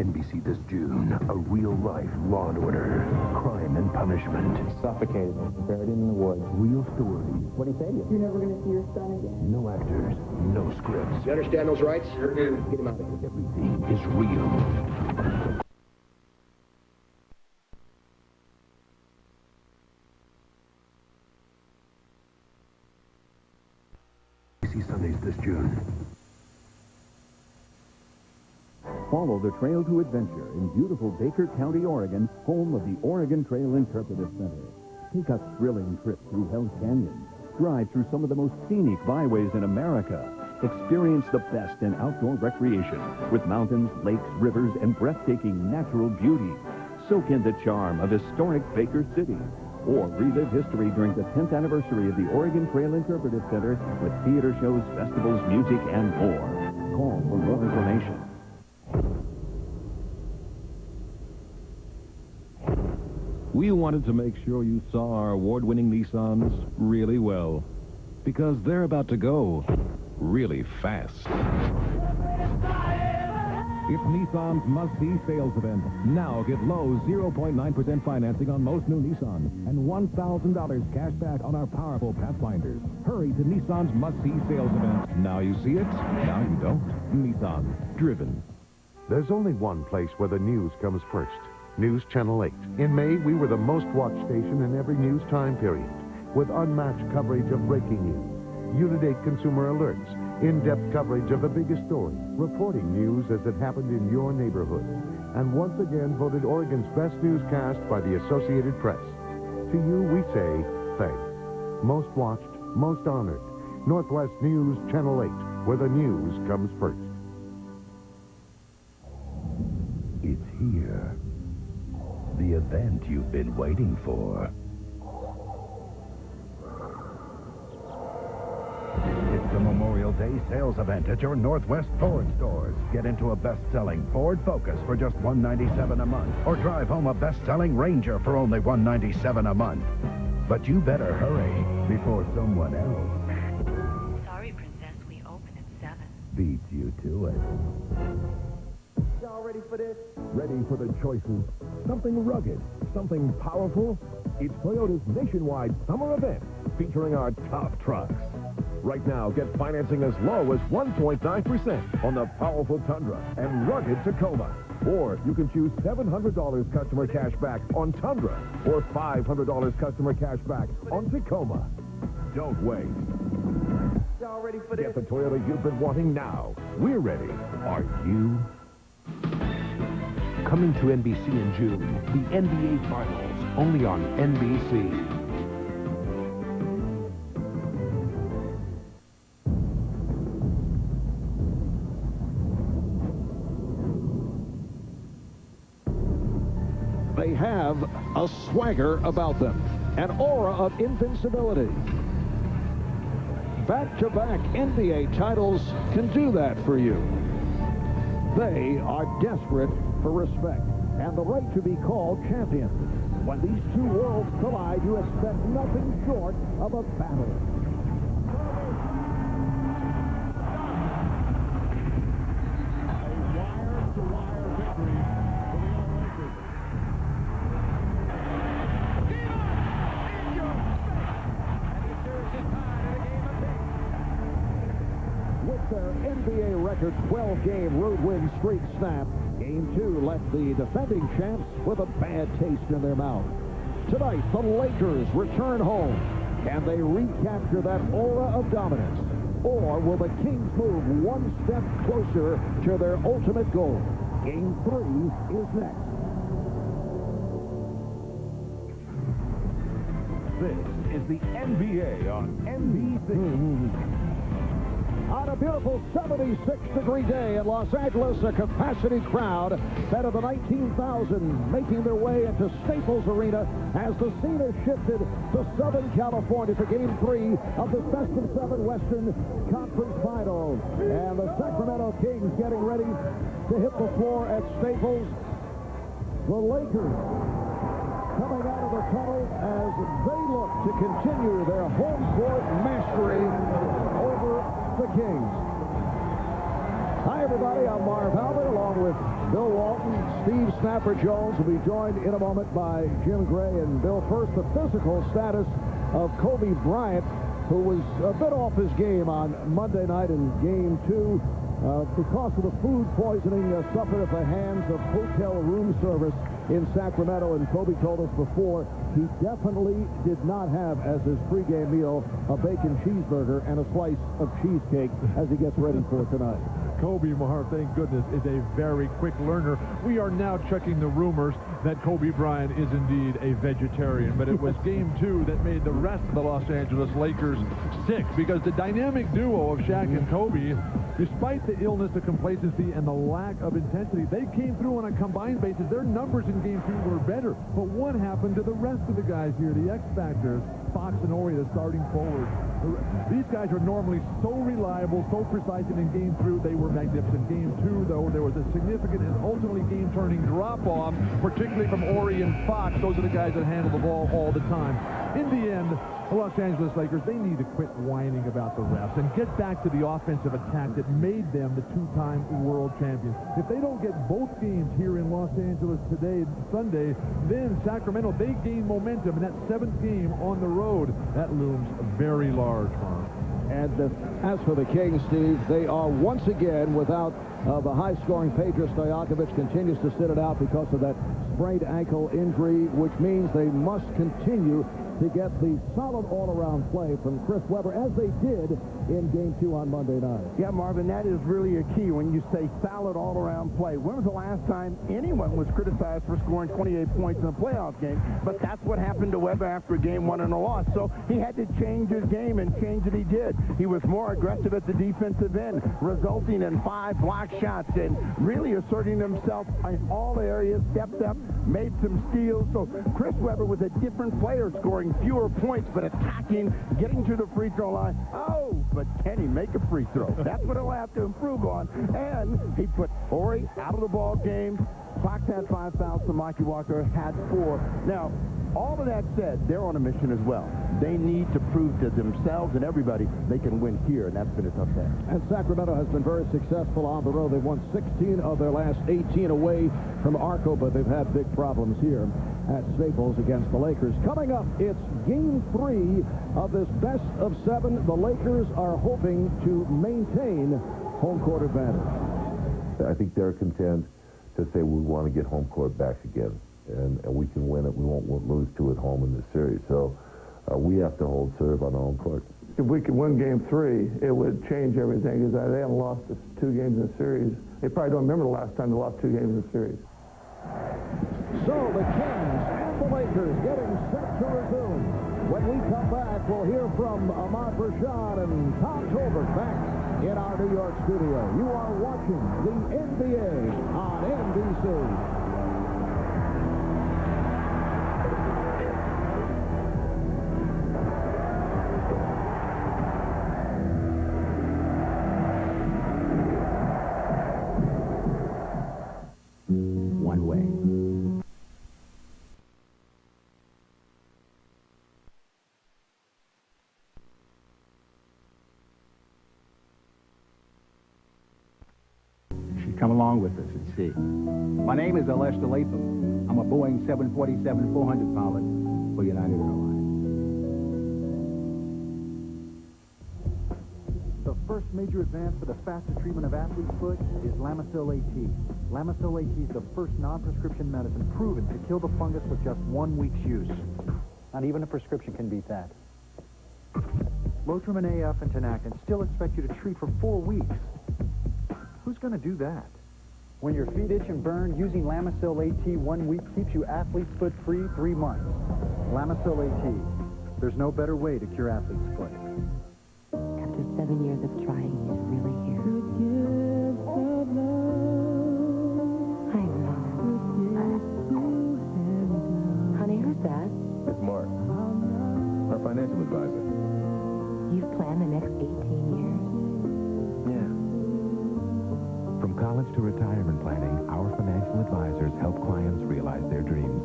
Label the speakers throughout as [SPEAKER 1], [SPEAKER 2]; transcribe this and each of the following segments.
[SPEAKER 1] NBC this June, a real-life Law & Order, crime and punishment.
[SPEAKER 2] Suffocated, buried in the woods.
[SPEAKER 1] Real stories.
[SPEAKER 2] What did he say to you?
[SPEAKER 3] You're never going to see your son again.
[SPEAKER 1] No actors, no scripts.
[SPEAKER 4] You understand those rights? Sure do. Get him out of here.
[SPEAKER 1] Everything is real. NBC Sundays this June.
[SPEAKER 5] Follow the trail to adventure in beautiful Baker County, Oregon, home of the Oregon Trail Interpretive Center. Take a thrilling trip through Hell's Canyon. Drive through some of the most scenic byways in America. Experience the best in outdoor recreation with mountains, lakes, rivers, and breathtaking natural beauty. Soak in the charm of historic Baker City. Or relive history during the 10th anniversary of the Oregon Trail Interpretive Center with theater shows, festivals, music, and more. Call for more information.
[SPEAKER 6] We wanted to make sure you saw our award-winning Nissans really well, because they're about to go really fast. It's Nissan's must-see sales event. Now get low 0.9% financing on most new Nissans and $1,000 cash back on our powerful Pathfinders. Hurry to Nissan's must-see sales event. Now you see it, now you don't. Nissan. Driven.
[SPEAKER 7] There's only one place where the news comes first. News Channel 8. In May, we were the most watched station in every news time period, with unmatched coverage of breaking news, unit-8 consumer alerts, in-depth coverage of the biggest stories, reporting news as it happened in your neighborhood, and once again voted Oregon's best newscast by the Associated Press. To you, we say thanks. Most watched, most honored. Northwest News Channel 8, where the news comes first.
[SPEAKER 1] It's here. The event you've been waiting for. It's the Memorial Day sales event at your Northwest Ford stores. Get into a best-selling Ford Focus for just $197 a month, or drive home a best-selling Ranger for only $197 a month. But you better hurry before someone else.
[SPEAKER 8] Sorry, Princess, we open at 7.
[SPEAKER 1] Beats you to it.
[SPEAKER 3] Y'all ready for this?
[SPEAKER 6] Ready for the choices. Something rugged, something powerful. It's Toyota's nationwide summer event featuring our top trucks. Right now, get financing as low as 1.9% on the powerful Tundra and rugged Tacoma. Or you can choose $700 customer cash back on Tundra or $500 customer cash back on Tacoma. Don't wait.
[SPEAKER 3] Y'all ready for this?
[SPEAKER 6] Get the Toyota you've been wanting now. We're ready. Are you?
[SPEAKER 1] Coming to NBC in June, the NBA Finals, only on NBC.
[SPEAKER 9] They have a swagger about them, an aura of invincibility. Back-to-back NBA titles can do that for you. They are desperate for respect and the right to be called champions. When these two worlds collide, you expect nothing short of a battle. With their NBA record 12-game road win streak snapped, Game 2 left the defending champs with a bad taste in their mouth. Tonight, the Lakers return home. Can they recapture that aura of dominance? Or will the Kings move one step closer to their ultimate goal? Game 3 is next.
[SPEAKER 6] This is the NBA on NBC.
[SPEAKER 9] On a beautiful 76-degree day in Los Angeles, a capacity crowd better than 19,000 making their way into Staples Arena as the scene has shifted to Southern California for Game 3 of the best-of-7 Western Conference Finals. And the Sacramento Kings getting ready to hit the floor at Staples. The Lakers coming out of the tunnel as they look to continue their home court mastery over the Kings. Hi, everybody. everybody. I'm Marv Halber, along with Bill Walton. Steve Snapper Jones will be joined in a moment by Jim Gray. And Bill, first, the physical status of Kobe Bryant, who was a bit off his game on Monday night in Game 2 because of the food poisoning suffered at the hands of hotel room service in Sacramento. And Kobe told us before he definitely did not have as his pregame meal a bacon cheeseburger and a slice of cheesecake as he gets ready for tonight.
[SPEAKER 10] Kobe, Marv, thank goodness, is a very quick learner. We are now checking the rumors that Kobe Bryant is indeed a vegetarian, but it was Game 2 that made the rest of the Los Angeles Lakers sick, because the dynamic duo of Shaq and Kobe, despite the illness, the complacency, and the lack of intensity, they came through on a combined basis. Their numbers in Game 2 were better, but what happened to the rest of the guys here, the X-Factors, Fox and Horry, the starting forwards? These guys are normally so reliable, so precise, and in Game 3 they were magnificent. Game 2, though, there was a significant and ultimately game-turning drop-off, particularly from Horry and Fox. Those are the guys that handle the ball all the time. In the end, the Los Angeles Lakers, they need to quit whining about the refs and get back to the offensive attack that made them the two-time world champions. If they don't get both games here in Los Angeles today, Sunday, then Sacramento, they gain momentum, and that 7th game on the road, that looms very large, Mark.
[SPEAKER 9] And as for the Kings, Steve, they are once again without the high-scoring Pedro Stojakovic. Continues to sit it out because of that sprained ankle injury, which means they must continue to get the solid all-around play from Chris Webber, as they did in Game 2 on Monday night.
[SPEAKER 11] Yeah, Marvin, that is really a key when you say solid all-around play. When was the last time anyone was criticized for scoring 28 points in a playoff game? But that's what happened to Webber after Game 1 and a loss. So he had to change his game, and change it he did. He was more aggressive at the defensive end, resulting in 5 block shots and really asserting himself in all areas, stepped up, made some steals. So Chris Webber was a different player, scoring fewer points, but attacking, getting to the free throw line. Oh, but can he make a free throw? That's what he'll have to improve on. And he put Horry out of the ball game. Fox had 5 fouls, so Mikey Walker had 4. Now, all of that said, they're on a mission as well. They need to prove to themselves and everybody they can win here, and that's been a tough task.
[SPEAKER 9] And Sacramento has been very successful on the road. They've won 16 of their last 18 away from Arco, but they've had big problems here at Staples against the Lakers. Coming up, it's Game 3 of this best of 7. The Lakers are hoping to maintain home court advantage.
[SPEAKER 12] I think they're content to say we want to get home court back again, and we can win it. We won't lose 2 at home in this series. So we have to hold serve on our own court.
[SPEAKER 13] If we could win Game 3, it would change everything, because they haven't lost 2 games in a series. They probably don't remember the last time they lost 2 games in a series.
[SPEAKER 9] So the Kings and the Lakers getting set to resume. When we come back, we'll hear from Ahmad Rashad and Tom Tolbert back in our New York studio. You are watching the NBA on NBC.
[SPEAKER 2] One way. Come along with us and see. My name is Lester Latham. I'm a Boeing 747-400 pilot for United Airlines.
[SPEAKER 14] The first major advance for the faster treatment of athlete's foot is Lamisil AT. Lamisil AT is the first non-prescription medicine proven to kill the fungus with just 1 week's use. Not even a prescription can beat that. Lotrimin AF and Tinactin still expect you to treat for 4 weeks. Who's going to do that? When your feet itch and burn, using Lamisil AT 1 week keeps you athlete's foot free 3 months. Lamisil AT. There's no better way to cure athlete's foot.
[SPEAKER 15] After 7 years of trying, he's really here. Hi, Mom. Honey, who's that?
[SPEAKER 16] It's Mark, our financial advisor.
[SPEAKER 15] You've planned the next 18 years?
[SPEAKER 17] From college to retirement planning, our financial advisors help clients realize their dreams.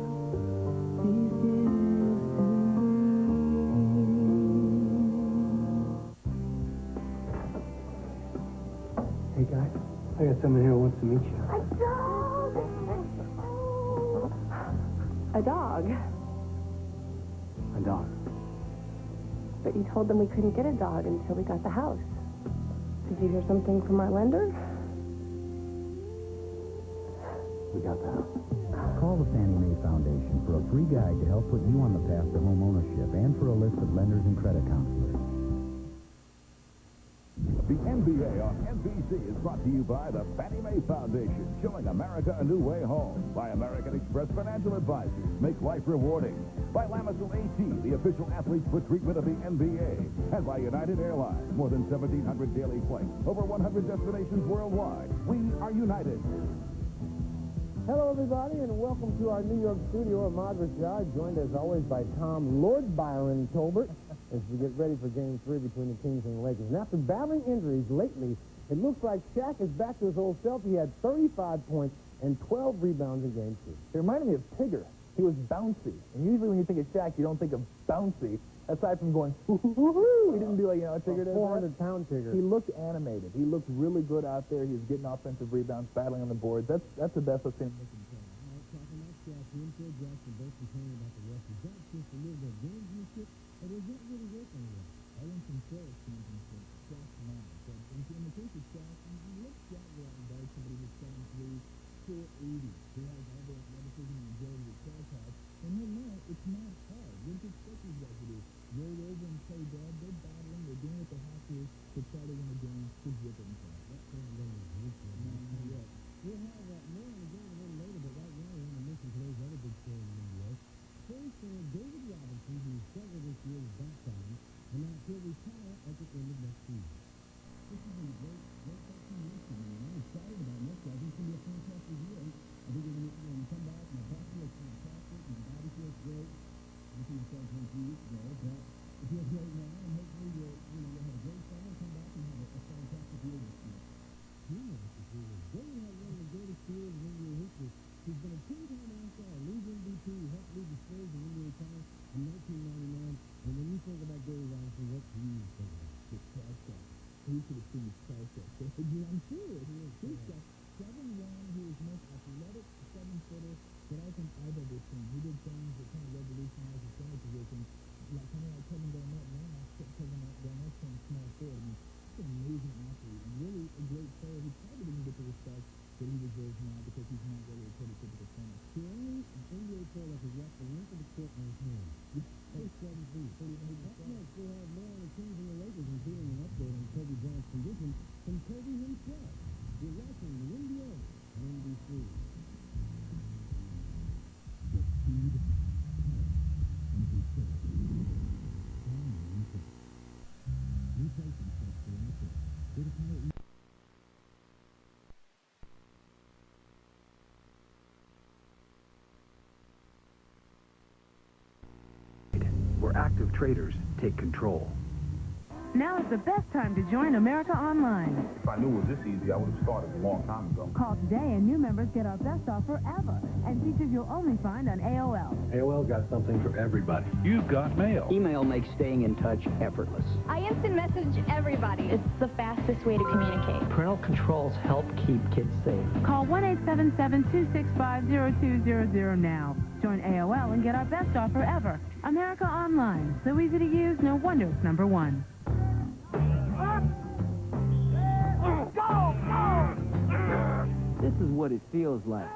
[SPEAKER 14] Hey, guys,
[SPEAKER 18] I got someone here who wants to meet you.
[SPEAKER 19] A dog.
[SPEAKER 18] A dog.
[SPEAKER 19] But you told them we couldn't get a dog until we got the house. Did you hear something from our lender?
[SPEAKER 18] We got the house.
[SPEAKER 20] Call the Fannie Mae Foundation for a free guide to help put you on the path to home ownership and for a list of lenders and credit counselors.
[SPEAKER 6] The NBA on NBC is brought to you by the Fannie Mae Foundation, showing America a new way home. By American Express Financial Advisors, make life rewarding. By Lamisil AT, the official athlete's foot treatment of the NBA. And by United Airlines, more than 1,700 daily flights, over 100 destinations worldwide. We are united.
[SPEAKER 21] Hello, everybody, and welcome to our New York studio. I'm Audra Shah, joined as always by Tom Lord Byron Tolbert as we get ready for Game 3 between the Kings and the Lakers. And after battling injuries lately, it looks like Shaq is back to his old self. He had 35 points and 12 rebounds in Game 2.
[SPEAKER 22] It reminded me of Tigger. He was bouncy. And usually when you think of Shaq, you don't think of bouncy. Aside from going, hoo-hoo-hoo-hoo. He didn't do like, you know, a Tigger does.
[SPEAKER 21] 400-pound Tigger.
[SPEAKER 22] He looked animated. He looked really good out there. He was getting offensive rebounds, battling on the boards. That's the best I've seen him looking for.
[SPEAKER 21] Talking about Shaq, he and Phil Jackson both complaining about the rest. Is that just a little bit of gamesmanship, or does that really work anyway? I went from Phil's championship, Shaq's mine. So in the case of Shaq, you look Shaq go out and buy somebody who's 7'3", 480, who has all the athleticism and agility that Shaq has, and then now it's not hard. What do you expect these guys to do? Roll over and play dead? They're battling, they're doing what they have to try to win the game to whip it inside. That's what I'm going to do. Not yet. We'll have more on the game a little later, but right now we're going to mention today's other big story in the NBA. First, David Robinson, who struggled this year with back problems, and now he'll retire at the end of next season. This has been a great next season. I'm excited about next year. I think it's going to be a fantastic year. I think we're going to come back. My back feels fantastic. My body feels great. I think I started a few weeks ago, but it feels great now, and hopefully we'll have a great summer, come back and have a fantastic year this year. David has one of the greatest careers in NBA history. He's been a two-time All-Star, league MVP, he helped lead the Spurs in NBA title in 1999. And when you think about David Robinson, what do you think about? His star shot. You should have seen his star shot. I'm serious. His shot, 7'1", he was the most athletic 7-footer that I think I've ever seen. He did things that kind of revolutionized the center position, kind of like Kevin Garnett now. Kevin Garnett's playing small forward. I mean, he's an amazing athlete and really a great player. He probably didn't get the respect that he deserves now because he's not really a prototypical center. The only NBA player that has left the length of the court on his hands. He's 7 feet. Up next, we'll have more on the Kings and the Lakers, including an update on Kobe Bryant's condition from Kobe himself. You're watching the NBA on NBC. The speed, power, and consistency. Replace himself for the court. Go to power.
[SPEAKER 23] Where active traders take control.
[SPEAKER 24] Now is the best time to join America Online.
[SPEAKER 2] If I knew it was this easy, I would have started a long time ago.
[SPEAKER 24] Call today and new members get our best offer ever and features you'll only find on AOL.
[SPEAKER 16] AOL got something for everybody. You've got mail.
[SPEAKER 25] Email makes staying in touch effortless.
[SPEAKER 26] I instant message everybody. It's the fastest way to communicate.
[SPEAKER 25] Parental controls help keep kids safe.
[SPEAKER 24] Call 1-877-265-0200 now. Join AOL and get our best offer ever. America Online. So easy to use, no wonder it's number one.
[SPEAKER 25] This is what it feels like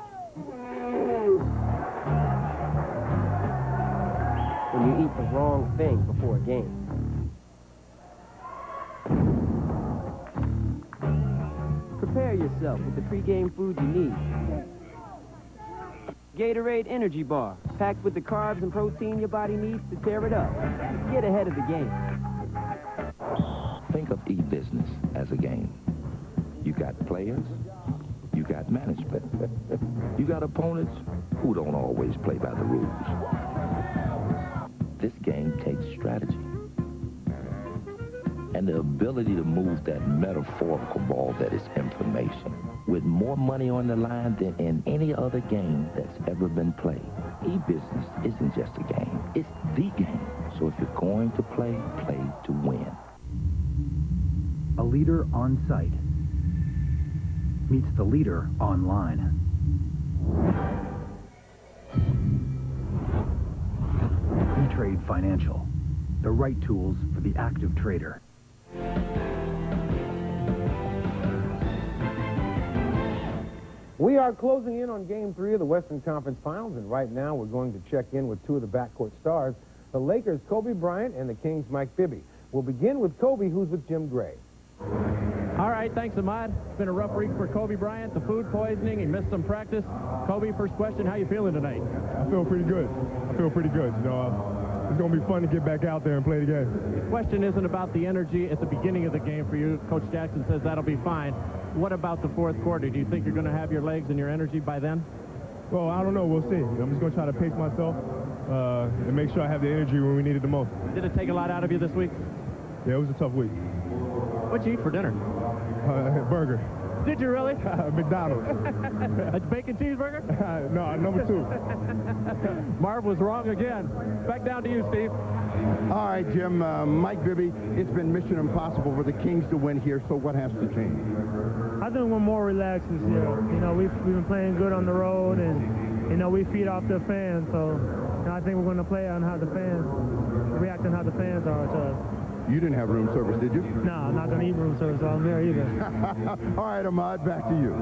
[SPEAKER 25] when you eat the wrong thing before a game. Prepare yourself with the pre-game food you need. Gatorade Energy Bar, packed with the carbs and protein your body needs to tear it up. Get ahead of the game.
[SPEAKER 27] Think of e-business as a game. You got players, you got management. You got opponents who don't always play by the rules. This game takes strategy and the ability to move that metaphorical ball that is information with more money on the line than in any other game that's ever been played. E-business isn't just a game, it's the game. So if you're going to play, play to win.
[SPEAKER 23] A leader on site. meets the leader online. E-Trade Financial, the right tools for the active trader.
[SPEAKER 1] We are closing in on Game 3 of the Western Conference Finals, and right now we're going to check in with two of the backcourt stars, the Lakers' Kobe Bryant and the Kings' Mike Bibby. We'll begin with Kobe, who's with Jim Gray.
[SPEAKER 3] All right, thanks, Ahmad. It's been a rough week for Kobe Bryant. The food poisoning, he missed some practice. Kobe, first question, how you feeling tonight?
[SPEAKER 4] I feel pretty good. It's going to be fun to get back out there and play the game.
[SPEAKER 3] The question isn't about the energy at the beginning of the game for you. Coach Jackson says that'll be fine. What about the fourth quarter? Do you think you're going to have your legs and your energy by then?
[SPEAKER 4] Well, I don't know. We'll see. I'm just going to try to pace myself and make sure I have the energy when we need it the most.
[SPEAKER 3] Did it take a lot out of you this week?
[SPEAKER 4] Yeah, it was a tough week.
[SPEAKER 3] What'd you eat for dinner?
[SPEAKER 4] Burger.
[SPEAKER 3] Did you really?
[SPEAKER 4] McDonald's.
[SPEAKER 3] A bacon cheeseburger?
[SPEAKER 4] No, number 2.
[SPEAKER 3] Marv was wrong again. Back down to you, Steve.
[SPEAKER 5] All right, Jim. Mike Bibby, it's been mission impossible for the Kings to win here, so what has to change?
[SPEAKER 7] I think we're more relaxed this year. You know, we've been playing good on the road, and, you know, we feed off the fans, so you know, I think we're going to play on how the fans react and how the fans are to us.
[SPEAKER 5] You didn't have room service, did you?
[SPEAKER 7] No, I'm not going to eat room service while I'm there either.
[SPEAKER 5] All right, Ahmad, back to you.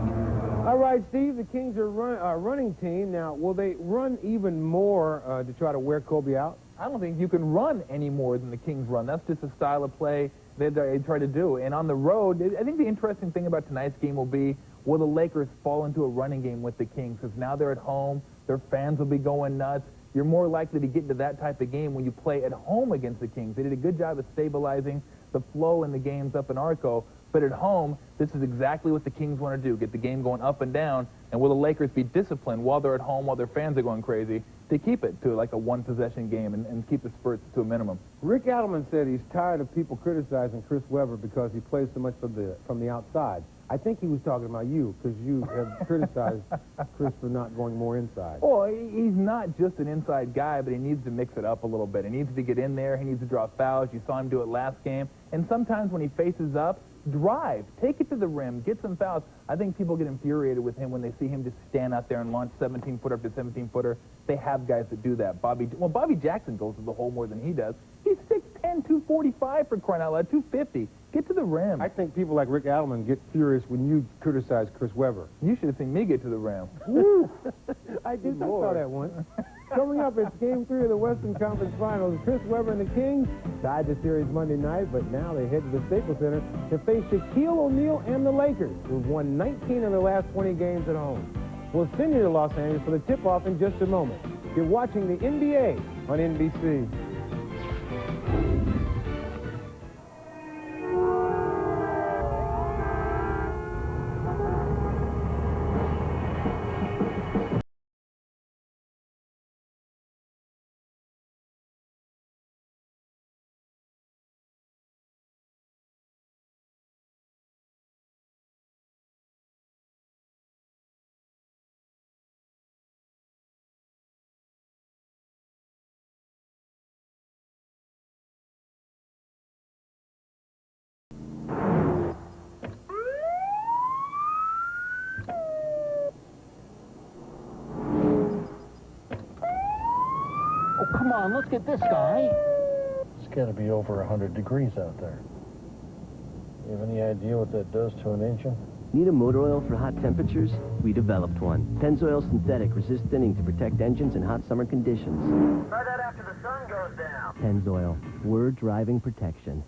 [SPEAKER 1] All right, Steve, the Kings are running team. Now, will they run even more to try to wear Kobe out?
[SPEAKER 22] I don't think you can run any more than the Kings run. That's just a style of play they try to do. And on the road, I think the interesting thing about tonight's game will be, will the Lakers fall into a running game with the Kings? Because now they're at home, their fans will be going nuts. You're more likely to get into that type of game when you play at home against the Kings. They did a good job of stabilizing the flow in the games up in Arco. But at home, this is exactly what the Kings want to do, get the game going up and down. And will the Lakers be disciplined while they're at home, while their fans are going crazy, to keep it to like a one-possession game and keep the spurts to a minimum?
[SPEAKER 1] Rick Adelman said he's tired of people criticizing Chris Webber because he plays so much from the outside. I think he was talking about you, because you have criticized Chris for not going more inside.
[SPEAKER 22] Well, he's not just an inside guy, but he needs to mix it up a little bit. He needs to get in there. He needs to draw fouls. You saw him do it last game. And sometimes when he faces up, drive, take it to the rim, get some fouls. I think people get infuriated with him when they see him just stand out there and launch 17-footer after 17-footer. They have guys that do that. Bobby Jackson goes to the hole more than he does. He's 6'10", 245 for crying out loud, 250. Get to the rim.
[SPEAKER 1] I think people like Rick Adelman get furious when you criticize Chris Webber.
[SPEAKER 22] You should have seen me get to the rim.
[SPEAKER 1] Woo! I saw that once. Coming up, it's Game 3 of the Western Conference Finals. Chris Webber and the Kings tied the series Monday night, but now they head to the Staples Center to face Shaquille O'Neal and the Lakers, who've won 19 of their last 20 games at home. We'll send you to Los Angeles for the tip-off in just a moment. You're watching the NBA on NBC.
[SPEAKER 9] Come on, let's get this guy.
[SPEAKER 8] It's got to be over 100 degrees out there. You have any idea what that does to an engine?
[SPEAKER 10] Need a motor oil for hot temperatures? We developed one. Pennzoil Synthetic resists thinning to protect engines in hot summer conditions.
[SPEAKER 28] Try that after the sun goes down.
[SPEAKER 10] Pennzoil. We're driving protection.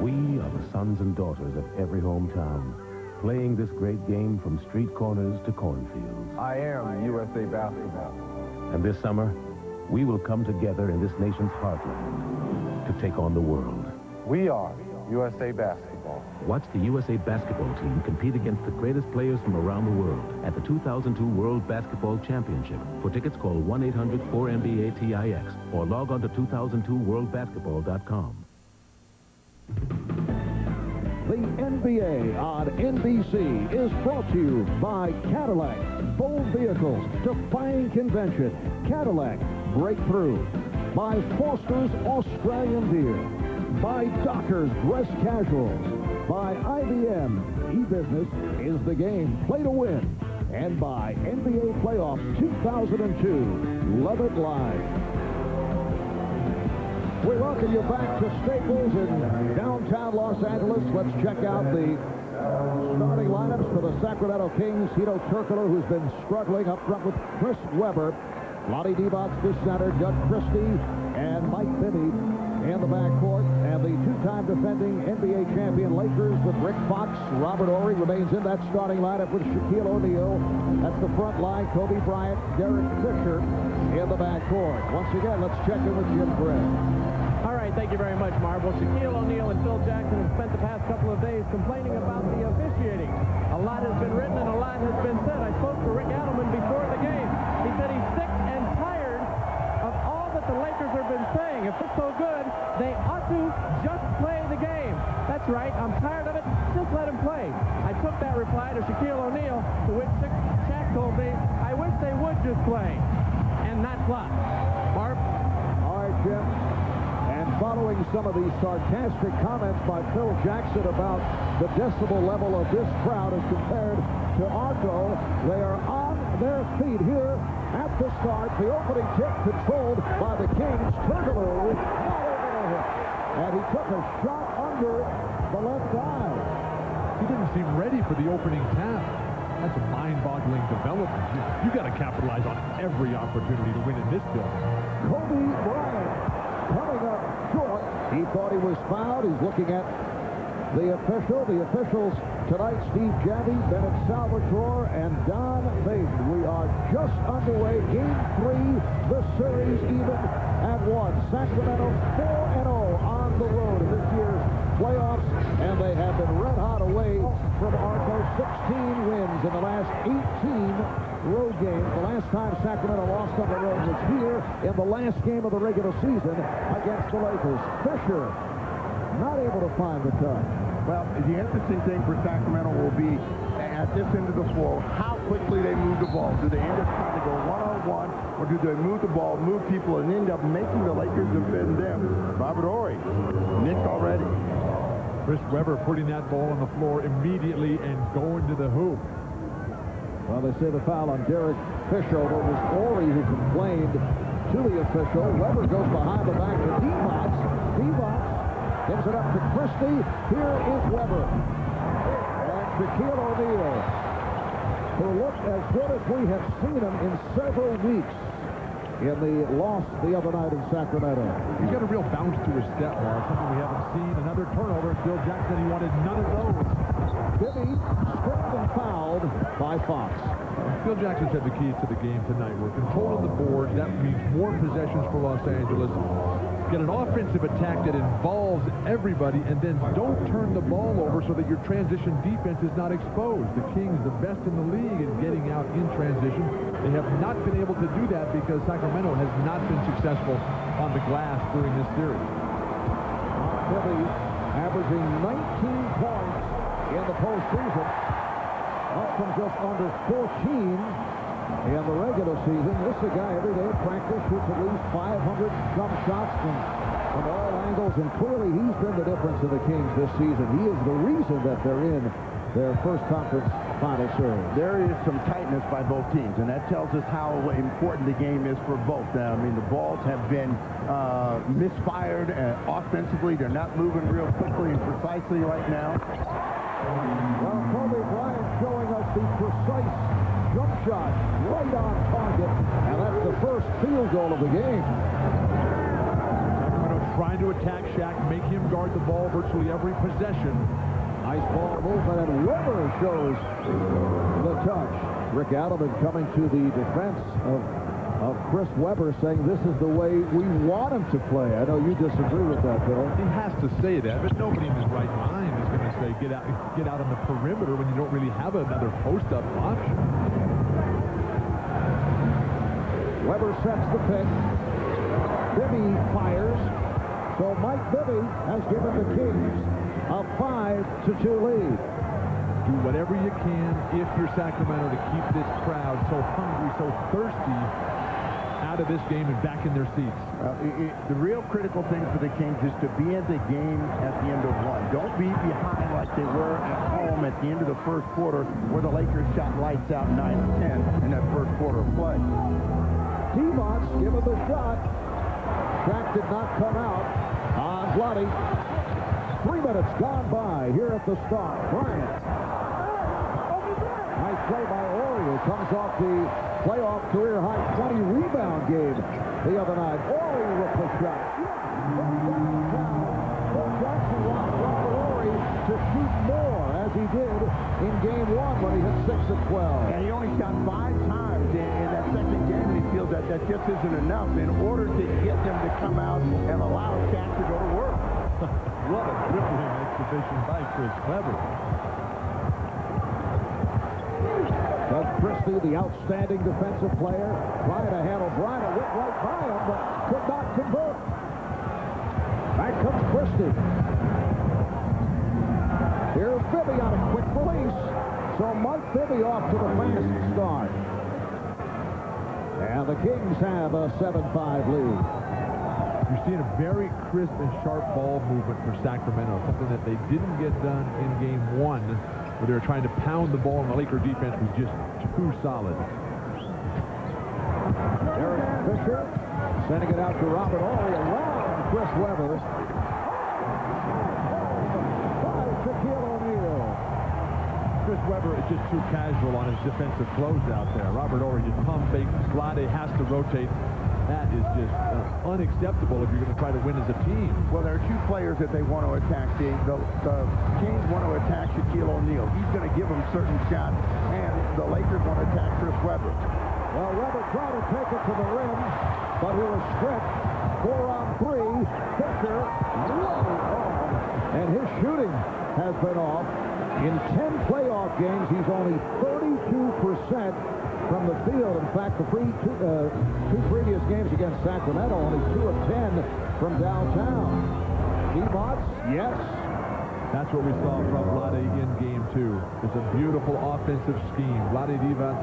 [SPEAKER 17] We are the sons and daughters of every hometown, playing this great game from street corners to cornfields.
[SPEAKER 29] I am USA Basketball.
[SPEAKER 17] And this summer, we will come together in this nation's heartland to take on the world.
[SPEAKER 29] We are USA Basketball.
[SPEAKER 17] Watch the USA Basketball team compete against the greatest players from around the world at the 2002 World Basketball Championship. For tickets, call 1-800-4NBA-TIX or log on to 2002worldbasketball.com.
[SPEAKER 9] The NBA on NBC is brought to you by Cadillac. Bold vehicles, defying convention. Cadillac, breakthrough. By Foster's Australian Beer. By Dockers Dress Casuals. by IBM. E-Business is the game. Play to win. And by NBA Playoffs 2002. Love it live. We welcome you back to Staples in downtown Los Angeles. Let's check out the starting lineups for the Sacramento Kings. Türkoğlu, who's been struggling up front with Chris Webber. Divac, the center, Doug Christie, and Mike Bibby in the backcourt. And the two-time defending NBA champion Lakers with Rick Fox. Robert Horry remains in that starting lineup with Shaquille O'Neal. That's the front line. Kobe Bryant, Derek Fisher in the backcourt. Once again, let's check in with Jim Gray.
[SPEAKER 3] All right, thank you very much, Marv. Well, Shaquille O'Neal and Phil Jackson have spent the past couple of days complaining about the officiating. A lot has been written and a lot has been said. I spoke to Rick Adelman before the game. He said he's sick and tired of all that the Lakers have been saying. If it's so good, they ought to just play the game. That's right. I'm tired of it. Just let him play. I took that reply to Shaquille O'Neal, to which Shaq told me, I wish they would just play and not flop. Marv?
[SPEAKER 9] All right, Jim. Following some of these sarcastic comments by Phil Jackson about the decibel level of this crowd as compared to Arco, they are on their feet here at the start. The opening tip controlled by the Kings. Türkoğlu not able to hit. And he took a shot under the left eye.
[SPEAKER 16] He didn't seem ready for the opening tap. That's a mind-boggling development. You got to capitalize on every opportunity to win in this building.
[SPEAKER 9] Kobe Bryant coming up short. He thought he was fouled. He's looking at the official. The officials tonight, Steve Javie, Bennett Salvatore, and Don Bates. We are just underway. Game 3, the series even at 1. Sacramento 4-0 on the road in this year's playoffs, and they have been red hot away from Arco. 16 wins in the last 18 road games. The last time Sacramento lost on the road was here in the last game of the regular season against the Lakers. Fisher not able to find the touch.
[SPEAKER 5] Well, the interesting thing for Sacramento will be at this end of the floor, how quickly they move the ball. Do they end up trying to go one-on-one, or do they move the ball, move people, and end up making the Lakers defend them? Robert Horry, nicked already.
[SPEAKER 16] Chris Webber putting that ball on the floor immediately and going to the hoop.
[SPEAKER 9] Well, they say the foul on Derek Fisher, but it was Horry who complained to the official. Webber goes behind the back to Divac. Divac gives it up to Christie. Here is Webber. And Shaquille O'Neal, who looked as good as we have seen him in several weeks in the loss the other night in Sacramento.
[SPEAKER 16] He's got a real bounce to his step, Mark. Something we haven't seen. Another turnover. Bill Jackson, he wanted none of those.
[SPEAKER 9] Bibby stripped and fouled by Fox.
[SPEAKER 16] Bill Jackson said the keys to the game tonight were control of the board. That means more possessions for Los Angeles. Get an offensive attack that involves everybody, and then don't turn the ball over so that your transition defense is not exposed. The Kings, the best in the league in getting out in transition. They have not been able to do that because Sacramento has not been successful on the glass during this series.
[SPEAKER 9] Bibby averaging 19 points in the postseason, up from just under 14 in the regular season. This is a guy every day at practice shoots at least 500 jump shots from all angles, and clearly he's been the difference in the Kings this season. He is the reason that they're in their first conference final series.
[SPEAKER 5] There is some tightness by both teams, and that tells us how important the game is for both. I mean, the balls have been misfired offensively. They're not moving real quickly and precisely right now.
[SPEAKER 9] Well, Kobe Bryant showing us the precise jump shot right on target, and that's the first field goal of the game.
[SPEAKER 16] Sacramento trying to attack Shaq, make him guard the ball virtually every possession.
[SPEAKER 9] Nice ball movement, and Webber shows the touch. Rick Adelman coming to the defense of Chris Webber, saying this is the way we want him to play. I know you disagree with that, Bill.
[SPEAKER 16] He has to say that, but nobody in his right mind is going to say get out on the perimeter when you don't really have another post-up option.
[SPEAKER 9] Webber sets the pick. Bibby fires. So Mike Bibby has given the Kings a 5-2 lead.
[SPEAKER 16] Do whatever you can if you're Sacramento to keep this crowd so hungry, so thirsty out of this game and back in their seats.
[SPEAKER 5] The real critical thing for the Kings is to be in the game at the end of one. Don't be behind like they were at home at the end of the first quarter where the Lakers shot lights out 9-10 in that first quarter of play.
[SPEAKER 9] Divac given the shot. Shaq did not come out. Vlade. 3 minutes gone by here at the start. Bryant. Nice play by Horry, who comes off the playoff career-high 20-rebound game the other night. Horry with the shot. Phil Jackson wants Robert Horry to shoot more, as he did in Game 1 when he hit 6 of 12.
[SPEAKER 5] And he only shot 5 times in that second game, and he feels that just isn't enough in order to get them to come out and allow Shaq to go to work.
[SPEAKER 16] What a dribbling exhibition by Chris Webber.
[SPEAKER 9] Doug Christie, the outstanding defensive player, trying to handle Bryant, went right by him, but could not convert. Back comes Christie. Here's Bibby on a quick release. So Mike Bibby off to the fast start. And the Kings have a 7-5 lead.
[SPEAKER 16] You're seeing a very crisp and sharp ball movement for Sacramento, something that they didn't get done in Game 1, where they were trying to pound the ball, and the Laker defense was just too solid.
[SPEAKER 9] Derek Fisher sending it out to Robert Horry around Chris Webber. By Shaquille O'Neal.
[SPEAKER 16] Chris Webber is just too casual on his defensive closeout there. Robert Horry just pump fake. Vlade has to rotate. That is just unacceptable if you're going to try to win as a team.
[SPEAKER 5] Well, there are 2 players that they want to attack. The Kings want to attack Shaquille O'Neal. He's going to give them certain shots, and the Lakers want to attack Chris Webber.
[SPEAKER 9] Well, Webber tried to take it to the rim, but he was stripped. 4 on 3. Fisher way off, and his shooting has been off. In 10 playoff games, he's only 32% from the field. In fact, the two previous games against Sacramento, only 2 of 10 from downtown. Divac, yes.
[SPEAKER 16] That's what we saw from Vlade in Game 2. It's a beautiful offensive scheme. Vlade Divac,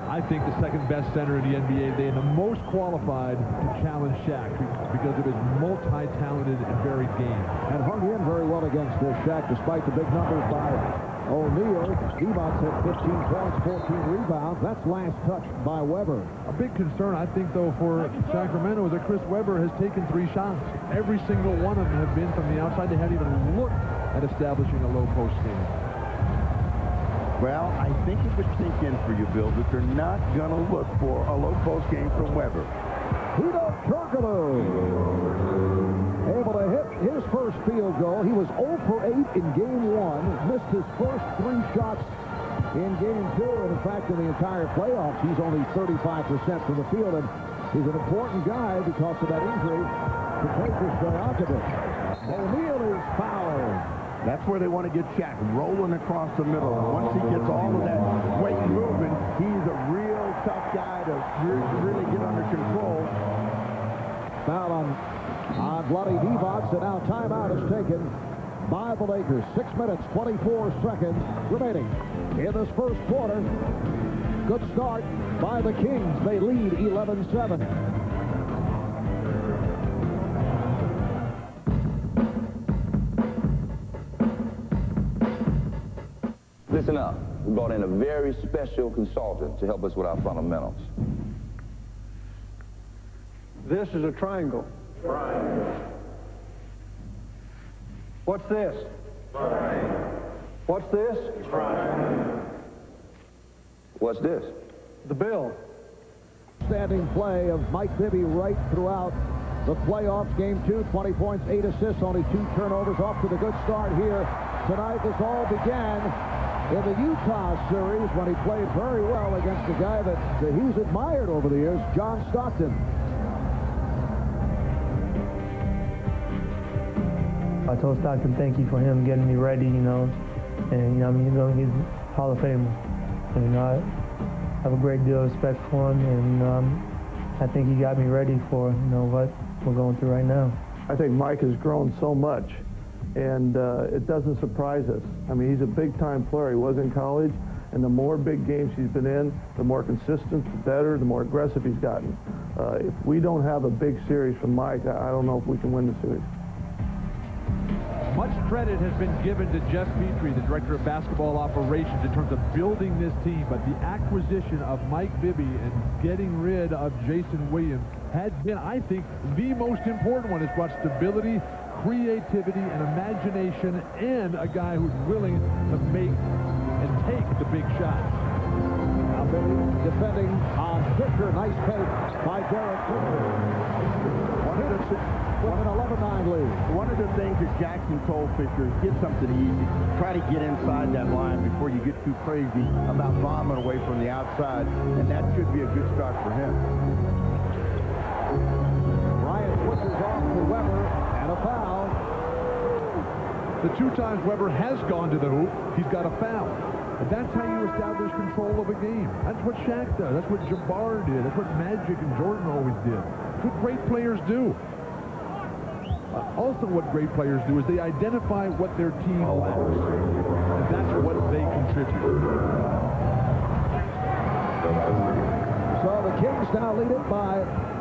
[SPEAKER 16] I think the second-best center in the NBA today, and the most qualified to challenge Shaq because of his multi-talented and varied game.
[SPEAKER 9] And hung in very well against Shaq, despite the big numbers by O'Neal. Divac had 15 points, 14 rebounds. That's last touch by Webber.
[SPEAKER 16] A big concern, I think, though, for Sacramento is that Chris Webber has taken 3 shots. Every single one of them have been from the outside. They haven't even looked at establishing a low-post game.
[SPEAKER 5] Well, I think it would sink in for you, Bill, that they're not going to look for a low-post game from Webber.
[SPEAKER 9] Türkoğlu able to hit his first field goal. He was 0 for 8 in Game 1. Missed his first 3 shots in Game 2. And in fact, in the entire playoffs, he's only 35% from the field. And he's an important guy because of that injury to Pacers Stojakovic. O'Neal is fouled.
[SPEAKER 5] That's where they want to get Shaq rolling across the middle. Once he gets all of that weight moving, he's a real tough guy to really get under control.
[SPEAKER 9] Foul on Vlade Divac, and now timeout is taken by the Lakers. 6 minutes, 24 seconds remaining in this first quarter. Good start by the Kings. They lead 11-7.
[SPEAKER 6] Listen up. We brought in a very special consultant to help us with our fundamentals.
[SPEAKER 11] This is a triangle. Triangle. What's this? Triangle. What's this? Triangle.
[SPEAKER 6] What's this?
[SPEAKER 11] The bill.
[SPEAKER 9] Standing play of Mike Bibby right throughout the playoffs. Game 2, 20 points, 8 assists, only 2 turnovers. Off to the good start here tonight. This all began in the Utah series when he played very well against a guy that he's admired over the years, John Stockton.
[SPEAKER 7] I told Stockton thank you for him getting me ready, you know, and, he's Hall of Famer. And, I have a great deal of respect for him, and I think he got me ready for, what we're going through right now.
[SPEAKER 11] I think Mike has grown so much, and it doesn't surprise us. I mean, he's a big-time player. He was in college,
[SPEAKER 2] And the more big games he's been in, the more consistent, the better, the more aggressive he's gotten. If we don't have a big series from Mike, I don't know if we can win the series.
[SPEAKER 16] Much credit has been given to Jeff Petrie, the director of basketball operations, in terms of building this team, but the acquisition of Mike Bibby and getting rid of Jason Williams has been, I think, the most important one. It's brought stability, creativity, and imagination, and a guy who's willing to make and take the big shots.
[SPEAKER 9] Now Bibby defending on Fisher. Nice take by Byrant. With an 11-9 lead.
[SPEAKER 5] One of the things that Jackson told Fisher is get something easy. Try to get inside that line before you get too crazy about bombing away from the outside, and that should be a good start for him.
[SPEAKER 9] Bryant pushes off to Weber, and a foul.
[SPEAKER 16] The 2 times Weber has gone to the hoop, he's got a foul. And that's how you establish control of a game. That's what Shaq does. That's what Jabbar did. That's what Magic and Jordan always did. That's what great players do. Also what great players do is they identify what their team lacks. And that's what they contribute.
[SPEAKER 9] So the Kings now lead it by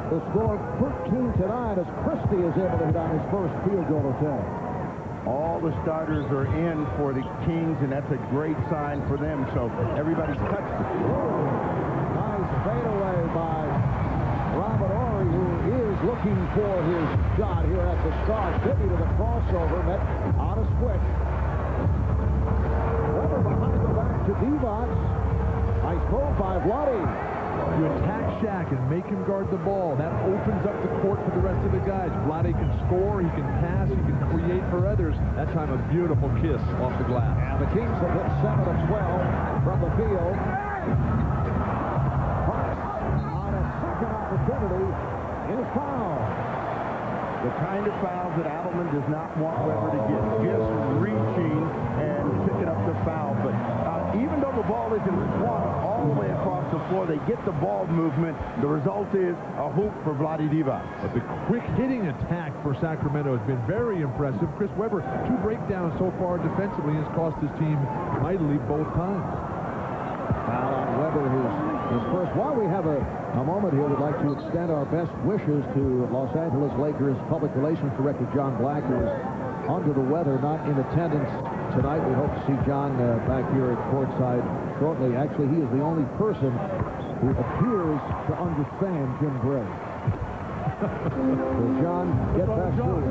[SPEAKER 9] the score 13-9 as Christie is able to hit on his first field goal attempt.
[SPEAKER 5] All the starters are in for the Kings, and that's a great sign for them. So everybody's touched it.
[SPEAKER 9] Nice fadeaway by Robert Ory, who is looking for his shot here at the start. Bibby to the crossover, met on a switch. Weber behind the back to Divac. Nice move by Vlade.
[SPEAKER 16] You attack Shaq and make him guard the ball. That opens up the court for the rest of the guys. Vlade can score, he can pass, he can create for others. That time a beautiful kiss off the glass.
[SPEAKER 9] And the Kings have hit 7 of 12 from the field. On a second opportunity is foul.
[SPEAKER 5] The kind of fouls that Adelman does not want Weber to get, just reaching and picking up the foul. But even though the ball isn't swung all the way across the floor, they get the ball movement. The result is a hoop for Vlade Divac.
[SPEAKER 16] But the quick hitting attack for Sacramento has been very impressive. Chris Weber, 2 breakdowns so far defensively, has cost his team mightily both times.
[SPEAKER 9] Foul on Weber, his first. While we have a moment here, we'd like to extend our best wishes to Los Angeles Lakers Public Relations Director John Black, who is under the weather, not in attendance tonight. We hope to see John back here at courtside shortly. Actually, he is the only person who appears to understand Jim Gray. So, John, get back to it.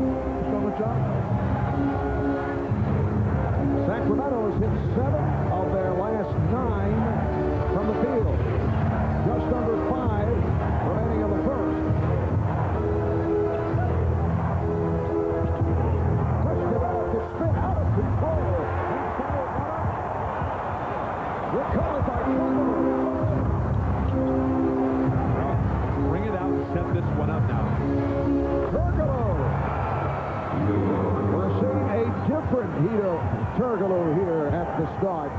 [SPEAKER 9] Sacramento has hit 7 of their last 9 from the field. Just under 5 remaining in the first. Pushed it out to spin out of control. And fouled one up. Recovered by
[SPEAKER 16] Bring it out and set this one up now.
[SPEAKER 9] Türkoğlu. We're seeing a different Türkoğlu here at the start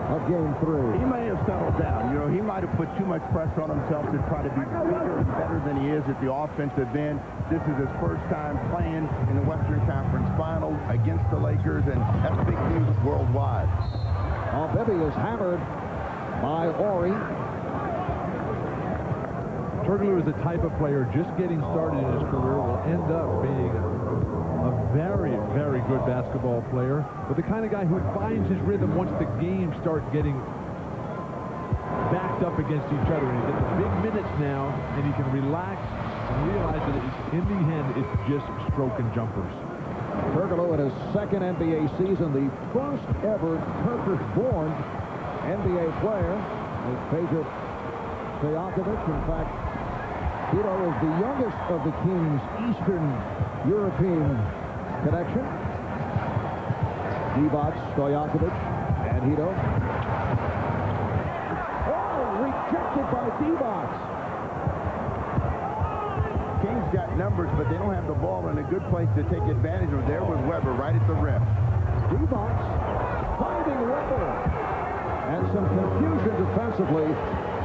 [SPEAKER 9] of Game 3.
[SPEAKER 5] He may have settled down. You know, he might have put too much pressure on himself to try to be bigger and better than he is at the offensive end. This is his first time playing in the Western Conference Finals against the Lakers, and that's big news worldwide.
[SPEAKER 9] Bibby is hammered by Ory.
[SPEAKER 16] Türkoğlu is the type of player just getting started in his career will end up being a very, very good basketball player, but the kind of guy who finds his rhythm once the games start getting backed up against each other. And he gets the big minutes now, and he can relax and realize that in the end, it's just stroking jumpers.
[SPEAKER 9] Türkoğlu in his second NBA season, the first ever Turkish-born NBA player. Is Peja Stojakovic. In fact, Tito is the youngest of the Kings' Eastern European connection. Divac, Stojakovic, and Hito. Oh, rejected by Divac.
[SPEAKER 5] Kings got numbers, but they don't have the ball in a good place to take advantage of. There was Weber right at the rim.
[SPEAKER 9] Divac finding Weber. And some confusion defensively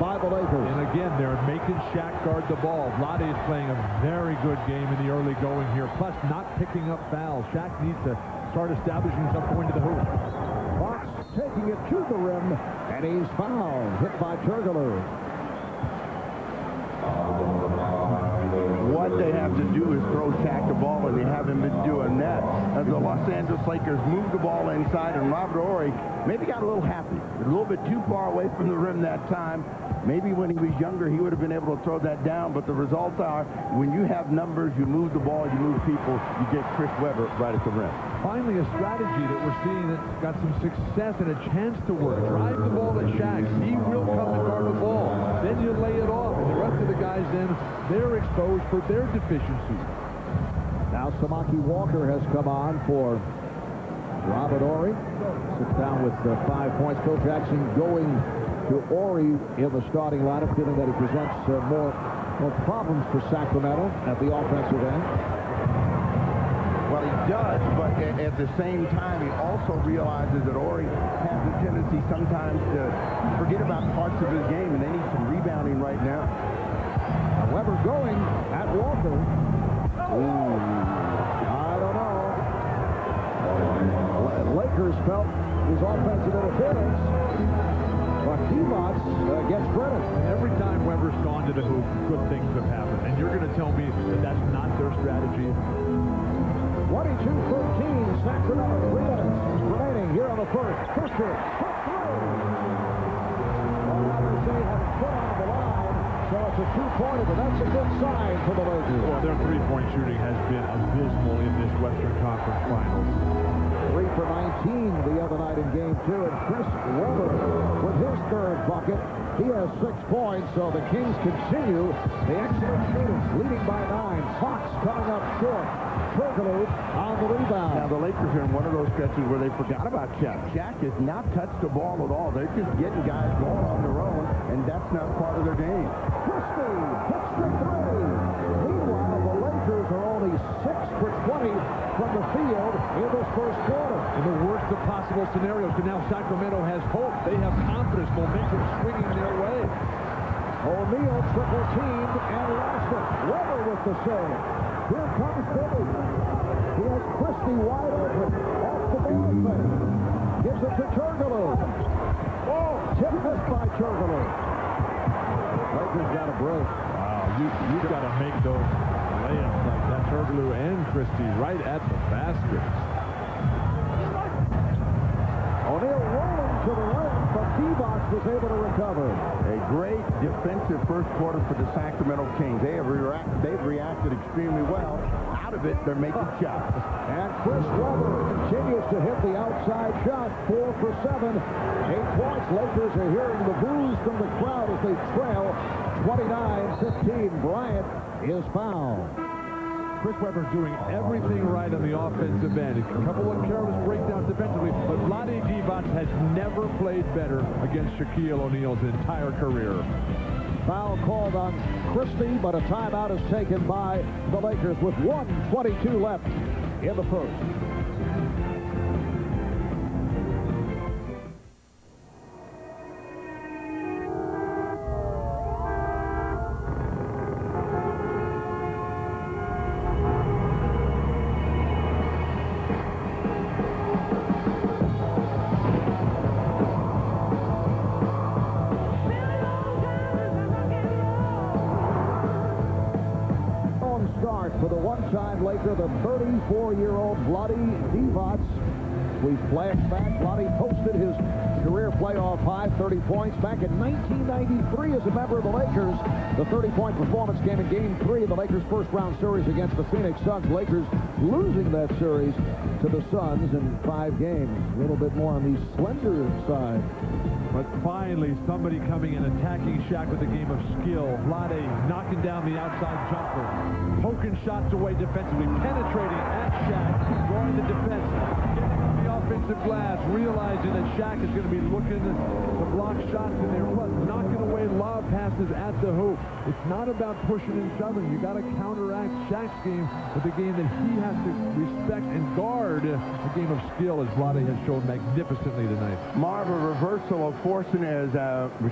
[SPEAKER 9] by the Lakers.
[SPEAKER 16] And again, they're making Shaq guard the ball. Vlade is playing a very good game in the early going here, plus not picking up fouls. Shaq needs to start establishing himself going to the hoop.
[SPEAKER 9] Fox taking it to the rim, and he's fouled, hit by Türkoğlu.
[SPEAKER 5] What they have to do is throw Shaq the ball, and they haven't been doing that. As the Los Angeles Lakers move the ball inside, and Robert Horry maybe got a little happy. A little bit too far away from the rim that time. Maybe when he was younger, he would have been able to throw that down, but the results are, when you have numbers, you move the ball, you move people, you get Chris Webber right at the rim.
[SPEAKER 16] Finally, a strategy that we're seeing that's got some success and a chance to work. Drive the ball at Shaq. He will come and guard the ball. Then you lay it off, and the rest of the guys then, they're exposed for their deficiencies.
[SPEAKER 9] Now Samaki Walker has come on for Robert Horry. Sits down with 5 points. Phil Jackson going to Horry in the starting lineup, feeling that he presents more problems for Sacramento at the offensive end.
[SPEAKER 5] Well, he does, but at the same time, he also realizes that Horry has a tendency sometimes to forget about parts of his game, and they need some rebounding right now.
[SPEAKER 9] Webber going at Walker. Ooh, I don't know. Lakers felt his offensive interference, but Divac gets credit.
[SPEAKER 16] Every time Webber's gone to the hoop, good things have happened. And you're going to tell me that that's not their strategy?
[SPEAKER 9] 22-13, Sacramento, 3 minutes remaining here on the first. Christie, quick through. They have it put on the line, so it's a two-pointer, but that's a good sign for the Lakers.
[SPEAKER 16] Well, their three-point shooting has been abysmal in this Western Conference Finals.
[SPEAKER 9] 3 for 19 the other night in Game 2, and Chris Webber with his third bucket. He has 6 points, so the Kings continue the excellent shooting, leading by 9. Fox coming up short. Türkoğlu on the rebound.
[SPEAKER 5] Now, the Lakers are in one of those stretches where they forgot about Shaq. Shaq has not touched the ball at all. They're just getting guys going on their own, and that's not part of their game.
[SPEAKER 9] Christie hits the 3. Meanwhile, the Lakers are only 6 for 20 from the field in this first quarter.
[SPEAKER 16] In the worst of possible scenarios, but now Sacramento has hope. They have confidence, momentum swinging their way.
[SPEAKER 9] O'Neal triple teamed and lost it. Webber with the save. Here comes Bibby. He has Christie wide open. Off the ball fake. Gives it to Türkoğlu. Oh, tip missed by Türkoğlu. Lakers got a break.
[SPEAKER 16] Wow, you've got to make those layups like that. Türkoğlu and Christie right at the basket.
[SPEAKER 9] O'Neal rolling to the rim, but Divac was able to recover.
[SPEAKER 5] A great defensive first quarter for the Sacramento Kings. They've reacted extremely well. Out of it, they're making shots.
[SPEAKER 9] And Chris Webber continues to hit the outside shot. 4 for 7. 8 points. Lakers are hearing the boos from the crowd as they trail 29-15. Bryant is fouled.
[SPEAKER 16] Chris Webber doing everything right on the offensive end. A couple of careless breakdowns defensively, but Vlade Divac has never played better against Shaquille O'Neal's entire career.
[SPEAKER 9] Foul called on Christie, but a timeout is taken by the Lakers with 1:22 left in the first. For the one-time Laker, the 34-year-old Vlade Divac. We flash back. Vlade posted his career playoff high, 30 points, back in 1993 as a member of the Lakers. The 30-point performance came in Game 3 of the Lakers' first-round series against the Phoenix Suns. Lakers losing that series to the Suns in 5 games. A little bit more on the slender side.
[SPEAKER 16] But finally, somebody coming and attacking Shaq with a game of skill. Vlade knocking down the outside jumper, poking shots away defensively, penetrating at Shaq, drawing the defense, getting on the offensive glass, realizing that Shaq is going to be looking to block shots in there, plus knocking away lob passes at the hoop. It's not about pushing and shoving. You got to counteract Shaq's game with a game that he has to respect and guard. A game of skill, as Vlade has shown magnificently tonight.
[SPEAKER 5] Marv, a reversal of fortune as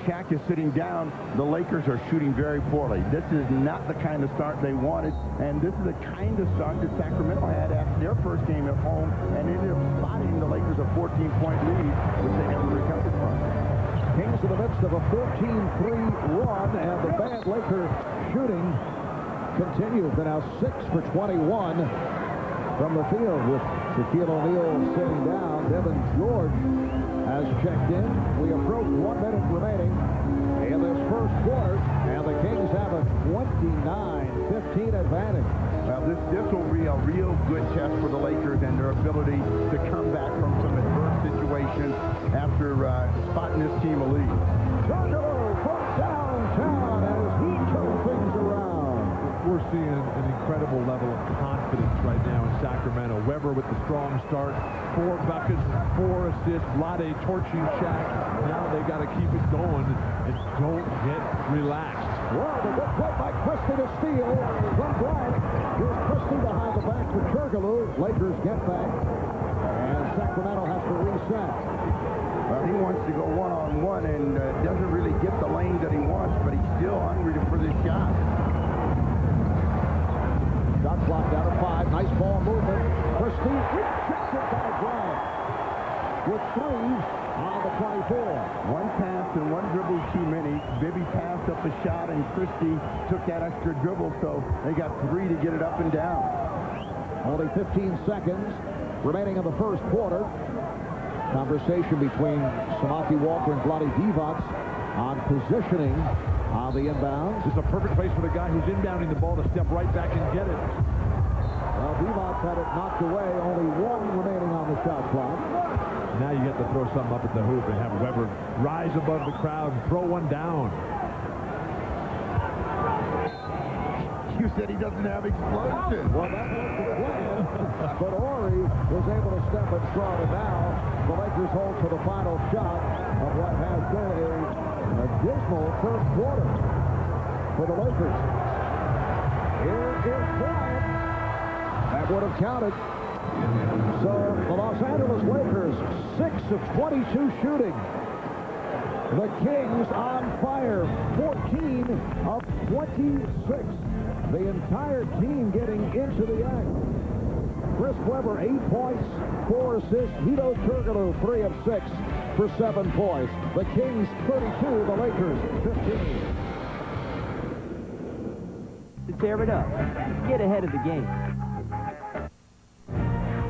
[SPEAKER 5] Shaq is sitting down. The Lakers are shooting very poorly. This is not the kind of start they wanted, and this is the kind of start that Sacramento had after their first game at home and ended up spotting the Lakers a 14-point lead, which they never recovered from.
[SPEAKER 9] Kings in the midst of a 14-3 run, and the bad Laker shooting continues. They're now 6 for 21 from the field, with Shaquille O'Neal sitting down. Devin George has checked in. We approach 1 minute remaining in this first quarter, and the Kings have a 29-15 advantage.
[SPEAKER 5] Well, this will be a real good test for the Lakers and their ability to come back from some adverse situations after spotting this team a lead.
[SPEAKER 9] Türkoğlu from downtown as he turns things around.
[SPEAKER 16] We're seeing an incredible level of confidence right now in Sacramento. Weber with the strong start, 4 buckets, 4 assists, Vlade torching Shaq. Now they got to keep it going and don't get relaxed.
[SPEAKER 9] Well, the good play by Christie to steal from Bryant. Here's Christie behind the back for Türkoğlu. Lakers get back, and Sacramento has to reset.
[SPEAKER 5] Well, he wants to go one-on-one and doesn't really get the lane that he wants, but he's still hungry for this shot.
[SPEAKER 9] Shot clock down to 5. Nice ball movement. Christie rejected by Bryant with 3 on the 24.
[SPEAKER 5] One pass and one dribble too many. Bibby passed up a shot, and Christie took that extra dribble, so they got 3 to get it up and down.
[SPEAKER 9] Only 15 seconds remaining in the first quarter. Conversation between Samaki Walker and Vlade Divac on positioning on the inbound.
[SPEAKER 16] This is a perfect place for the guy who's inbounding the ball to step right back and get it.
[SPEAKER 9] Well, Divac had it knocked away. Only 1 remaining on the shot clock.
[SPEAKER 16] Now you get to throw something up at the hoop and have Weber rise above the crowd and throw one down.
[SPEAKER 5] You said he doesn't have explosion.
[SPEAKER 9] Well, that was the plan. But Ori was able to step in front, and now the Lakers hold to the final shot of what has been a dismal first quarter for the Lakers. Here is Bryant. That would have counted. So the Los Angeles Lakers, 6 of 22 shooting. The Kings on fire, 14 of 26. The entire team getting into the act. Chris Weber, 8 points, 4 assists. Hedo Türkoğlu, 3 of 6 for 7 points. The Kings 32, the Lakers 15.
[SPEAKER 25] To tear it up, get ahead of the game.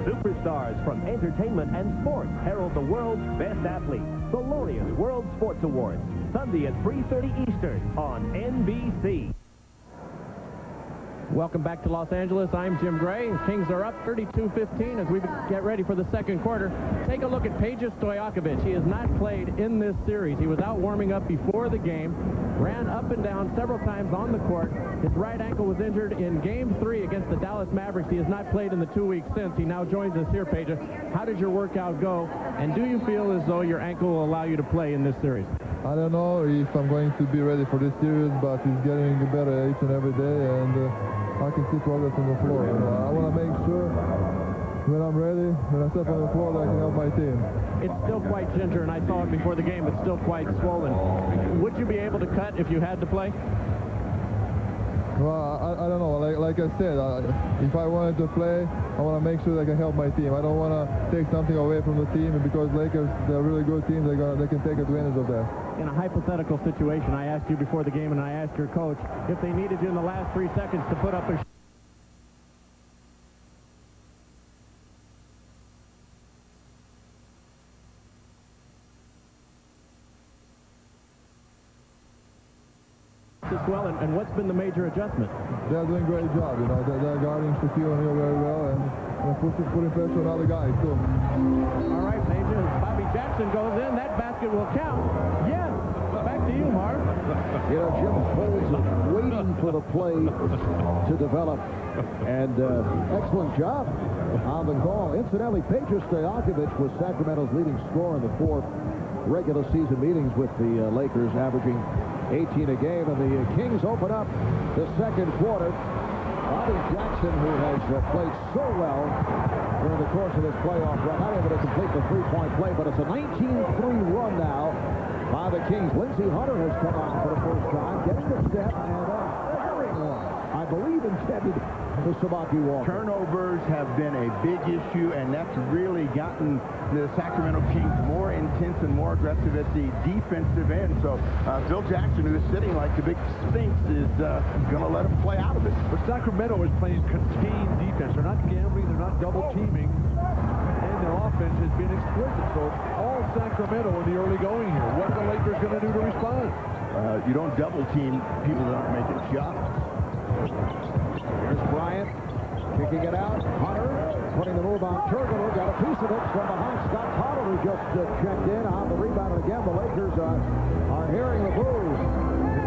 [SPEAKER 12] Superstars from entertainment and sports herald the world's best athletes. The Laureus World Sports Awards, Sunday at 3:30 Eastern on NBC.
[SPEAKER 3] Welcome back to Los Angeles. I'm Jim Gray. Kings are up 32-15 as we get ready for the second quarter. Take a look at Peja Stojakovic. He has not played in this series. He was out warming up before the game, ran up and down several times on the court. His right ankle was injured in Game 3 against the Dallas Mavericks. He has not played in the 2 weeks since. He now joins us here, Peja. How did your workout go, and do you feel as though your ankle will allow you to play in this series?
[SPEAKER 13] I don't know if I'm going to be ready for this series, but it's getting better each and every day, and I can see progress on the floor. You know, I want to make sure when I'm ready, when I step on the floor, that I can help my team.
[SPEAKER 3] It's still quite ginger, and I saw it before the game. It's still quite swollen. Would you be able to cut if you had to play?
[SPEAKER 13] Well, I don't know. Like I said, if I wanted to play, I want to make sure that I can help my team. I don't want to take something away from the team, and because Lakers, they're a really good team, they can take advantage of that.
[SPEAKER 3] In a hypothetical situation, I asked you before the game, and I asked your coach if they needed you in the last 3 seconds to put up a as well, and what's been the major adjustment?
[SPEAKER 13] They're doing a great job, you know. They're guarding Shaquille O'Neal very well, and putting pressure on other guys, too.
[SPEAKER 3] All right, Peja. Bobby Jackson goes in. That basket will count. Yes. Back to you, Marv.
[SPEAKER 9] You know, Jim Folds is waiting for the play to develop. And excellent job on the call. Incidentally, Peja Stojakovic was Sacramento's leading scorer in the 4 regular season meetings with the Lakers, averaging 18 a game. And the Kings open up the second quarter. Bobby Jackson, who has played so well during the course of this playoff run, not able to complete the 3-point play, but it's a 19-3 run now by the Kings. Lindsey Hunter has come on for the first time, getting the step, and a firing one. I believe intended to Samaki Walker.
[SPEAKER 5] Turnovers have been a big issue, and that's really gotten the Sacramento Kings more intense and more aggressive at the defensive end. So Phil Jackson, who is sitting like the big Sphinx, is going to let him play out of it.
[SPEAKER 16] But Sacramento is playing contained defense. They're not gambling. They're not double teaming. And their offense has been explicit. So all Sacramento in the early going here. What are the Lakers going to do to respond?
[SPEAKER 5] You don't double team people that aren't making shots.
[SPEAKER 9] Here's Bryant kicking it out. Hunter putting the move on Türkoğlu. Got a piece of it from behind. Scott Potter, who just checked in on the rebound. And again, the Lakers are hearing the blues.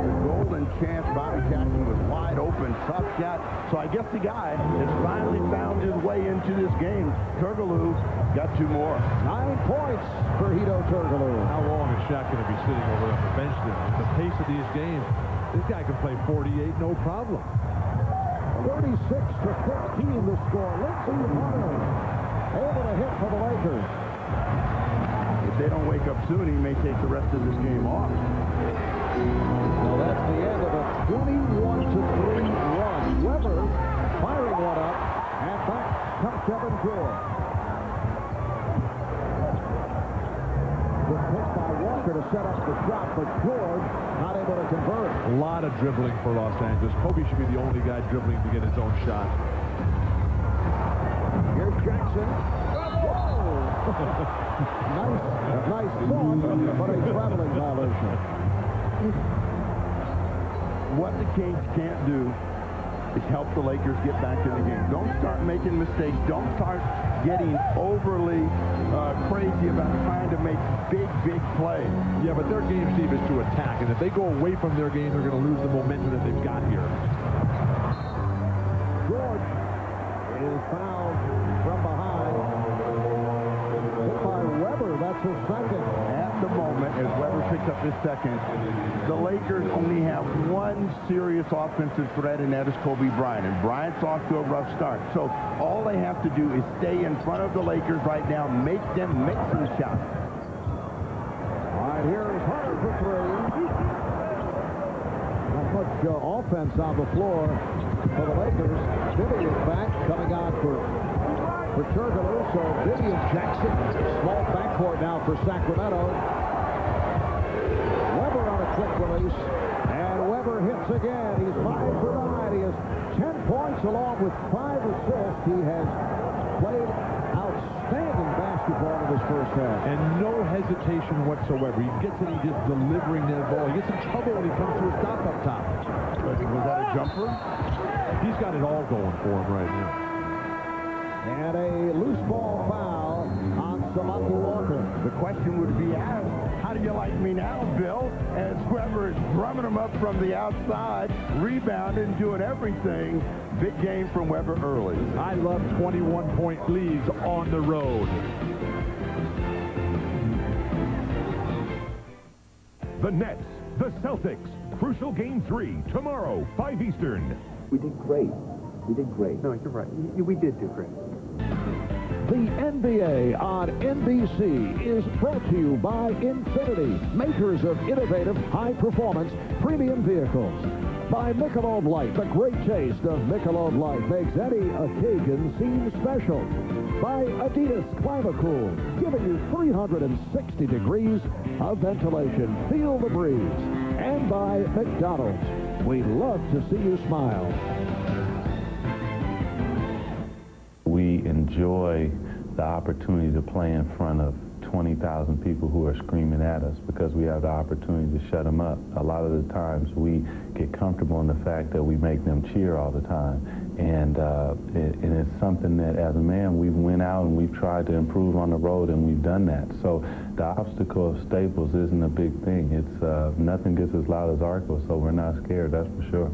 [SPEAKER 5] The golden chance. Bobby Jackson was wide open. Tough shot. So I guess the guy has finally found his way into this game. Türkoğlu got 2 more.
[SPEAKER 9] 9 points for Hedo Türkoğlu.
[SPEAKER 16] How long is Shaq going to be sitting over on the bench there? At the pace of these games, this guy can play 48, no problem.
[SPEAKER 9] 36-15 the score. Lindsey Hunter able to hit for the Lakers.
[SPEAKER 5] If they don't wake up soon, he may take the rest of this game off.
[SPEAKER 9] Well, that's the end of a 21-3 run. Weber firing one up, and back comes Kevin George. Good pitch by Walker to set up the shot, but George not able to convert.
[SPEAKER 16] A lot of dribbling for Los Angeles. Kobe should be the only guy dribbling to get his own shot.
[SPEAKER 9] Here's Jackson. Whoa! nice throw, but a traveling violation.
[SPEAKER 5] What the Kings can't do is help the Lakers get back in the game. Don't start making mistakes. Don't start getting overly crazy about trying to make big plays.
[SPEAKER 16] Yeah, but their game, Steve, is to attack. And if they go away from their game, they're going to lose the momentum that they've got here.
[SPEAKER 9] George is fouled from behind. Hit by Weber. That's his second.
[SPEAKER 5] At the moment, as Weber picks up his second, the Lakers only have one serious offensive threat, and that is Kobe Bryant. And Bryant's off to a rough start. So all they have to do is stay in front of the Lakers right now, make them make some shots.
[SPEAKER 9] All right, here is Hunter for 3. Not much offense on the floor for the Lakers. Bibby is back, coming on for Türkoğlu. So Bibby and Jackson, small backcourt now for Sacramento. Weber on a quick release, and Weber hits again. He's 5 for 9. He has 10 points along with 5 assists. He has played outstanding basketball in his first half.
[SPEAKER 16] And no hesitation whatsoever. He gets it, he's just delivering that ball. He gets in trouble when he comes to a stop up top.
[SPEAKER 5] Was that a jumper?
[SPEAKER 16] He's got it all going for him right now.
[SPEAKER 9] And a loose ball foul on Samaki Walker.
[SPEAKER 5] The question would be asked, how do you like me now, Bill? As Weber is drumming him up from the outside, rebounding, doing everything. Big game from Weber early.
[SPEAKER 16] I love 21-point leads on the road.
[SPEAKER 14] The Nets, the Celtics. Crucial Game 3, tomorrow, 5 Eastern.
[SPEAKER 15] We did great. We did great. No, you're right. We did do great.
[SPEAKER 9] The NBA on NBC is brought to you by Infinity, makers of innovative, high-performance, premium vehicles. By Michelob Light, the great taste of Michelob Light makes any occasion seem special. By Adidas Climacool, giving you 360 degrees of ventilation. Feel the breeze. And by McDonald's, we love to see you smile.
[SPEAKER 18] We enjoy the opportunity to play in front of 20,000 people who are screaming at us because we have the opportunity to shut them up. A lot of the times we get comfortable in the fact that we make them cheer all the time. And it's something that as a man we've went out and we've tried to improve on the road, and we've done that. So the obstacle of Staples isn't a big thing. It's nothing gets as loud as Arco, so we're not scared, that's for sure.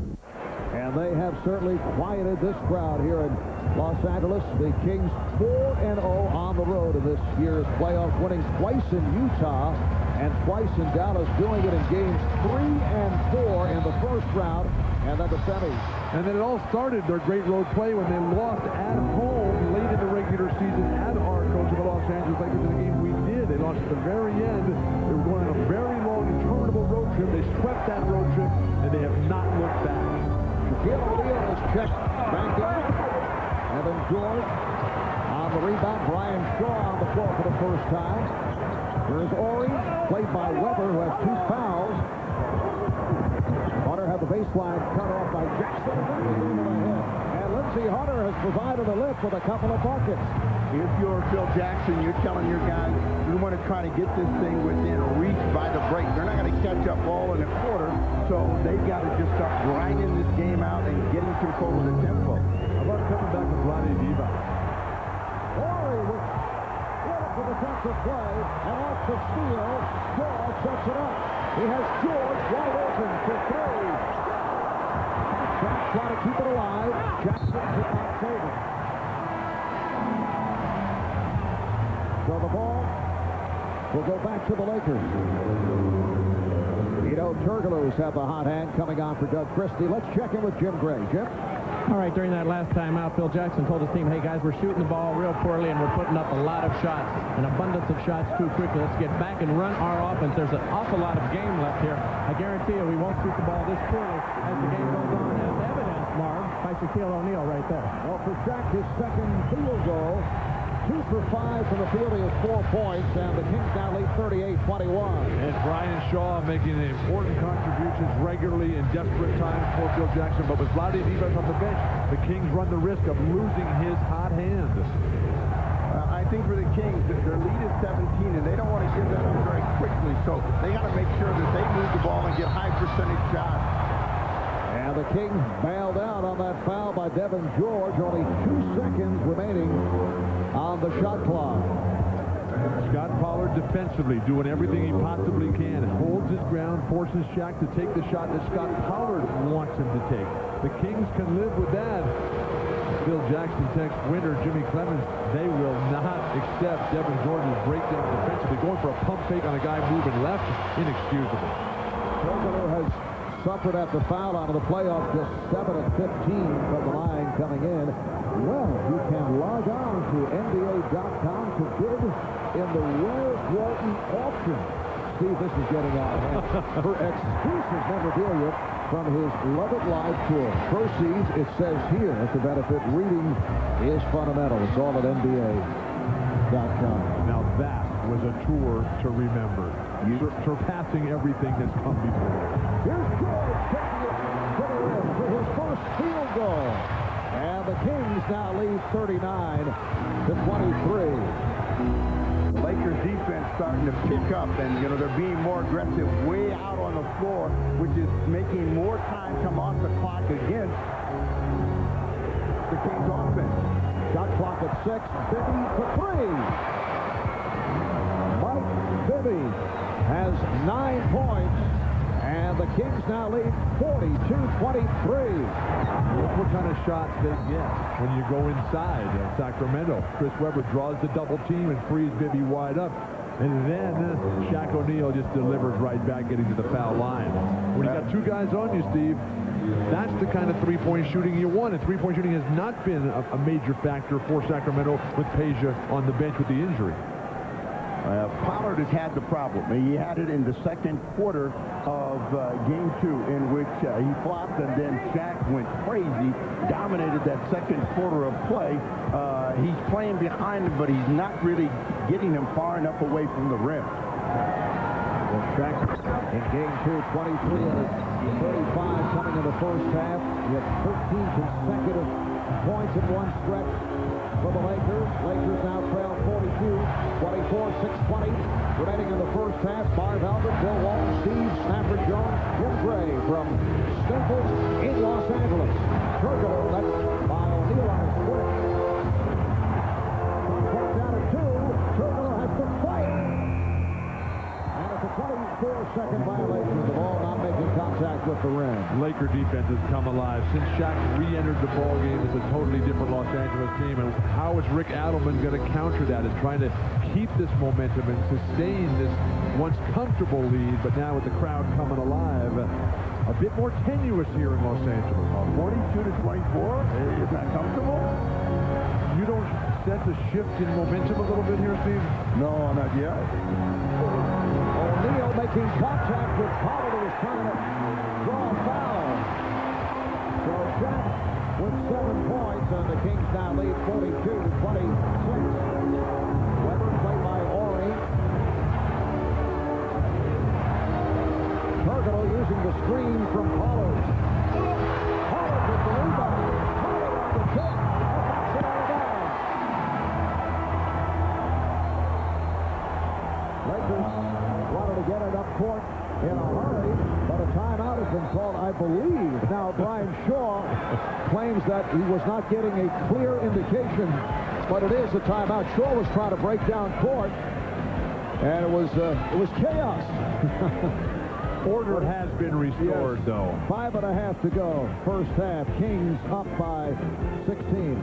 [SPEAKER 9] And they have certainly quieted this crowd here in Los Angeles. The Kings 4-0 on the road in this year's playoffs, winning twice in Utah and twice in Dallas, doing it in games 3 and 4 in the first round and then the semis.
[SPEAKER 16] And then it all started, their great road play, when they lost at home late in the regular season at Arco to the Los Angeles Lakers in the game we did. They lost at the very end. They were going on a very long, interminable road trip. They swept that road trip, and they have not looked back.
[SPEAKER 9] Shaquille O'Neal is checked back up. Evan George on the rebound. Brian Shaw on the floor for the first time. Here's Ori, played by Weber, who has 2 fouls. Hunter had the baseline cut off by Jackson. And Lindsey Hunter has provided a lift with a couple of buckets.
[SPEAKER 5] If you're Phil Jackson, you're telling your guys, you want to try to get this thing within reach by the break. They're not going to catch up all in a quarter, so they've got to just start grinding this game out and getting control of the tempo.
[SPEAKER 16] How about coming back with Ronnie Divac?
[SPEAKER 9] Ori with beautiful defensive play, and off the steal, Shaw sets it up. He has George wide open for 3. Jack trying to keep it alive. Jackson did not save it. So the ball will go back to the Lakers. Türkoğlu's have the hot hand coming on for Doug Christie. Let's check in with Jim Gray. Jim?
[SPEAKER 3] All right, during that last timeout, Phil Jackson told his team, hey, guys, we're shooting the ball real poorly, and we're putting up a lot of shots, an abundance of shots too quickly. Let's get back and run our offense. There's an awful lot of game left here. I guarantee you we won't shoot the ball this poorly as the game goes on, as evidenced, Marv, by Shaquille O'Neal right there.
[SPEAKER 9] Well, for Shaq, his second field goal. 2 for 5 from the field. He has 4 points, and the Kings now lead 38-21.
[SPEAKER 16] And Brian Shaw making important contributions regularly in desperate times for Phil Jackson, but with Vlade Divac on the bench, the Kings run the risk of losing his hot hand.
[SPEAKER 5] I think for the Kings, their lead is 17, and they don't want to give that up very quickly, so they got to make sure that they move the ball and get high percentage shots.
[SPEAKER 9] And the Kings bailed out on that foul by Devin George. Only 2 seconds remaining on the shot clock.
[SPEAKER 16] Scott Pollard defensively doing everything he possibly can. Holds his ground, forces Shaq to take the shot that Scott Pollard wants him to take. The Kings can live with that. Phil Jackson texts winner Jimmy Clemens, they will not accept Devin George's breakdown defensively. Going for a pump fake on a guy moving left, inexcusable.
[SPEAKER 9] Türkoğlu has suffered at the foul out of the playoff, just 7 of 15 from the line coming in. Well, you can log on to NBA.com to bid in the Where's Walton auction. Steve, this is getting out of hand. For exclusive memorabilia from his Love It Live tour. Proceeds, it says here, to benefit reading is fundamental. It's all at NBA.com.
[SPEAKER 16] Now that was a tour to remember. Surpassing everything that's come before.
[SPEAKER 9] Here's George taking it to the rim for his first field goal. And the Kings now lead 39-23.
[SPEAKER 5] The Lakers defense starting to pick up, and they're being more aggressive way out on the floor, which is making more time come off the clock against the Kings offense.
[SPEAKER 9] Shot clock at 6. Bibby for 3. Mike Bibby has 9 points, and the Kings now lead 42-23.
[SPEAKER 16] Look what kind of shots they get when you go inside Sacramento. Chris Webber draws the double team and frees Bibby wide up. And then Shaq O'Neal just delivers right back, getting to the foul line. When you got 2 guys on you, Steve, that's the kind of three-point shooting you want. And three-point shooting has not been a major factor for Sacramento with Peja on the bench with the injury.
[SPEAKER 5] Pollard has had the problem. He had it in the second quarter of Game 2, in which he flopped, and then Shaq went crazy, dominated that second quarter of play. He's playing behind him, but he's not really getting him far enough away from the rim.
[SPEAKER 9] Well, Shaq in Game 2, 23 and 35 coming in the first half. He had 13 consecutive points in one stretch for the Lakers. Lakers now trail 42-24, 6:20 remaining in the first half. Marv Albert, Bill Walton, Steve Stafford Jones, Jim Gray from Staples in Los Angeles. Türkoğlu led by O'Neal on his split. Front down at 2. Türkoğlu has to fight. And it's a 24-second violation of the ball, not making contact with the rim.
[SPEAKER 16] Laker defense has come alive. Since Shaq re-entered the ball game, it's a totally different Los Angeles team. And how is Rick Adelman going to counter that? Is trying to keep this momentum and sustain this once comfortable lead, but now with the crowd coming alive, a bit more tenuous here in Los Angeles.
[SPEAKER 5] 42-24? Is that comfortable?
[SPEAKER 16] You don't sense a shift in momentum a little bit here, Steve?
[SPEAKER 5] No, not yet.
[SPEAKER 9] O'Neal making contact with Pollard, who was trying to draw a foul. So Shaq with 7 points, and the Kings now lead 42-26. Weber played by Ori. Türkoğlu using the screen from Pollard. Pollard with the rebound. Pollard on the kick. Knocks it out of bounds. Lakers wanted to get it up court in a hurry, but a timeout has been called, I believe. Now, Brian Shaw claims that he was not getting a clear indication, but it is a timeout. Shaw was trying to break down court, and it was chaos.
[SPEAKER 16] Order has been restored, though.
[SPEAKER 9] 5.5 to go. First half. Kings up by 16.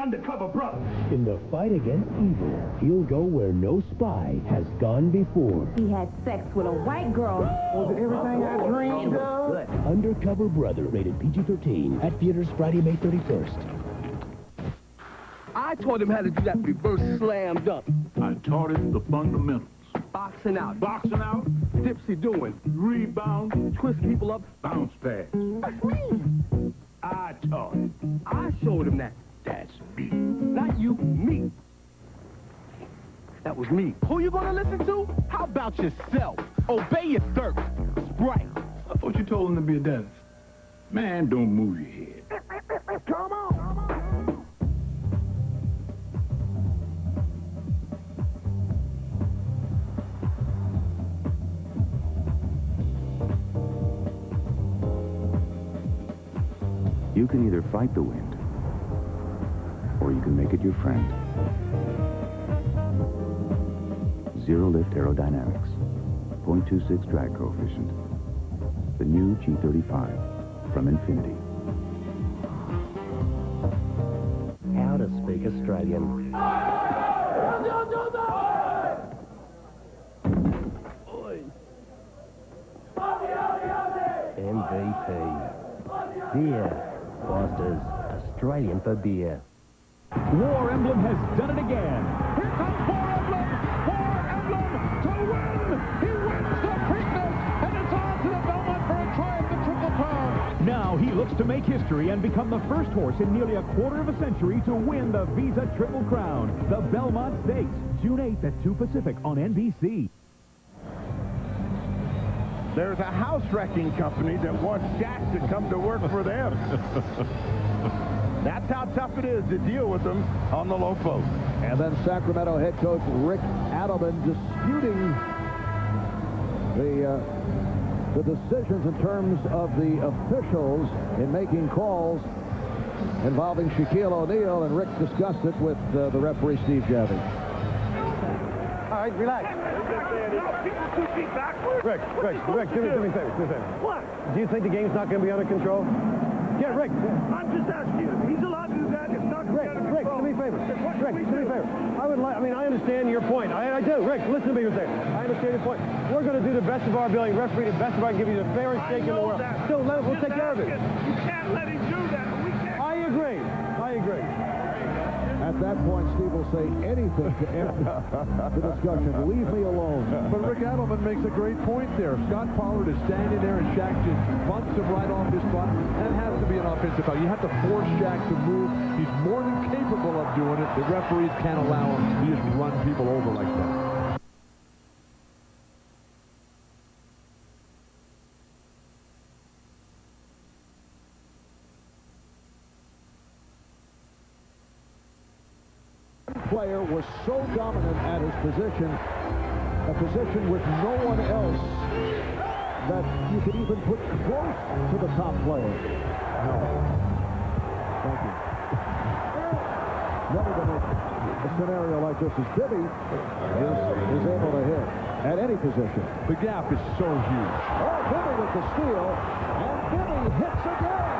[SPEAKER 12] Undercover brother.
[SPEAKER 4] In the fight against evil, he'll go where no spy has gone before.
[SPEAKER 19] He had sex with a white girl.
[SPEAKER 15] Was it everything I dreamed of?
[SPEAKER 4] Undercover Brother, rated PG-13, at theaters Friday, May 31st.
[SPEAKER 20] I taught him how to do that reverse slam dunk.
[SPEAKER 21] I taught him the fundamentals.
[SPEAKER 20] Boxing out.
[SPEAKER 21] Boxing out.
[SPEAKER 20] Tipsy doing.
[SPEAKER 21] Rebound.
[SPEAKER 20] Twist people up.
[SPEAKER 21] Bounce pass.
[SPEAKER 20] That's me.
[SPEAKER 21] I taught him.
[SPEAKER 20] I showed him that.
[SPEAKER 21] That's me.
[SPEAKER 20] Not you, me. That was me. Who you gonna listen to? How about yourself? Obey your thirst. Right.
[SPEAKER 21] I thought you told him to be a dentist. Man, don't move your head.
[SPEAKER 20] Come on.
[SPEAKER 22] You can either fight the wind, or you can make it your friend. Zero lift aerodynamics, 0.26 drag coefficient. The new G35 from Infinity.
[SPEAKER 4] How to speak Australian. MVP. Beer. Foster's Australian for beer.
[SPEAKER 12] War Emblem has done it again. Here comes War Emblem! War Emblem to win! He wins the Preakness, and it's on to the Belmont for a try at the Triple Crown. Now he looks to make history and become the first horse in nearly a quarter of a century to win the Visa Triple Crown. The Belmont Stakes, June 8th at 2 Pacific on NBC.
[SPEAKER 5] There's a house wrecking company that wants Jack to come to work for them. That's how tough it is to deal with them on the low post.
[SPEAKER 9] And then Sacramento head coach Rick Adelman disputing the decisions in terms of the officials in making calls involving Shaquille O'Neal, and Rick discussed it with the referee Steve Javy.
[SPEAKER 15] All right, relax. Rick, do me a favor.
[SPEAKER 11] What?
[SPEAKER 15] Do you think the game's not going to be under control? Yeah, Rick.
[SPEAKER 11] I'm just asking you. He's allowed to do that. It's not going to be under
[SPEAKER 15] Rick,
[SPEAKER 11] control.
[SPEAKER 15] do me a favor. Rick, do me a favor. I understand your point. I do. Rick, listen to me for a second. I understand your point. We're going to do the best of our ability, referee the best of our, give you the fairest shake in the world. Still, we'll take care of it.
[SPEAKER 11] You can't let him do that. We can't.
[SPEAKER 15] I agree.
[SPEAKER 9] At that point, Steve will say anything to end the discussion. Leave me alone.
[SPEAKER 16] But Rick Adelman makes a great point there. Scott Pollard is standing there, and Shaq just bunts him right off his spot. And it has to be an offensive foul. You have to force Shaq to move. He's more than capable of doing it. The referees can't allow him to just run people over like that.
[SPEAKER 9] Player was so dominant at his position, a position with no one else that you could even put close to the top player. No. Thank you. Never been a scenario like this as Bibby is able to hit at any position.
[SPEAKER 16] The gap is so huge.
[SPEAKER 9] Oh, Bibby with the steal, and Bibby hits again.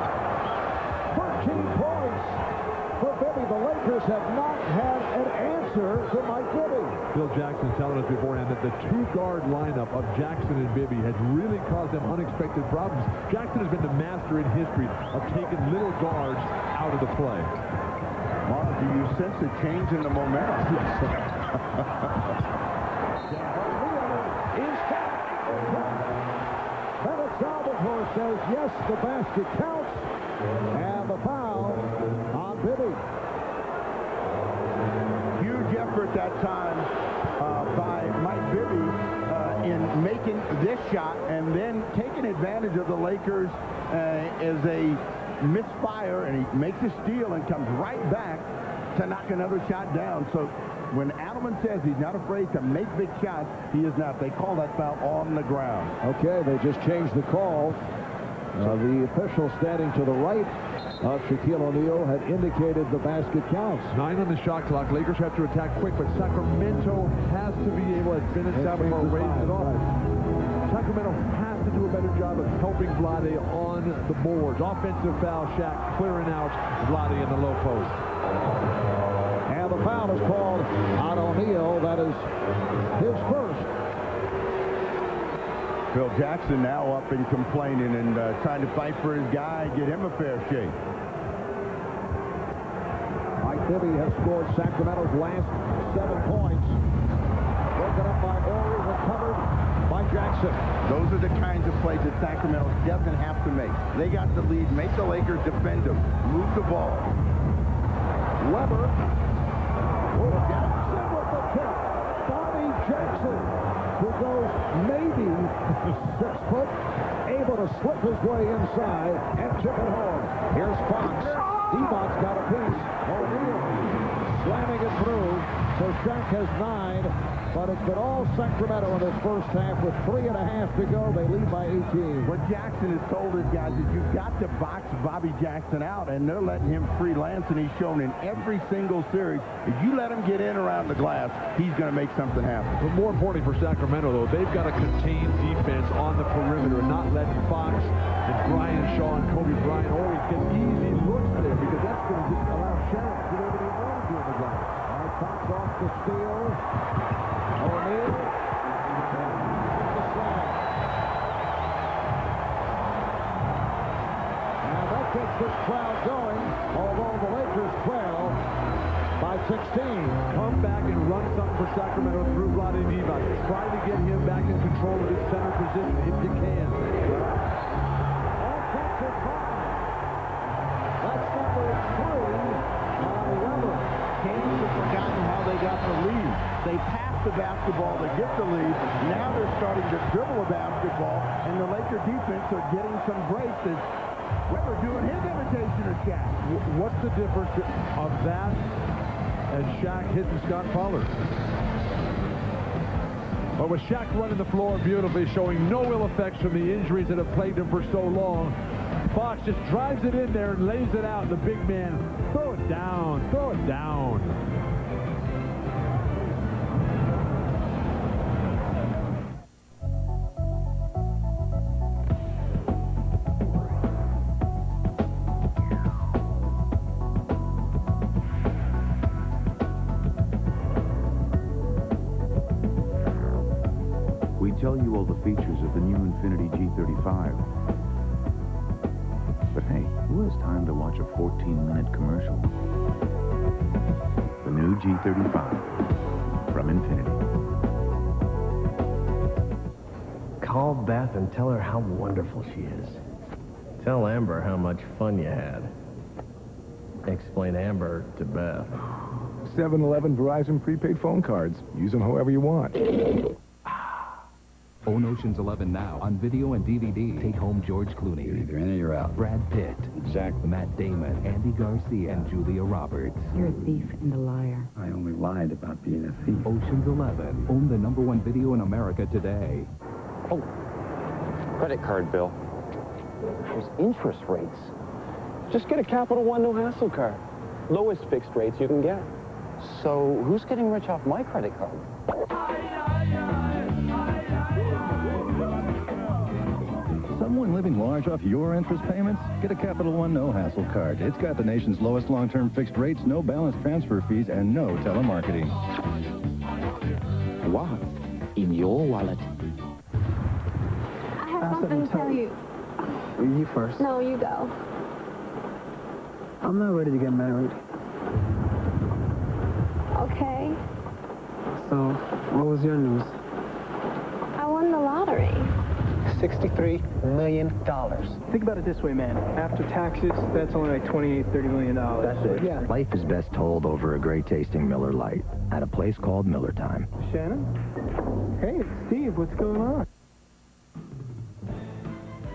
[SPEAKER 9] 13 points for Bibby. The Lakers have not had an answer to Mike Bibby.
[SPEAKER 16] Phil Jackson telling us beforehand that the two-guard lineup of Jackson and Bibby has really caused them unexpected problems. Jackson has been the master in history of taking little guards out of the play.
[SPEAKER 5] Mark, do you sense a change in the momentum?
[SPEAKER 9] Is back. Bennett Salvatore says yes, the basket counts, and the foul on Bibby.
[SPEAKER 5] Huge effort that time by Mike Bibby in making this shot and then taking advantage of the Lakers as a misfire, and he makes a steal and comes right back to knock another shot down. So when Adelman says he's not afraid to make big shots, he is not. They call that foul on the ground.
[SPEAKER 9] Okay, they just changed the call. The official standing to the right of Shaquille O'Neal had indicated the basket counts.
[SPEAKER 16] 9 on the shot clock. Lakers have to attack quick, but Sacramento has to be able, as Bennett Salvatore raised it off. Right. Sacramento has to do a better job of helping Vlade on the boards. Offensive foul, Shaq clearing out Vlade in the low post.
[SPEAKER 9] And the foul is called on O'Neal. That is his first.
[SPEAKER 5] Phil Jackson now up and complaining and trying to fight for his guy, get him a fair shake.
[SPEAKER 9] Mike Bibby has scored Sacramento's last 7 points. Broken up by Horry, recovered by Jackson.
[SPEAKER 5] Those are the kinds of plays that Sacramento doesn't have to make. They got the lead, make the Lakers defend them, move the ball.
[SPEAKER 9] Weber. Jackson with the tip. Bobby Jackson, who goes maybe 6 foot, able to slip his way inside and chip it home. Here's Fox. Divac's got a piece. O'Neal slamming it through. So Shaq has 9, but it's been all Sacramento in this first half with 3.5 to go. They lead by 18.
[SPEAKER 5] What Jackson has told his guys is you've got to box Bobby Jackson out, and they're letting him freelance, and he's shown in every single series, if you let him get in around the glass, he's going to make something happen.
[SPEAKER 16] But more importantly for Sacramento, though, they've got to contain defense on the perimeter and not let Fox and Brian Shaw and Kobe Bryant always get easy looks there, because that's going to just allow Shaq to do whatever they want to do in the glass.
[SPEAKER 9] Fox off the steal. O'Neal. The slam. And that gets this crowd going, although the Lakers trail by 16.
[SPEAKER 16] Come back and run something for Sacramento through Vlade Divac. Try to get him back in control of his center position if you can.
[SPEAKER 9] Offensive foul. That's number 3 on Weber.
[SPEAKER 5] Kansas has forgotten how they got the lead. They passed the basketball to get the lead. Now they're starting to dribble a basketball, and the Laker defense are getting some breaks as Weber doing his imitation of Shaq.
[SPEAKER 16] What's the difference of that and Shaq hitting Scott Pollard? But with Shaq running the floor beautifully, showing no ill effects from the injuries that have plagued him for so long, Fox just drives it in there and lays it out. The big man, throw it down, throw it down.
[SPEAKER 22] We tell you all the features of the new Infiniti G35. But hey, who has time to watch a 14-minute commercial? The new G35 from Infiniti.
[SPEAKER 1] Call Beth and tell her how wonderful she is. Tell Amber how much fun you had. Explain Amber to Beth.
[SPEAKER 8] 7-Eleven Verizon prepaid phone cards. Use them however you want.
[SPEAKER 10] Own Ocean's 11 now on video and DVD. Take home George Clooney. You're either in or you're out. Brad Pitt. Exactly. Matt Damon, Andy Garcia, and Julia Roberts.
[SPEAKER 19] You're a thief and a liar.
[SPEAKER 10] I only lied about being a thief. Ocean's 11. Own the #1 video in America today.
[SPEAKER 23] Oh, credit card bill. There's interest rates. Just get a Capital One no-hassle card. Lowest fixed rates you can get. So who's getting rich off my credit card?
[SPEAKER 2] Someone living large off your interest payments? Get a Capital One no-hassle card. It's got the nation's lowest long-term fixed rates, no balance transfer fees, and no telemarketing.
[SPEAKER 23] What? In your wallet.
[SPEAKER 6] I have something to tell you.
[SPEAKER 7] You first.
[SPEAKER 6] No, you go.
[SPEAKER 7] I'm not ready to get married.
[SPEAKER 6] Okay.
[SPEAKER 7] So, what was your news?
[SPEAKER 6] I won the lottery.
[SPEAKER 7] $63 million. Think about it this way, man. After taxes, that's only like $28, $30 million.
[SPEAKER 17] That's it.
[SPEAKER 7] Yeah.
[SPEAKER 17] Life is best told over a great-tasting Miller Lite at a place called Miller Time.
[SPEAKER 7] Shannon? Hey, it's Steve. What's going on?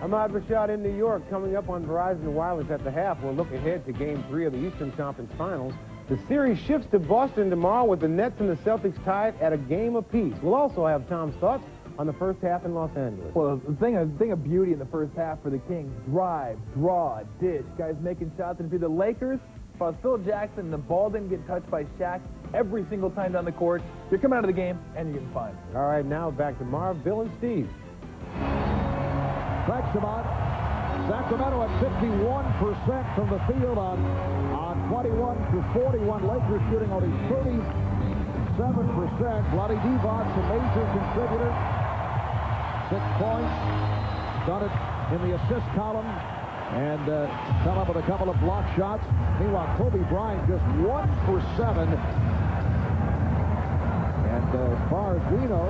[SPEAKER 3] Ahmad Rashad in New York. Coming up on Verizon Wireless at the half, we'll look ahead to Game 3 of the Eastern Conference Finals. The series shifts to Boston tomorrow with the Nets and the Celtics tied at a game apiece. We'll also have Tom's thoughts on the first half in Los Angeles.
[SPEAKER 24] Well, the thing of beauty in the first half for the Kings, drive, draw, dish, guys making shots. And if you're the Lakers, if I was Phil Jackson, the ball didn't get touched by Shaq every single time down the court, you're coming out of the game and you're getting fined.
[SPEAKER 3] All right, now back to Marv, Bill, and Steve.
[SPEAKER 9] Thanks, Ahmad. Sacramento at 51% from the field on 21 to 41. Lakers shooting only 37%. Bloody Divac, a major contributor. 6 points. Done it in the assist column. And come up with a couple of block shots. Meanwhile, Kobe Bryant just 1 for 7. And as far as we know,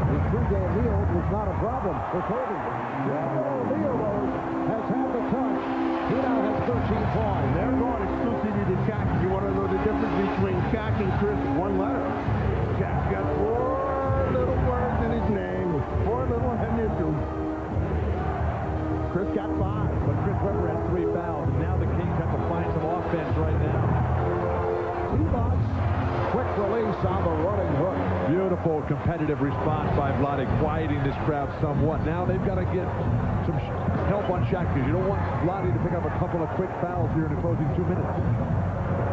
[SPEAKER 9] his two-game meal was not a problem for Kobe. O'Neal, though, has had the touch. He now has 13 points.
[SPEAKER 5] They're going exclusively to Shaq. If you want to know the difference between Shaq and Chris, one letter. Shaq's got 4 little words in his name, 4 little initials. Chris got 5.
[SPEAKER 16] But Chris Webber has 3 fouls, and now the Kings have to find some offense right now.
[SPEAKER 9] Divac, quick release on the running hook.
[SPEAKER 16] Beautiful competitive response by Vlade, quieting this crowd somewhat. Now they've got to get some help on Shaq, because you don't want Vlade to pick up a couple of quick fouls here in the closing 2 minutes.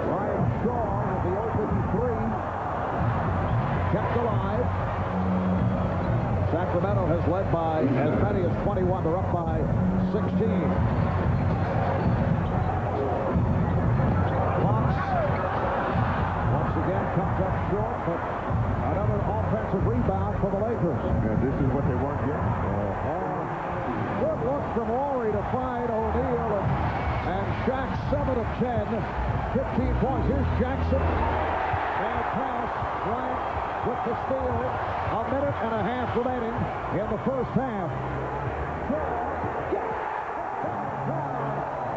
[SPEAKER 9] Ryan Shaw with the open 3. Kept alive. Sacramento has led by as many as 21. They're up by 16. Fox once again comes up short, but another offensive rebound for the Lakers.
[SPEAKER 5] Yeah, this is what they weren't getting.
[SPEAKER 9] Good look from Laurie to find O'Neal, and Shaq 7 of 10, 15 points. Here's Jackson, and pass. Bryant with the steal. A minute and a half remaining in the first half.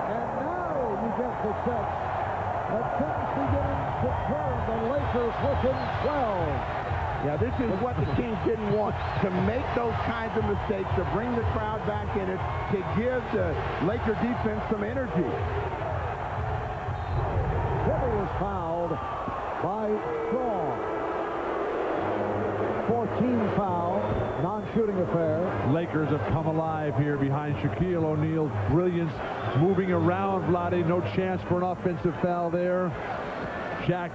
[SPEAKER 9] And now you get the sense that things beginning to turn. The Lakers within 12.
[SPEAKER 5] Yeah, this is what the Kings didn't want, to make those kinds of mistakes, to bring the crowd back in it, to give the Laker defense some energy.
[SPEAKER 9] Bibby was fouled by Shaw. 14 foul, non-shooting affair.
[SPEAKER 16] Lakers have come alive here behind Shaquille O'Neal's brilliance, moving around Vlade. No chance for an offensive foul there. Shaq,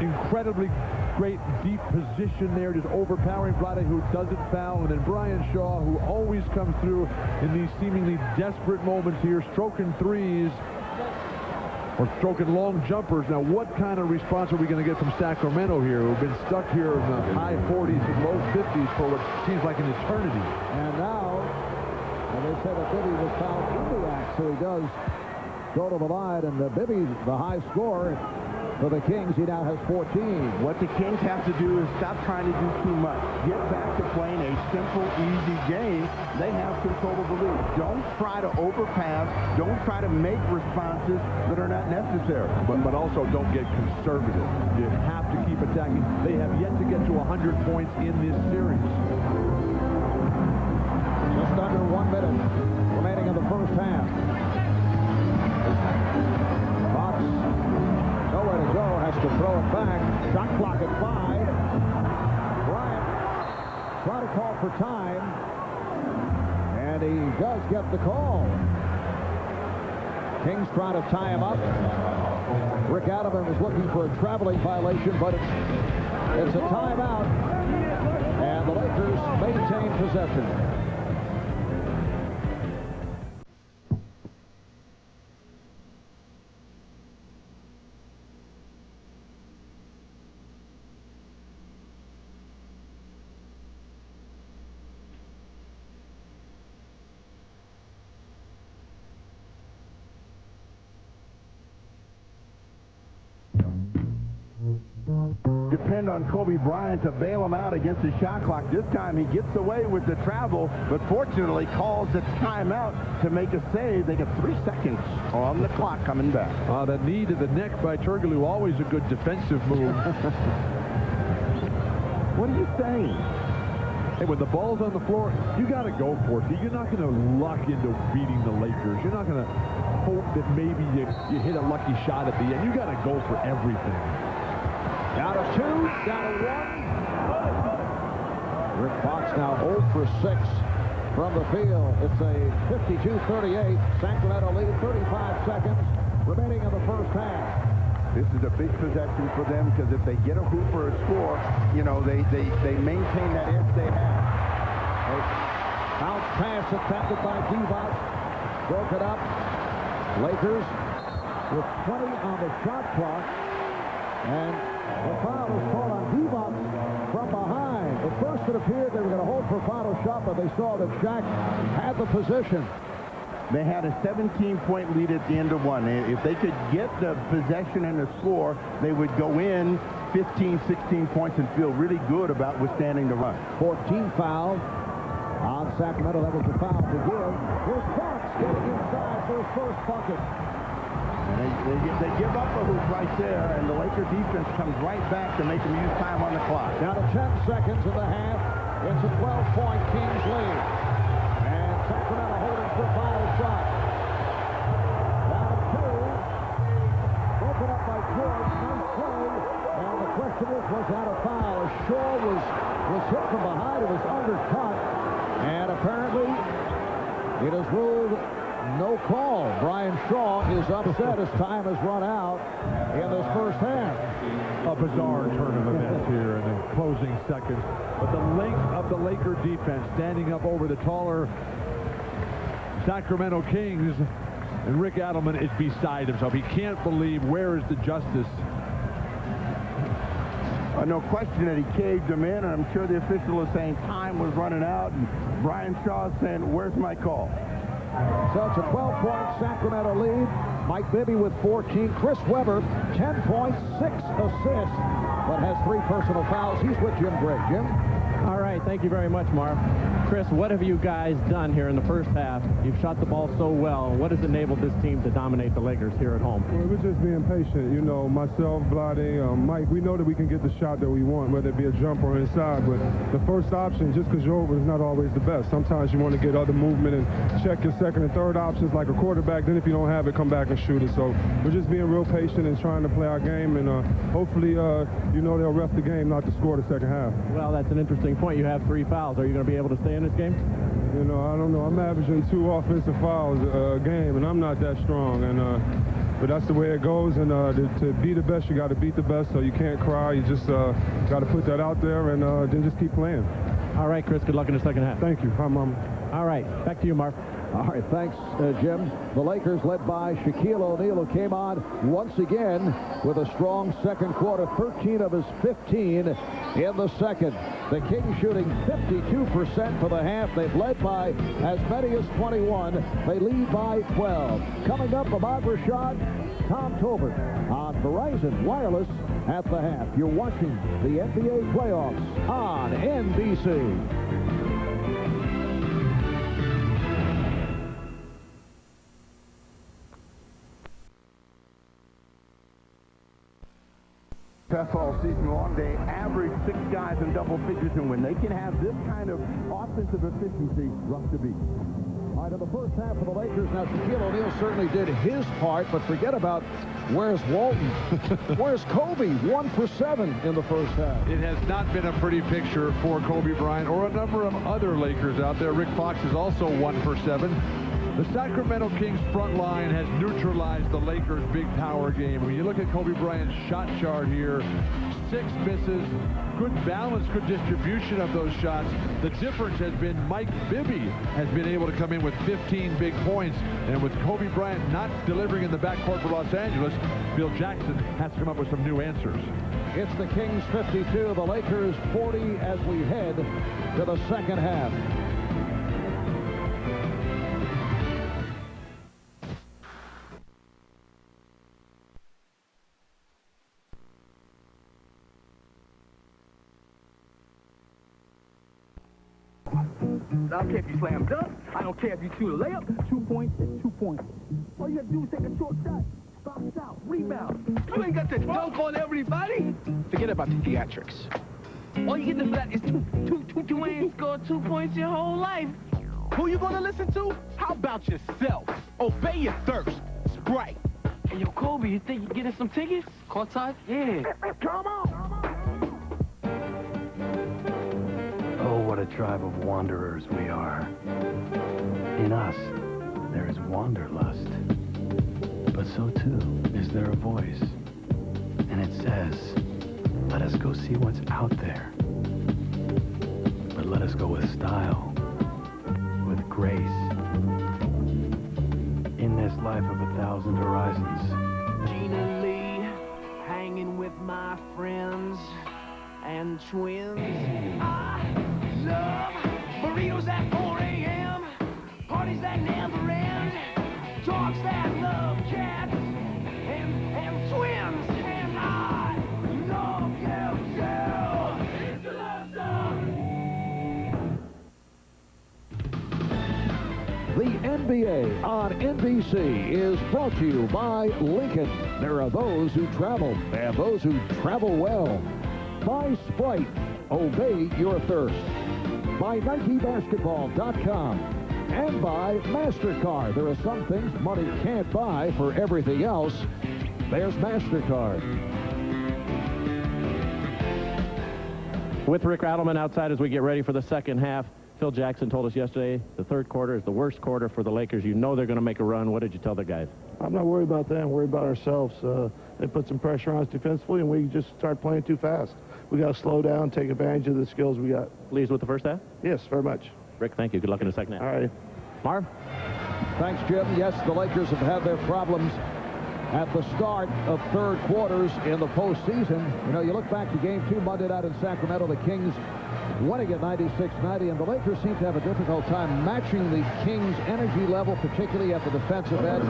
[SPEAKER 16] incredibly great deep position there, just overpowering Vlade, who doesn't foul. And then Brian Shaw, who always comes through in these seemingly desperate moments here, stroking threes or stroking long jumpers. Now, what kind of response are we going to get from Sacramento here, who've been stuck here in the high 40s and low 50s for what seems like an eternity?
[SPEAKER 9] And now, they say that Bibby was fouled in the act, so he does go to the line. And Bibby's the high scorer for the Kings. He now has 14.
[SPEAKER 5] What the Kings have to do is stop trying to do too much. Get back to playing a simple, easy game. They have control of the lead. Don't try to overpass. Don't try to make responses that are not necessary.
[SPEAKER 16] But also don't get conservative. You have to keep attacking. They have yet to get to 100 points in this series.
[SPEAKER 9] Just under 1 minute remaining in the first half. Fox, nowhere to go, has to throw it back. Shot clock at 5. Bryant try to call for time, and he does get the call. Kings try to tie him up. Rick Adelman is looking for a traveling violation, but it's a timeout, and the Lakers maintain possession.
[SPEAKER 5] Depend on Kobe Bryant to bail him out against the shot clock. This time he gets away with the travel, but fortunately calls the timeout to make a save. They get 3 seconds on the clock coming back.
[SPEAKER 16] The knee to the neck by Türkoğlu, always a good defensive move.
[SPEAKER 5] What are you saying?
[SPEAKER 16] Hey, when the ball's on the floor, you got to go for it. You're not going to luck into beating the Lakers. You're not going to hope that maybe you hit a lucky shot at the end. You got to go for everything.
[SPEAKER 9] Down to 2, down to 1. Rick Fox now 0 for 6 from the field. It's a 52-38. Sacramento lead, 35 seconds remaining in the first half.
[SPEAKER 5] This is a big possession for them because if they get a hoop or a score, you know, they maintain that edge they have.
[SPEAKER 9] Bounce pass attempted by Divac. Broke it up. Lakers with 20 on the shot clock. And the foul was called on Divac from behind. At first it appeared they were going to hold for a final shot, but they saw that Shaq had the position.
[SPEAKER 5] They had a 17-point lead at the end of one. If they could get the possession and the score, they would go in 15, 16 points and feel really good about withstanding the run.
[SPEAKER 9] 14 fouls on Sacramento. That was the foul to give. Here's Fox getting inside for his first bucket.
[SPEAKER 5] And they give up a hoop right there, and the Laker defense comes right back to make them use time on the clock.
[SPEAKER 9] Down to 10 seconds in the half. It's a 12-point Kings lead. And Sacramento holding for final shot. Down to 2. Broken up by George. Nice play. And the question is, was that a foul? Shaw was hit from behind. It was undercut. And apparently, it is ruled no call. Brian Shaw is upset as time has run out in this first half.
[SPEAKER 16] A bizarre turn of events here in the closing seconds. But the length of the Laker defense standing up over the taller Sacramento Kings, and Rick Adelman is beside himself. He can't believe where is the justice.
[SPEAKER 5] No question that he caved him in, and I'm sure the official is saying time was running out, and Brian Shaw is saying, where's my call?
[SPEAKER 9] So it's a 12-point Sacramento lead. Mike Bibby with 14. Chris Webber, 10 points, 6 assists, but has 3 personal fouls. He's with Jim Gregg. Jim?
[SPEAKER 3] All right, thank you very much, Marv. Chris, what have you guys done here in the first half? You've shot the ball so well. What has enabled this team to dominate the Lakers here at home?
[SPEAKER 13] Well, we're just being patient. You know, myself, Vlade, Mike, we know that we can get the shot that we want, whether it be a jump or inside, but the first option, just because you're over, is not always the best. Sometimes you want to get other movement and check your second and third options like a quarterback. Then if you don't have it, come back and shoot it. So we're just being real patient and trying to play our game, and hopefully, you know, they'll ref the game not to score the second half.
[SPEAKER 3] Well, that's an interesting point. You have 3 fouls. Are you going to be able to stay in this game?
[SPEAKER 13] You know, I don't know. I'm averaging 2 offensive fouls a game, and I'm not that strong. And but that's the way it goes. And to be the best, you got to beat the best. So you can't cry. You just got to put that out there and then just keep playing.
[SPEAKER 3] All right, Chris. Good luck in the second half.
[SPEAKER 13] Thank you. Hi, Mama.
[SPEAKER 3] All right. Back to you, Mark.
[SPEAKER 9] All right, thanks, Jim. The Lakers led by Shaquille O'Neal, who came on once again with a strong second quarter, 13 of his 15 in the second. The Kings shooting 52% for the half. They've led by as many as 21. They lead by 12. Coming up, Ahmad Rashad, Tom Tolbert on Verizon Wireless at the half. You're watching the NBA playoffs on NBC.
[SPEAKER 5] All season long, they average 6 guys in double figures, and when they can have this kind of offensive efficiency, rough to beat.
[SPEAKER 9] All right, in the first half of the Lakers, now Shaquille O'Neal certainly did his part, but forget about where's Walton? Where's Kobe? 1 for 7 in the first half.
[SPEAKER 16] It has not been a pretty picture for Kobe Bryant or a number of other Lakers out there. Rick Fox is also 1 for 7. The Sacramento Kings front line has neutralized the Lakers' big power game. When you look at Kobe Bryant's shot chart here, 6 misses, good balance, good distribution of those shots. The difference has been Mike Bibby has been able to come in with 15 big points. And with Kobe Bryant not delivering in the backcourt for Los Angeles, Phil Jackson has to come up with some new answers.
[SPEAKER 9] It's the Kings 52, the Lakers 40 as we head to the second half.
[SPEAKER 14] I don't care if you slam dunk. I don't care if you shoot a layup. 2 points is 2 points. All you have to do is take a short shot, bounce out, rebound. You ain't got to dunk on everybody.
[SPEAKER 18] Forget about the theatrics.
[SPEAKER 14] All you get for that is you ain't scored 2 points your whole life.
[SPEAKER 18] Who you gonna listen to? How about yourself? Obey your thirst. Sprite.
[SPEAKER 14] Hey, yo, Kobe, you think you getting some tickets? Courtside? Yeah. Come on.
[SPEAKER 1] Oh, what a tribe of wanderers we are. In us, there is wanderlust. But so too is there a voice. And it says, let us go see what's out there. But let us go with style, with grace. In this life of 1,000 horizons.
[SPEAKER 14] Gina Lee, hanging with my friends and twins. I love burritos at 4 a.m., parties that never end, dogs that love cats, and twins. And I love you too. It's a love song.
[SPEAKER 9] The NBA on NBC is brought to you by Lincoln. There are those who travel and those who travel well. By Sprite, obey your thirst. By NikeBasketball.com. And by MasterCard. There are some things money can't buy. For everything else, there's MasterCard.
[SPEAKER 3] With Rick Rattleman outside as we get ready for the second half, Phil Jackson told us yesterday the third quarter is the worst quarter for the Lakers. You know they're going to make a run. What did you tell the guys?
[SPEAKER 20] I'm not worried about that. I'm worried about ourselves. They put some pressure on us defensively, and we just start playing too fast. We got to slow down, take advantage of the skills we got.
[SPEAKER 3] Pleased with the first half?
[SPEAKER 20] Yes, very much.
[SPEAKER 3] Rick, thank you. Good luck in the second half.
[SPEAKER 20] All right.
[SPEAKER 3] Marv?
[SPEAKER 9] Thanks, Jim. Yes, the Lakers have had their problems at the start of third quarters in the postseason. You know, you look back to Game 2 Monday night in Sacramento, the Kings winning at 96-90, and the Lakers seem to have a difficult time matching the Kings' energy level, particularly at the defensive end.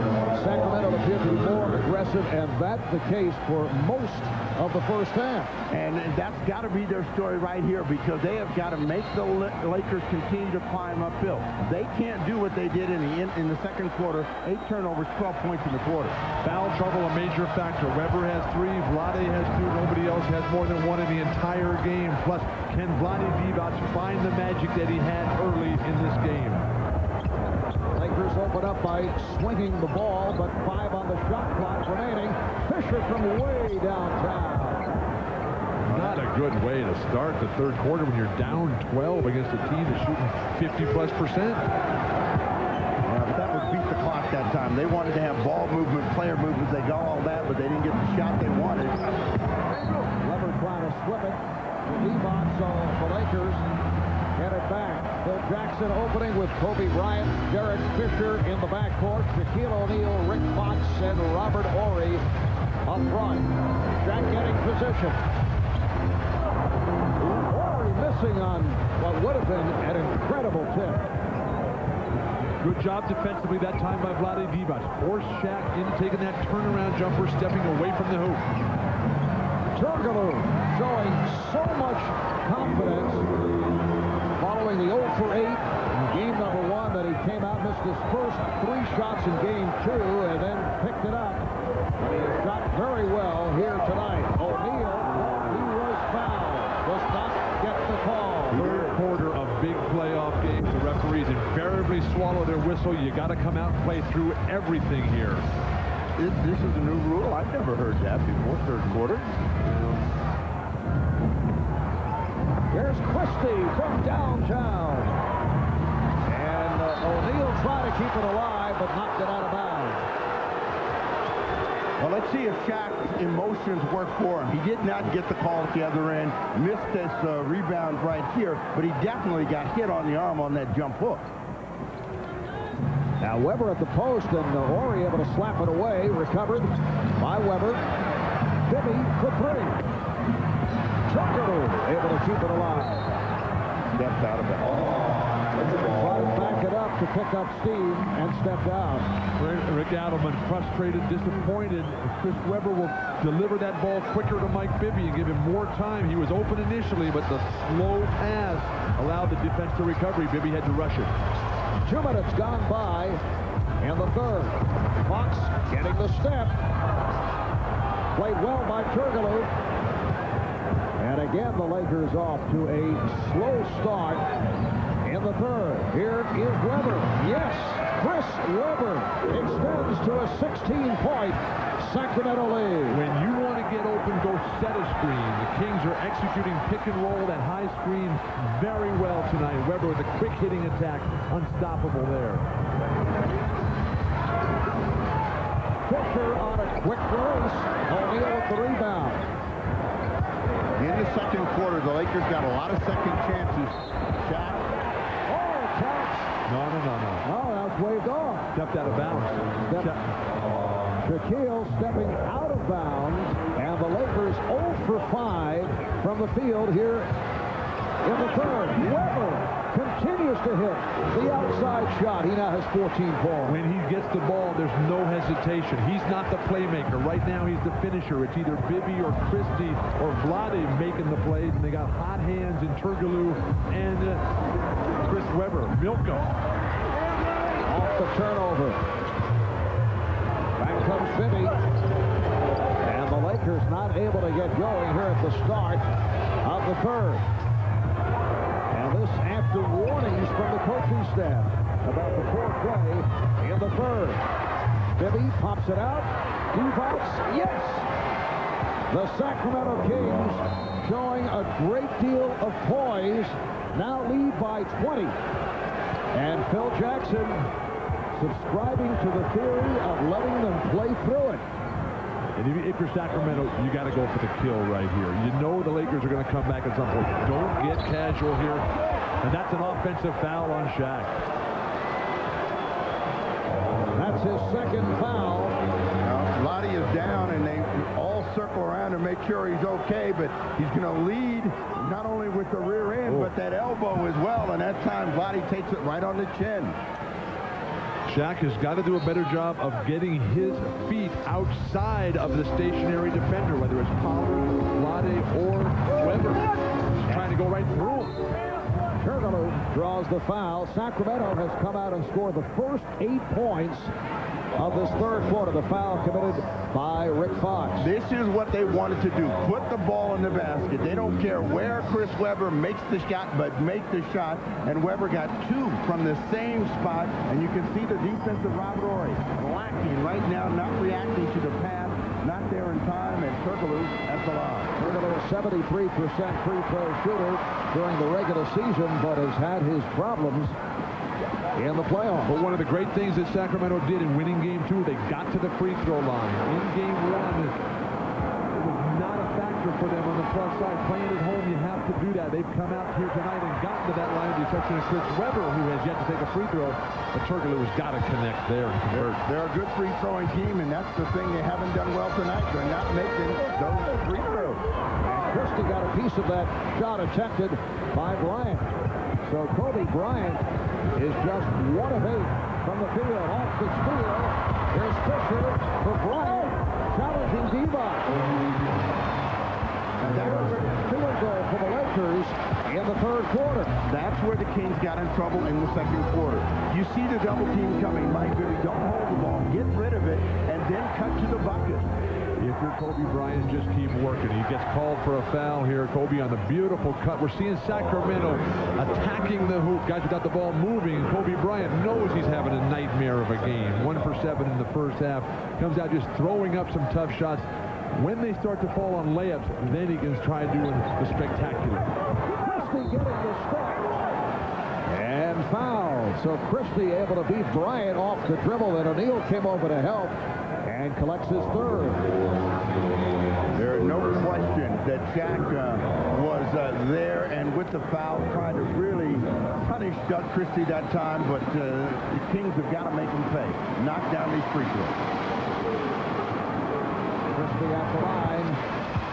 [SPEAKER 9] Sacramento appeared to be more aggressive, and that's the case for most of the first half.
[SPEAKER 5] And that's got to be their story right here, because they have got to make the Lakers continue to climb uphill. They can't do what they did in the second quarter. 8 turnovers, 12 points in the quarter.
[SPEAKER 16] Foul trouble, a major factor. Weber has 3, Vlade has 2, nobody else has more than 1 in the entire game. Plus, can Vlade Divac find the magic that he had early in this game?
[SPEAKER 9] Lakers open up by swinging the ball, but 5 on the shot clock remaining. Fisher from way downtown.
[SPEAKER 16] Not a good way to start the third quarter when you're down 12 against a team that's shooting 50+%.
[SPEAKER 5] Yeah, but that would beat the clock that time. They wanted to have ball movement, player movement. They got all that, but they didn't get the shot they wanted.
[SPEAKER 9] Weber trying to slip it. Divac, so the Lakers get it back. Phil Jackson opening with Kobe Bryant, Derek Fisher in the backcourt, Shaquille O'Neal, Rick Fox, and Robert Horry up front. Jack getting position. Horry missing on what would have been an incredible tip.
[SPEAKER 16] Good job defensively that time by Vlade Divac. Forced Shaq in taking that turnaround jumper, stepping away from the hoop.
[SPEAKER 9] Türkoğlu showing so much confidence following the 0 for 8 in game number 1 that he came out, missed his first 3 shots in game 2, and then picked it up. And he has shot very well here tonight. O'Neal, he was fouled, does not get the call.
[SPEAKER 16] Third quarter of big playoff games, the referees invariably swallow their whistle. You got to come out and play through everything here.
[SPEAKER 5] This is a new rule. I've never heard that before, third quarter.
[SPEAKER 9] Here's Christie from downtown. And O'Neal tried to keep it alive, but knocked it out of bounds.
[SPEAKER 5] Well, let's see if Shaq's emotions work for him. He did not get the call at the other end, missed this rebound right here, but he definitely got hit on the arm on that jump hook.
[SPEAKER 9] Now Weber at the post, and Horry able to slap it away. Recovered by Weber. Bibby for three. Türkoğlu able to keep it alive.
[SPEAKER 5] Stepped out of it.
[SPEAKER 9] Tried to back it up to pick up steam and stepped out.
[SPEAKER 16] Rick Adelman frustrated, disappointed. Chris Weber will deliver that ball quicker to Mike Bibby and give him more time. He was open initially, but the slow pass allowed the defense to recover. Bibby had to rush it.
[SPEAKER 9] 2 minutes gone by in the third. Fox getting the step. Played well by Türkoğlu. And again, the Lakers off to a slow start in the third. Here is Weber. Yes, Chris Weber extends to a 16-point Sacramento lead.
[SPEAKER 16] When you want to get open, go set a screen. The Kings are executing pick and roll, that high screen, very well tonight. Weber with a quick hitting attack, unstoppable there.
[SPEAKER 9] Fisher on a quick release. O'Neal with the rebound.
[SPEAKER 5] In the second quarter, the Lakers got a lot of second chances. Shaq.
[SPEAKER 9] Oh, catch.
[SPEAKER 16] No.
[SPEAKER 9] Oh, that's waved off.
[SPEAKER 16] Stepped out of bounds.
[SPEAKER 9] Shaquille stepping out of bounds, and the Lakers 0 for 5 from the field here in the third. Weber continues to hit the outside shot. He now has 14 points.
[SPEAKER 16] When he gets the ball, there's no hesitation. He's not the playmaker. Right now, he's the finisher. It's either Bibby or Christie or Vlade making the plays, and they got hot hands in Türkoğlu and Chris Weber. Milk him.
[SPEAKER 9] Off the turnover. Back comes Bibby. And the Lakers not able to get going here at the start of the third. And this after warnings from the coaching staff about the poor play in the third. Bibby pops it out. Divac, yes! The Sacramento Kings showing a great deal of poise. Now lead by 20. And Phil Jackson subscribing to the theory of letting them play through it.
[SPEAKER 16] And if you're Sacramento, you got to go for the kill right here. You know the Lakers are going to come back at some point. Don't get casual here. And that's an offensive foul on Shaq.
[SPEAKER 9] That's his second foul.
[SPEAKER 5] Now, Lottie is down, and they all circle around and make sure he's okay, but he's going to lead not only with the rear end, but that elbow as well, and that time Lottie takes it right on the chin.
[SPEAKER 16] Shaq has got to do a better job of getting his feet outside of the stationary defender, whether it's Pollard, Vlade, or Weber. He's trying to go right through him.
[SPEAKER 9] Türkoğlu draws the foul. Sacramento has come out and scored the first 8 points of this third quarter. The foul committed by Rick Fox.
[SPEAKER 5] This is what they wanted to do. Put the ball in the basket. They don't care where Chris Weber makes the shot, but make the shot. And Weber got 2 from the same spot. And you can see the defensive Robert Horry lacking right now, not reacting to the pass, not there in time, and Türkoğlu at the line.
[SPEAKER 9] Türkoğlu is 73% free throw shooter during the regular season, but has had his problems in the playoffs.
[SPEAKER 16] But one of the great things that Sacramento did in winning Game 2, they got to the free throw line. In Game 1, it was not a factor for them on the plus side. Playing at home, you have to do that. They've come out here tonight and gotten to that line with the exception of Chris Weber, who has yet to take a free throw. But Türkoğlu has got to connect there and convert.
[SPEAKER 5] They're a good free-throwing team, and that's the thing they haven't done well tonight. They're not making those free throws.
[SPEAKER 9] And Christie got a piece of that shot attempted by Bryant. So Kobe Bryant is just 1 of 8 from the field. Off the steal. Here's Fisher for Bryant, challenging Divac. And there's a field goal for the Lakers in the third quarter.
[SPEAKER 5] That's where the Kings got in trouble in the second quarter. You see the double team coming. Mike Bibby, don't hold the ball. Get rid of it, and then cut to the bucket.
[SPEAKER 16] If you're Kobe Bryant, just keep working. He gets called for a foul here. Kobe on the beautiful cut. We're seeing Sacramento attacking the hoop. Guys without the ball moving. Kobe Bryant knows he's having a nightmare of a game. 1 for 7 in the first half. Comes out just throwing up some tough shots. When they start to fall on layups, then he can try doing the spectacular.
[SPEAKER 9] Christie getting the stop. And foul. So Christie able to beat Bryant off the dribble, and O'Neal came over to help and collects his third.
[SPEAKER 5] There are no question that Jack was there and with the foul trying to really punish Doug Christie that time, but the Kings have got to make him pay. Knock down these free throws.
[SPEAKER 9] Christie at the line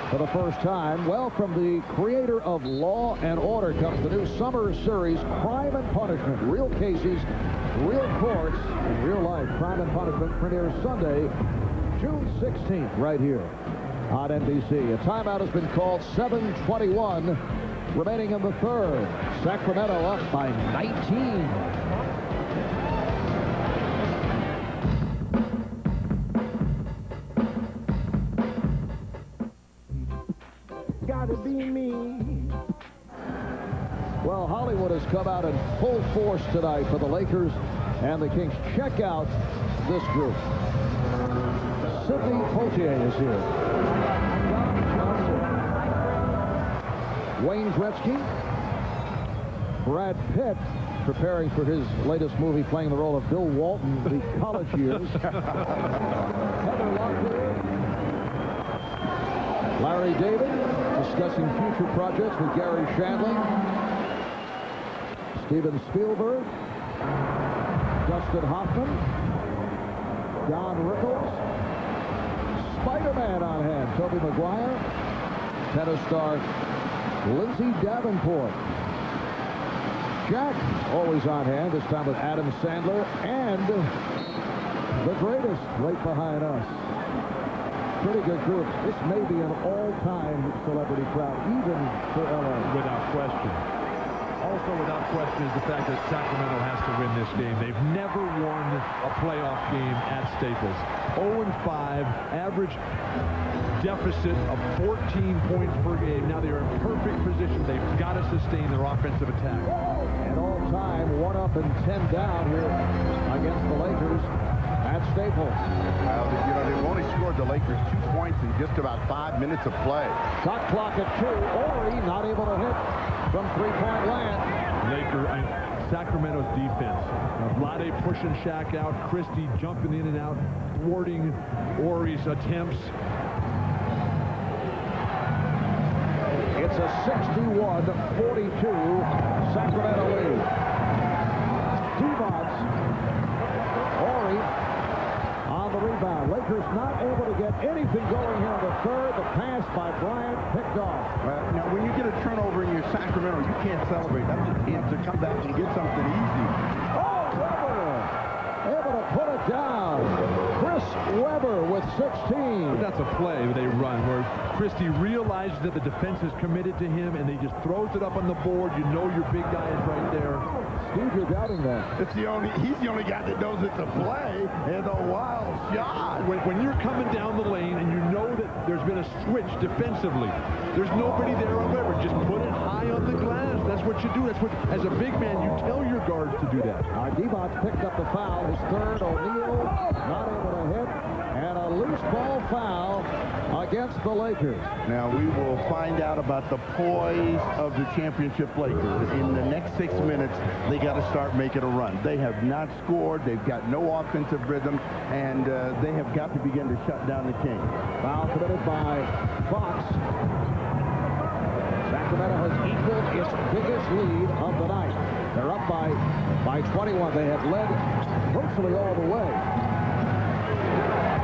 [SPEAKER 9] for the first time. Well, from the creator of Law and Order comes the new summer series, Crime and Punishment. Real cases, real courts, and real life. Crime and Punishment premieres Sunday, June 16th, right here on NBC. A timeout has been called. 7:21 remaining in the third. Sacramento up by 19.
[SPEAKER 5] Gotta be me.
[SPEAKER 9] Well, Hollywood has come out in full force tonight for the Lakers and the Kings. Check out this group. Sidney Poitier is here. Wayne Gretzky. Brad Pitt, preparing for his latest movie, playing the role of Bill Walton, the college years. Heather Locklear. Larry David, discussing future projects with Gary Shandling. Steven Spielberg. Dustin Hoffman. Don Rickles. Spider-Man on hand. Tobey Maguire. Tennis star Lindsay Davenport. Jack always on hand, this time with Adam Sandler. And the greatest right behind us. Pretty good group. This may be an all-time celebrity crowd, even for LA.
[SPEAKER 16] Without question. Also, without question, is the fact that Sacramento has to win this game. They've never won a playoff game at Staples. 0-5, average deficit of 14 points per game. Now they're in perfect position. They've got to sustain their offensive attack.
[SPEAKER 9] And all time, 1 up and 10 down here against the Lakers at Staples.
[SPEAKER 5] Well, you know, they've only scored the Lakers 2 points in just about 5 minutes of play.
[SPEAKER 9] Shot clock at 2. Ori not able to hit from three-point land.
[SPEAKER 16] Sacramento's defense. Vlade pushing Shaq out. Christie jumping in and out, thwarting Ori's attempts.
[SPEAKER 9] It's a 61-42 Sacramento lead. Divac. Ori on the rebound. Lakers not able to get anything going here in the third. The pass by Bryant picked off.
[SPEAKER 5] Now, when you get a turnover in your Sacramento, you can't celebrate. That's a chance to come back and get something easy.
[SPEAKER 9] Oh, Weber able to put it down. Chris Weber with 16.
[SPEAKER 16] That's a play they run where Christie realizes that the defense is committed to him, and he just throws it up on the board. You know your big guy is right there.
[SPEAKER 9] Steve, you're doubting that.
[SPEAKER 5] He's the only guy that knows it's a play. And a wild shot.
[SPEAKER 16] When you're coming down the lane and you know that there's been a switch defensively, there's nobody there on Weber. Just put it high on the glass. That's what you do. That's what, as a big man, you tell your guards to do that.
[SPEAKER 9] Divac picked up the foul. His third. O'Neal not able to hit. And a loose ball foul against the Lakers.
[SPEAKER 5] Now we will find out about the poise of the championship Lakers. In the next 6 minutes, they got to start making a run. They have not scored. They've got no offensive rhythm, and they have got to begin to shut down the Kings.
[SPEAKER 9] Foul committed by Fox. Sacramento has equaled its biggest lead of the night. They're up by 21. They had led virtually all the way.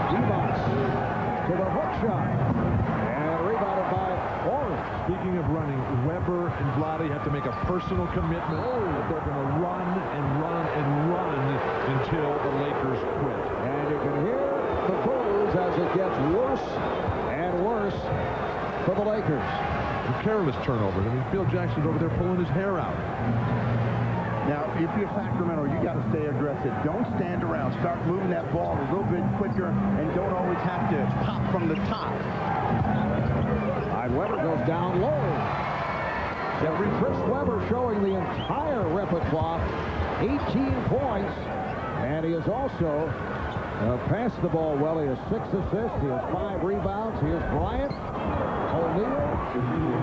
[SPEAKER 9] Divac to the hook shot. And rebounded by Ori.
[SPEAKER 16] Speaking of running, Weber and Vlade have to make a personal commitment that they're going to run and run and run until the Lakers quit.
[SPEAKER 9] And you can hear the boos as it gets worse and worse for the Lakers.
[SPEAKER 16] And careless turnovers. I mean, Phil Jackson's over there pulling his hair out.
[SPEAKER 5] Now, if you're Sacramento, you got to stay aggressive. Don't stand around. Start moving that ball a little bit quicker, and don't always have to pop from the top.
[SPEAKER 9] Weber goes down low. Chris Weber showing the entire repertoire. 18 points, and he has also passed the ball well. He has 6 assists. He has 5 rebounds. Here's Bryant. O'Neal.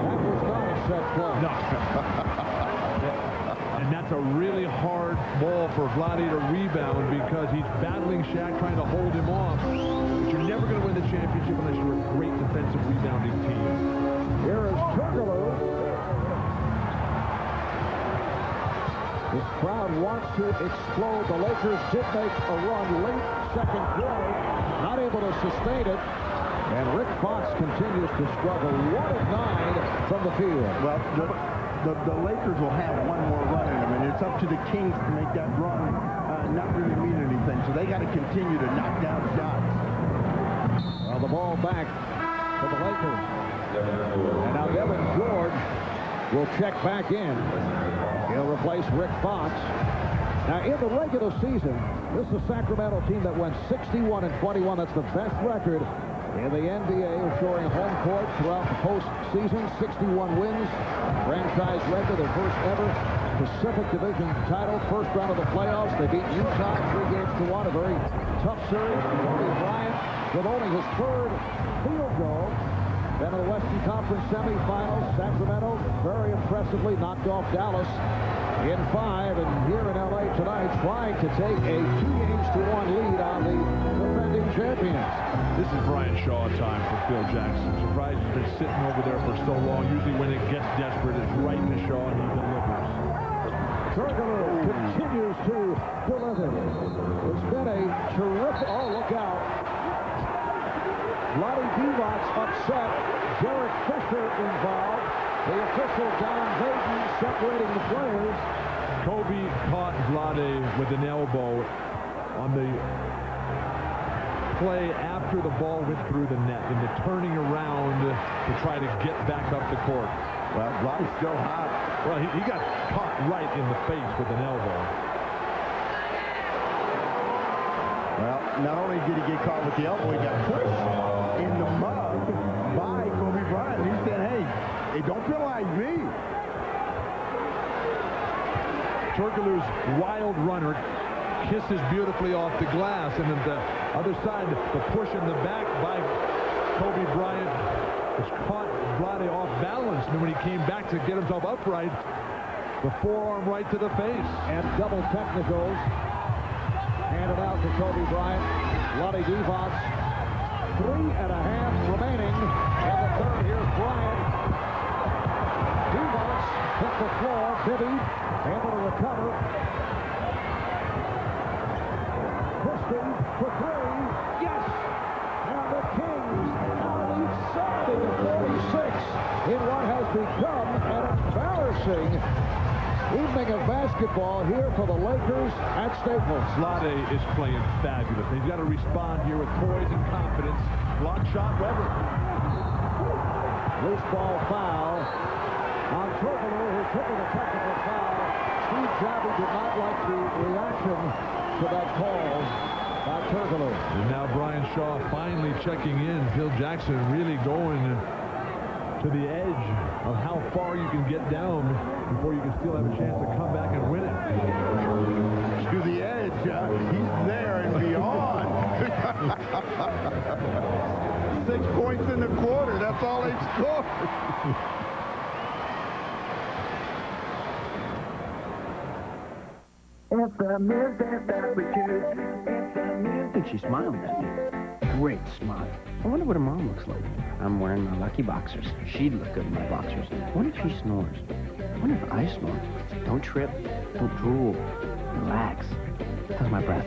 [SPEAKER 9] That was not a set play.
[SPEAKER 16] No. And that's a really hard ball for Vlade to rebound because he's battling Shaq, trying to hold him off. But you're never going to win the championship unless you're a great defensive rebounding team.
[SPEAKER 9] Here is Türkoğlu. This crowd wants to explode. The Lakers did make a run late second quarter, not able to sustain it. And Rick Fox continues to struggle. 1 of 9 from the field.
[SPEAKER 5] Well, the Lakers will have one more run in them, and it's up to the Kings to make that run not really mean anything. So they got to continue to knock down shots.
[SPEAKER 9] Well, the ball back to the Lakers. And now Devin George will check back in. He'll replace Rick Fox. Now, in the regular season, this is a Sacramento team that went 61-21. That's the best record in the NBA, assuring home court throughout the postseason. 61 wins, franchise record, their first ever Pacific Division title. First round of the playoffs, they beat Utah 3-1, a very tough series. Kobe Bryant with only his third field goal. Then in the Western Conference semifinals, Sacramento very impressively knocked off Dallas in 5, and here in L.A. tonight trying to take a 2-1 lead on the defending champions.
[SPEAKER 16] This is Brian Shaw time for Phil Jackson. Surprised he's been sitting over there for so long. Usually when it gets desperate, it's right to Shaw and he delivers.
[SPEAKER 9] Türkoğlu continues to deliver. It's been a terrific... Oh, look out. Divac upset. Derek Fisher involved. The official, Don Vaden, separating the players.
[SPEAKER 16] Kobe caught Vlade with an elbow on the play after the ball went through the net, and the turning around to try to get back up the court.
[SPEAKER 5] Well, Vlade's still hot.
[SPEAKER 16] Well, he got caught right in the face with an elbow.
[SPEAKER 5] Well, not only did he get caught with the elbow, he got pushed in the mud by Kobe Bryant. He said, hey, don't penalize me.
[SPEAKER 16] Türkoğlu's wild runner kisses beautifully off the glass, and then the other side, the push in the back by Kobe Bryant has caught Vlade off balance, and when he came back to get himself upright, the forearm right to the face.
[SPEAKER 9] And double technicals handed out to Kobe Bryant. Vlade Divac, 3.5 remaining in the third. Here's Bryant. Divac hit the floor. Bibby able to recover. Christie for 3. Yes! And the Kings lead 70-46 in what has become an embarrassing evening of basketball here for the Lakers at Staples.
[SPEAKER 16] Vlade is playing fabulous. He's got to respond here with poise and confidence. Block shot, Weber.
[SPEAKER 9] Loose ball foul on Türkoğlu, who's taking a technical foul. Steve Javy did not like the reaction to that call by Türkoğlu.
[SPEAKER 16] And now Brian Shaw finally checking in. Phil Jackson really going to the edge of how far you can get down before you can still have a chance to come back and win it.
[SPEAKER 5] To the edge, he's there and beyond. 6 points in the quarter, that's all they scored.
[SPEAKER 23] I think she's smiling at me. Great smile. I wonder what her mom looks like. I'm wearing my lucky boxers. She'd look good in my boxers. I wonder if she snores. I wonder if I snore. Don't trip. Don't drool. Relax. How's my breath?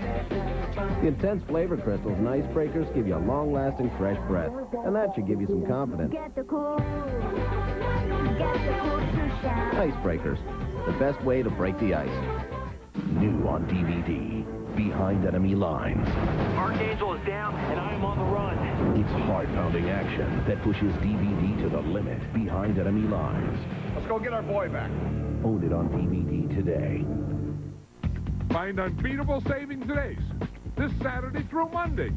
[SPEAKER 4] The intense flavor crystals and icebreakers give you a long-lasting fresh breath. And that should give you some confidence. Icebreakers. The best way to break the ice.
[SPEAKER 10] New on DVD. Behind Enemy Lines.
[SPEAKER 18] Archangel is down, and I am on the run.
[SPEAKER 10] It's heart-pounding action that pushes DVD to the limit. Behind Enemy Lines.
[SPEAKER 11] Let's go get our boy back.
[SPEAKER 10] Own it on DVD today.
[SPEAKER 11] Find unbeatable savings days this Saturday through Monday.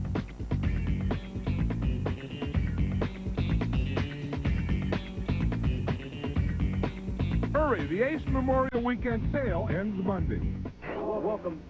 [SPEAKER 11] Hurry, the Ace Memorial Weekend sale ends Monday.
[SPEAKER 15] Welcome.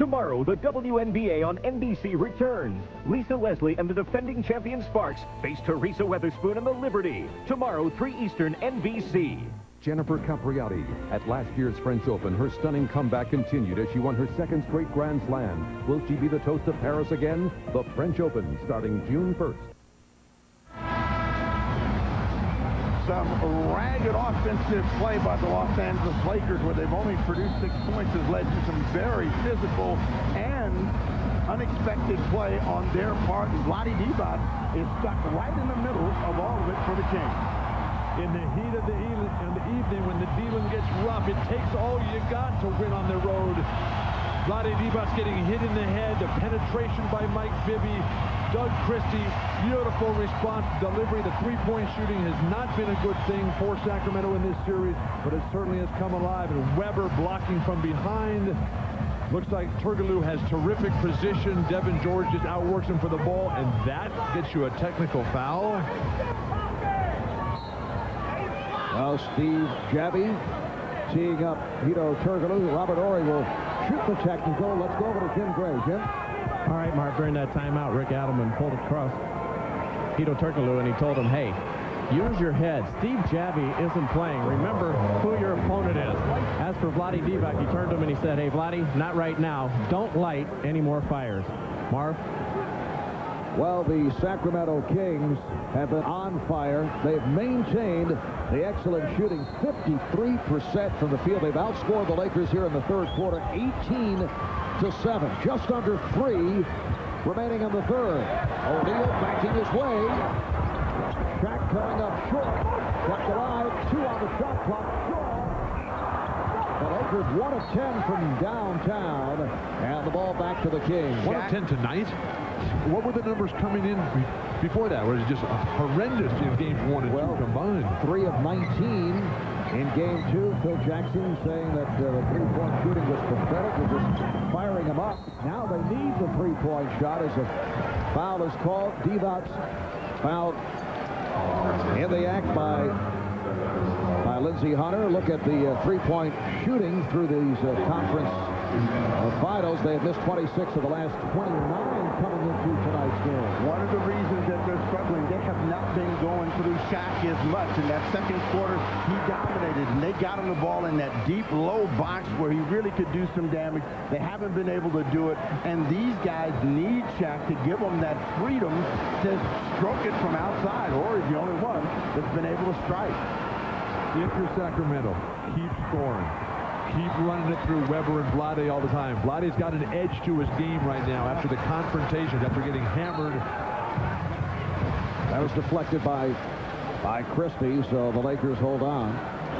[SPEAKER 8] Tomorrow, the WNBA on NBC returns. Lisa Leslie and the defending champion Sparks face Teresa Weatherspoon and the Liberty. Tomorrow, 3 Eastern, NBC.
[SPEAKER 12] Jennifer Capriati. At last year's French Open, her stunning comeback continued as she won her 2nd straight Grand Slam. Will she be the toast of Paris again? The French Open, starting June 1st.
[SPEAKER 5] Some ragged offensive play by the Los Angeles Lakers, where they've only produced 6 points, has led to some very physical and unexpected play on their part. And Divac is stuck right in the middle of all of it for the Kings.
[SPEAKER 16] In the heat of the evening, when the dealing gets rough, it takes all you got to win on the road. Divac getting hit in the head, the penetration by Mike Bibby. Doug Christie, beautiful response, delivery. The three-point shooting has not been a good thing for Sacramento in this series, but it certainly has come alive. And Weber blocking from behind. Looks like Türkoğlu has terrific position. Devin George just outworks him for the ball, and that gets you a technical foul.
[SPEAKER 9] Well, Steve Javi teeing up Türkoğlu. Robert Horry will shoot the technical. Let's go over to Jim Gray. Jim?
[SPEAKER 3] All right, Mark, during that timeout, Rick Adelman pulled across Türkoğlu, and he told him, hey, use your head. Steve Javi isn't playing. Remember who your opponent is. As for Divac, he turned to him and he said, hey, Vladi, not right now. Don't light any more fires. Marv?
[SPEAKER 9] Well, the Sacramento Kings have been on fire. They've maintained the excellent shooting, 53% from the field. They've outscored the Lakers here in the third quarter, 18-7. Just under 3 remaining in the third. O'Neal backing his way. Shaq coming up short. Kept alive. 2 on the shot clock. The Lakers 1 of 10 from downtown. And the ball back to the Kings.
[SPEAKER 16] 1 of 10 tonight? What were the numbers coming in before that? Was it just horrendous in games 1 and 2 combined?
[SPEAKER 9] 3 of 19 in game 2. Phil Jackson saying that the three-point shooting was pathetic. They're just firing them up. Now they need the three-point shot as a foul is called. Divac fouled in the act by Lindsey Hunter. Look at the three-point shooting through these conference finals. They have missed 26 of the last 29 coming into tonight's game.
[SPEAKER 5] One of the reasons that they're struggling, they have not been going through Shaq as much. In that second quarter, he dominated, and they got him the ball in that deep, low box where he really could do some damage. They haven't been able to do it, and these guys need Shaq to give them that freedom to stroke it from outside. Or he's the only one that's been able to strike.
[SPEAKER 16] If you're Sacramento, keep scoring. Keep running it through Weber and Vlade all the time. Vlade's got an edge to his game right now after the confrontations, after getting hammered.
[SPEAKER 9] That was deflected by Christie, so the Lakers hold on.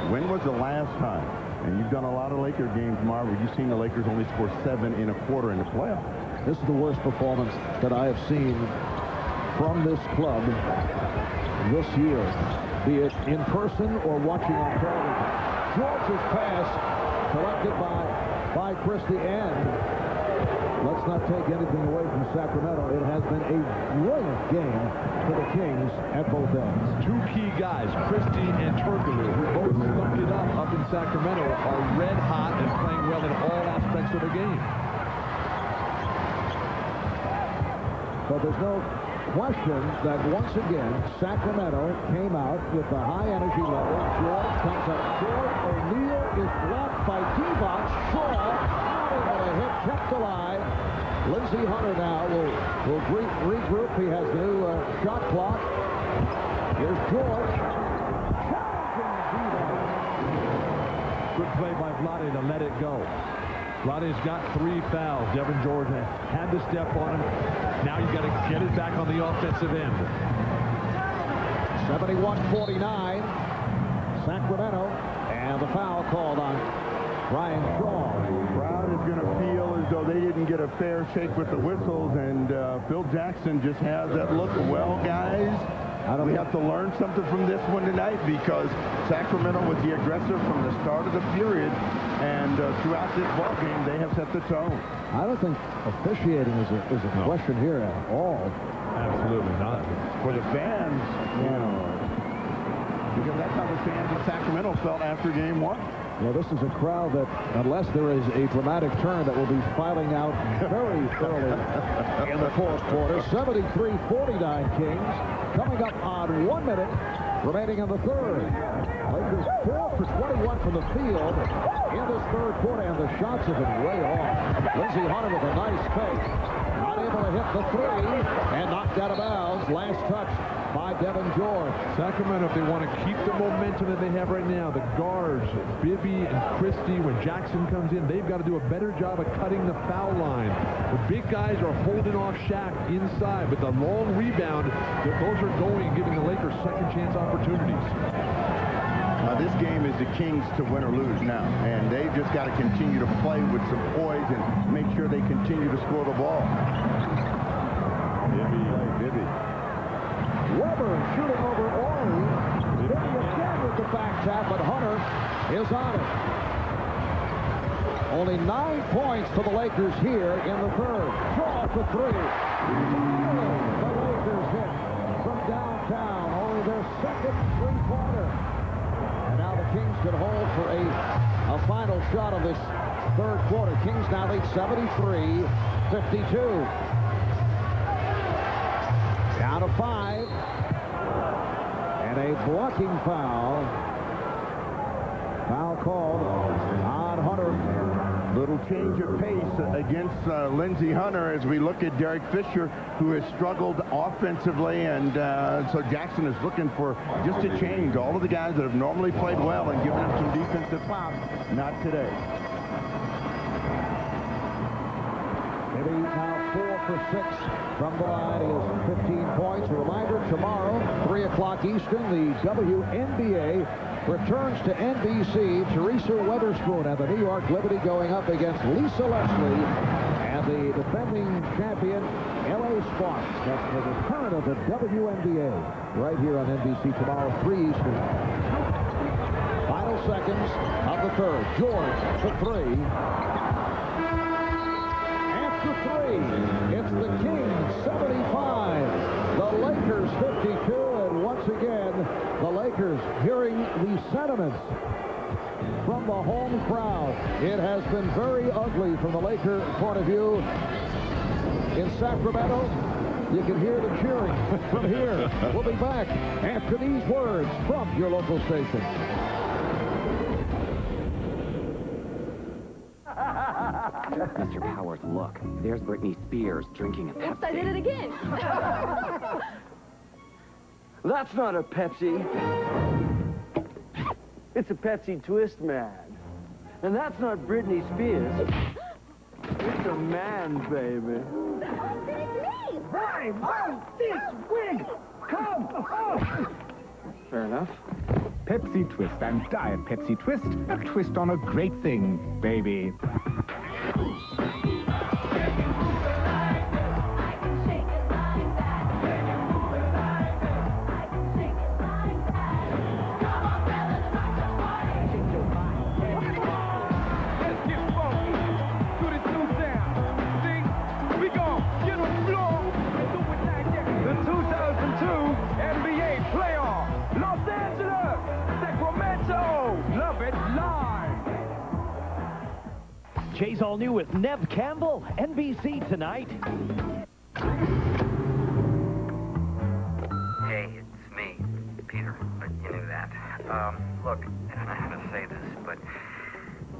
[SPEAKER 5] When was the last time, and you've done a lot of Laker games, Marv, where you've seen the Lakers only score 7 in a quarter in the playoffs?
[SPEAKER 9] This is the worst performance that I have seen from this club this year, be it in person or watching on television. George's pass collected by Christie, and let's not take anything away from Sacramento. It has been a brilliant game for the Kings at both ends.
[SPEAKER 16] 2 key guys, Christie and Türkoğlu, who both stumped it up in Sacramento, are red hot and playing well in all aspects of the game.
[SPEAKER 9] But there's no question that once again Sacramento came out with the high energy level. George comes up short. O'Neal is blocked by Divac. Shaw with a hit kept alive. Lindsey Hunter now will regroup. He has the new shot clock. Here's George.
[SPEAKER 16] Good play by Vlade to let it go. Vlade's got 3 fouls. Devin George had to step on him. Now you got to get it back on the offensive end.
[SPEAKER 9] 71-49. Sacramento. And the foul called on Brian Shaw.
[SPEAKER 5] The crowd is going to feel as though they didn't get a fair shake with the whistles, and Phil Jackson just has that look. Well, guys, we have to learn something from this one tonight, because Sacramento was the aggressor from the start of the period, and throughout this ball game, they have set the tone.
[SPEAKER 9] I don't think officiating is a question here at all.
[SPEAKER 16] Absolutely not.
[SPEAKER 5] For the fans, you know, because that's how the fans of Sacramento felt after game 1.
[SPEAKER 9] Yeah, this is a crowd that, unless there is a dramatic turn, that will be filing out very early in the fourth quarter. 73-49 Kings, coming up on 1 minute remaining in the third. Lakers 4 for 21 from the field in this third quarter, and the shots have been way off. Lindsey Hunter with a nice fake. Not able to hit the three, and knocked out of bounds. Last touch by Devin George.
[SPEAKER 16] Sacramento, if they want to keep the momentum that they have right now, the guards, Bibby and Christie, when Jackson comes in, they've got to do a better job of cutting the foul line. The big guys are holding off Shaq inside, but the long rebound, those are going, giving the Lakers second chance opportunities.
[SPEAKER 5] This game is the Kings to win or lose now, and they've just got to continue to play with some poise and make sure they continue to score the ball. Bibby.
[SPEAKER 9] Weber shooting over Ori. Bibby again with the back tap, but Hunter is on it. Only 9 points for the Lakers here in the third. Draw for three. The Lakers hit from downtown. Only their second three-pointer. And now the Kings can hold for a final shot of this third quarter. Kings now lead 73-52. Down to 5. And a blocking foul. Foul called on Hunter.
[SPEAKER 5] Little change of pace against Lindsey Hunter as we look at Derek Fisher, who has struggled offensively, and so Jackson is looking for just a change. All of the guys that have normally played well and given him some defensive pop, not today.
[SPEAKER 9] Maybe now 4 for 6 from the line. He has 15 points. A reminder, tomorrow, 3 o'clock Eastern, the WNBA returns to NBC. Teresa Weatherspoon and the New York Liberty going up against Lisa Leslie and the defending champion, LA Sparks. That's the return of the WNBA right here on NBC tomorrow, 3 Eastern. Final seconds of the third. George for 3. After 3, it's the Kings 75, the Lakers 52, and once again, the Lakers hearing the sentiments from the home crowd. It has been very ugly from the Laker point of view. In Sacramento, you can hear the cheering from here. We'll be back after these words from your local station.
[SPEAKER 2] Mr. Powers, look. There's Britney Spears drinking a Pepsi.
[SPEAKER 6] Oops, I did it again.
[SPEAKER 19] That's not a Pepsi. It's a Pepsi Twist, man. And that's not Britney Spears. It's a man, baby.
[SPEAKER 14] I want this wig! Come on!
[SPEAKER 19] Fair enough.
[SPEAKER 21] Pepsi Twist and Diet Pepsi Twist. A twist on a great thing, baby.
[SPEAKER 8] Jay's all new with Nev Campbell, NBC tonight.
[SPEAKER 22] Hey, it's me, Peter, but you knew that. Look, I don't know how to say this, but,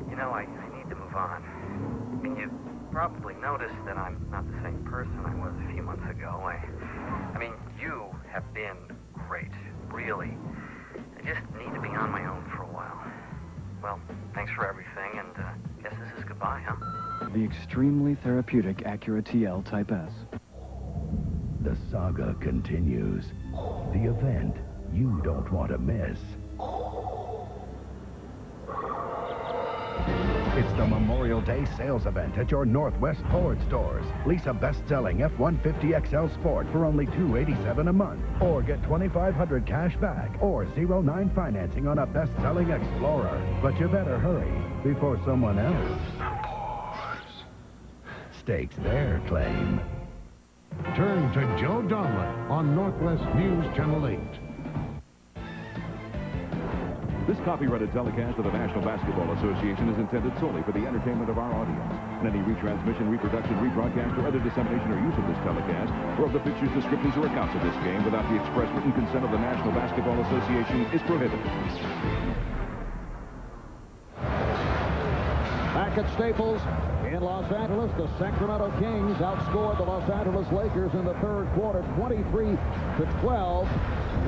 [SPEAKER 22] you know, I need to move on. I mean, you probably noticed that I'm not the same person I was a few months ago. I mean, you have been great, really. I just need to be on my own for a while. Well, thanks for everything, and guess this is goodbye, huh?
[SPEAKER 25] The extremely therapeutic Acura TL Type S.
[SPEAKER 17] The saga continues. The event you don't want to miss. It's the Memorial Day sales event at your Northwest Ford stores. Lease a best-selling F-150 XL Sport for only $287 a month. Or get $2,500 cash back. Or 0-9 financing on a best-selling Explorer. But you better hurry before someone else stakes their claim.
[SPEAKER 26] Turn to Joe Donlin on Northwest News Channel 8.
[SPEAKER 27] The
[SPEAKER 12] This copyrighted telecast of the National Basketball Association is intended solely for the entertainment of our audience. And any retransmission, reproduction, rebroadcast, or other dissemination or use of this telecast, or of the pictures, descriptions, or accounts of this game without the express written consent of the National Basketball Association is prohibited.
[SPEAKER 9] Back at Staples in Los Angeles, the Sacramento Kings outscored the Los Angeles Lakers in the third quarter, 23-12.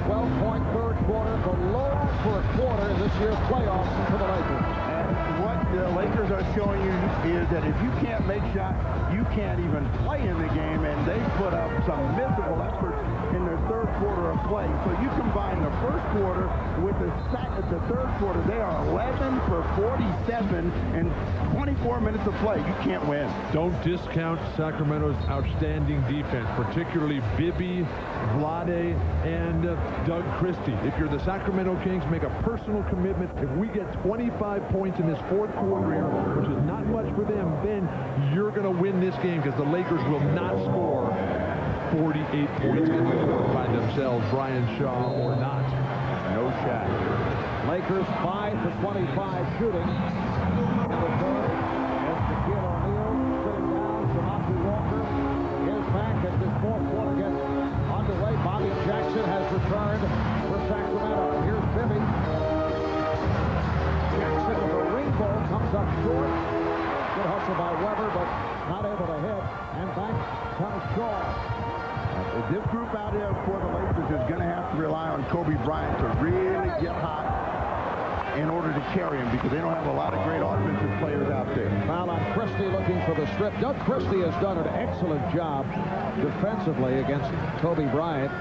[SPEAKER 9] 12-point third quarter, the lowest for a quarter in this year's playoffs for the Lakers.
[SPEAKER 5] And what the Lakers are showing you is that if you can't make shots, you can't even play in the game, and they put up some miserable efforts in their third quarter of play. So you combine the first quarter with the third quarter, they are 11 for 47 in 24 minutes of play. You can't win.
[SPEAKER 16] Don't discount Sacramento's outstanding defense, particularly Bibby, Vlade, and Doug Christie. If you're the Sacramento Kings, make a personal commitment. If we get 25 points in this fourth quarter here, which is not much for them, then you're going to win this game because the Lakers will not score 48 points in the fourth by themselves, Brian Shaw or not.
[SPEAKER 5] No shot.
[SPEAKER 9] Lakers 5 for 25 shooting in the third. As Shaquille O'Neal sitting down, Samaki Walker is back as this fourth quarter gets underway. Bobby Jackson has returned for Sacramento. Here's Bibby. Jackson with a ring ball comes up short. Good hustle by Weber, but not able to hit. And back comes Shaw.
[SPEAKER 5] This group out here for the Lakers is going to have to rely on Kobe Bryant to really get hot in order to carry him because they don't have a lot of great offensive players out there.
[SPEAKER 9] Foul on Christie looking for the strip. Doug Christie has done an excellent job defensively against Kobe Bryant.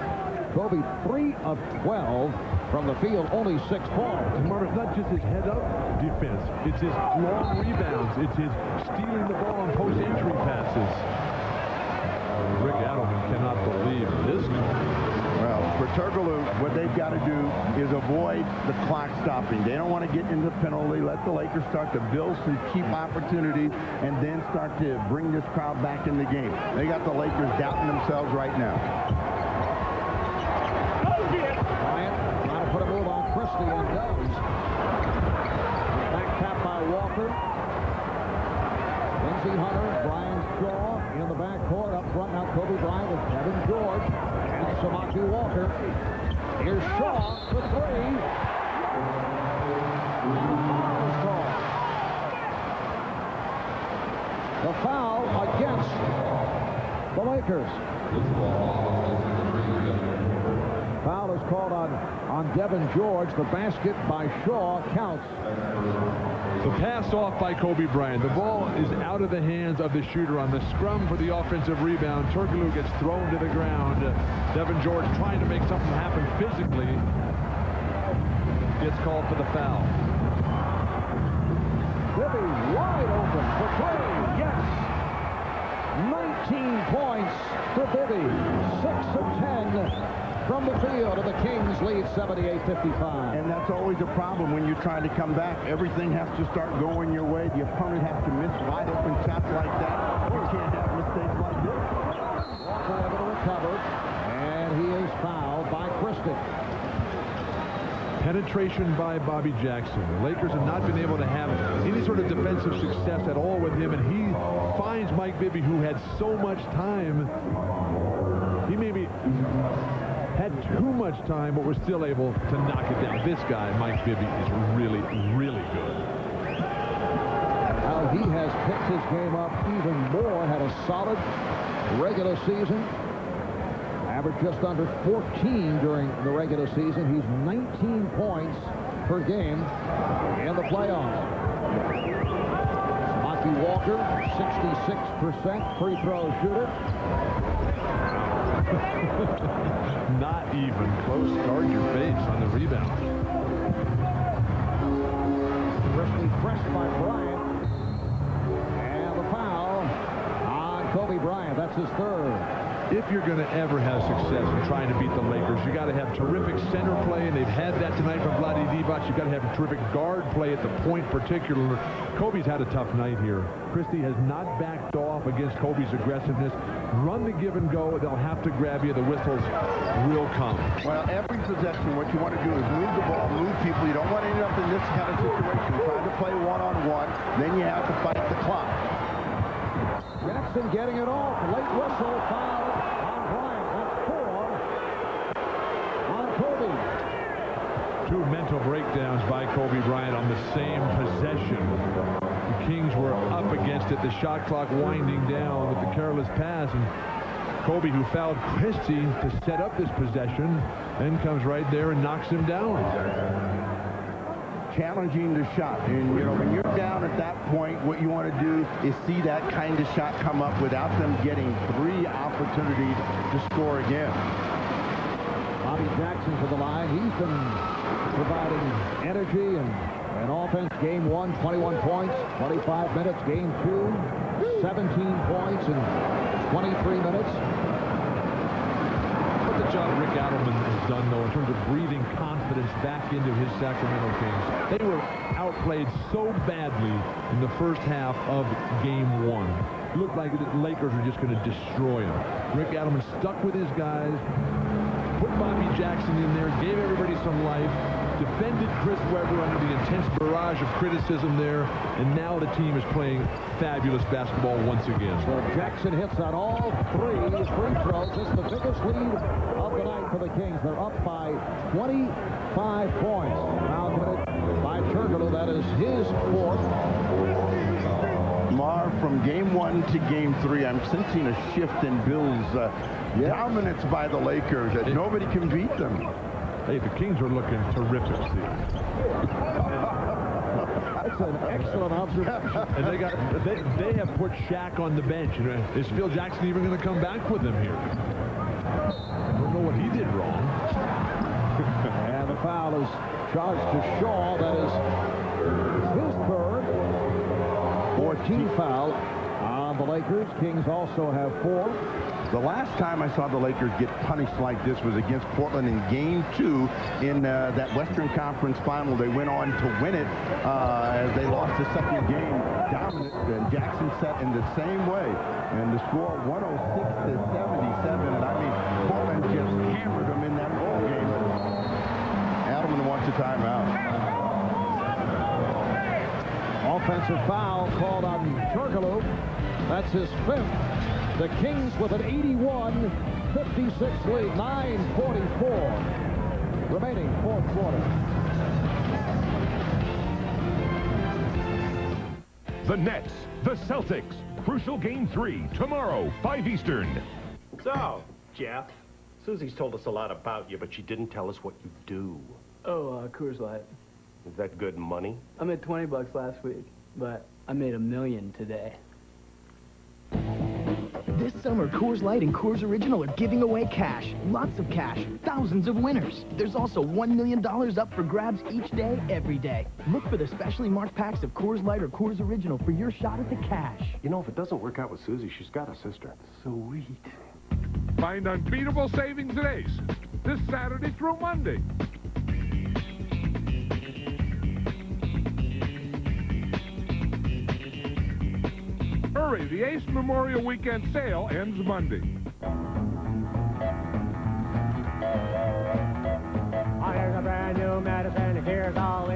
[SPEAKER 9] Kobe 3 of 12 from the field, only 6 points.
[SPEAKER 16] And Marv, it's not just his head-up defense. It's his long rebounds. It's his stealing the ball on post-entry passes. Rick Adelman cannot believe this.
[SPEAKER 5] Well, for Türkoğlu, what they've got to do is avoid the clock stopping. They don't want to get into the penalty. Let the Lakers start to build some cheap opportunities and then start to bring this crowd back in the game. They got the Lakers doubting themselves right now.
[SPEAKER 9] Bryant trying to put a move on Christie and does. Back tap by Walker. Lindsey Hunter, Brian Shaw in the backcourt. Up front now Kobe Bryant with Kevin George and Samaki Walker. Here's Shaw for 3. The foul against the Lakers. Foul is called on Devin George. The basket by Shaw counts.
[SPEAKER 16] The pass off by Kobe Bryant. The ball is out of the hands of the shooter on the scrum for the offensive rebound. Türkoğlu gets thrown to the ground. Devin George trying to make something happen physically. Gets called for the foul.
[SPEAKER 9] Bibby wide open for 3. Yes! 19 points for Bibby. 6 of 10 from the field, and the Kings lead 78-55.
[SPEAKER 5] And that's always a problem when you're trying to come back. Everything has to start going your way. The opponent has to miss wide open shots like that. You can't have mistakes like this.
[SPEAKER 9] Walker able to recover, and he is fouled by Christie.
[SPEAKER 16] Penetration by Bobby Jackson. The Lakers have not been able to have any sort of defensive success at all with him, and he finds Mike Bibby, who had so much time. He maybe had too much time, but was still able to knock it down. This guy, Mike Bibby, is really, really good.
[SPEAKER 9] Now he has picked his game up even more, had a solid regular season. Averaged just under 14 during the regular season. He's 19 points per game in the playoffs. Samaki Walker, 66% free throw shooter.
[SPEAKER 16] Not even close. Guard your face on the rebound.
[SPEAKER 9] Christie pressed by Bryant. And the foul on Kobe Bryant. That's his third.
[SPEAKER 16] if you're going to ever have success in trying to beat the Lakers, you got to have terrific center play, and they've had that tonight from Divac. You've got to have terrific guard play at the point particular. Kobe's had a tough night here. Christie has not backed off against Kobe's aggressiveness. Run the give and go. They'll have to grab you. The whistles will come.
[SPEAKER 5] Well, every possession, what you want to do is move the ball, move people. You don't want to end up in this kind of situation, trying to play one-on-one. Then you have to fight the clock.
[SPEAKER 9] Jackson getting it off. Late whistle, foul on Bryant. That's 4 on Kobe.
[SPEAKER 16] Two mental breakdowns by Kobe Bryant on the same possession. The Kings were up against it. The shot clock winding down with the careless pass. And Kobe, who fouled Christie to set up this possession, then comes right there and knocks him down.
[SPEAKER 5] Challenging the shot. And, you know, when you're down at that point, what you want to do is see that kind of shot come up without them getting 3 opportunities to score again.
[SPEAKER 9] Bobby Jackson to the line. He's been providing energy and offense. Game 1, 21 points, 25 minutes. Game 2, 17 points in 23 minutes.
[SPEAKER 16] What the job Rick Adelman has done, though, in terms of breathing confidence back into his Sacramento Kings. They were outplayed so badly in the first half of Game 1. It looked like the Lakers were just going to destroy them. Rick Adelman stuck with his guys, put Bobby Jackson in there, gave everybody some life, defended Chris Webber under the intense barrage of criticism there, and now the team is playing fabulous basketball once again.
[SPEAKER 9] So Jackson hits on all 3 free throws. This is the biggest lead of the night for the Kings. They're up by 25 points. Now committed by Türkoğlu. That is his 4th.
[SPEAKER 5] Marv, from Game 1 to Game 3, I'm sensing a shift in Bill's dominance by the Lakers, that nobody can beat them.
[SPEAKER 16] Hey, the Kings are looking terrific, Steve.
[SPEAKER 9] That's an excellent observation.
[SPEAKER 16] And they have put Shaq on the bench. You know, is Phil Jackson even going to come back with them here? I don't know what he did wrong.
[SPEAKER 9] And the foul is charged to Shaw. That is his 3rd. 14th foul on the Lakers. Kings also have 4.
[SPEAKER 5] The last time I saw the Lakers get punished like this was against Portland in Game 2 in that Western Conference Final. They went on to win it as they lost the second game dominant, and Jackson set in the same way. And the score 106 to 77. And I mean, Portland just hammered them in that ball game. Adelman wants a timeout.
[SPEAKER 9] Offensive foul called on Türkoğlu. That's his 5th. The Kings with an 81-56 lead, 9:44 remaining 4th quarter.
[SPEAKER 8] The Nets, the Celtics. Crucial Game 3, tomorrow, 5 Eastern.
[SPEAKER 1] So, Jeff, Susie's told us a lot about you, but she didn't tell us what you do.
[SPEAKER 19] Oh, Coors Light.
[SPEAKER 1] Is that good money?
[SPEAKER 19] I made $20 last week, but I made $1 million today.
[SPEAKER 7] This summer, Coors Light and Coors Original are giving away cash. Lots of cash. Thousands of winners. There's also $1 million up for grabs each day, every day. Look for the specially marked packs of Coors Light or Coors Original for your shot at the cash.
[SPEAKER 1] You know, if it doesn't work out with Susie, she's got a sister.
[SPEAKER 19] Sweet.
[SPEAKER 11] Find unbeatable savings at Ace this Saturday through Monday. Hurry, the Ace Memorial Weekend sale ends Monday.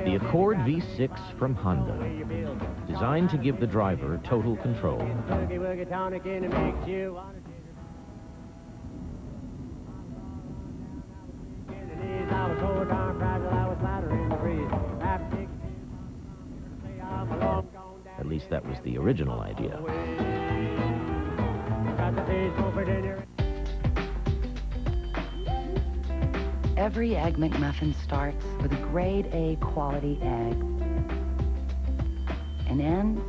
[SPEAKER 13] The Accord V6 from Honda, designed to give the driver total control. At least that was the original idea.
[SPEAKER 20] Every Egg McMuffin starts with a grade A quality egg and ends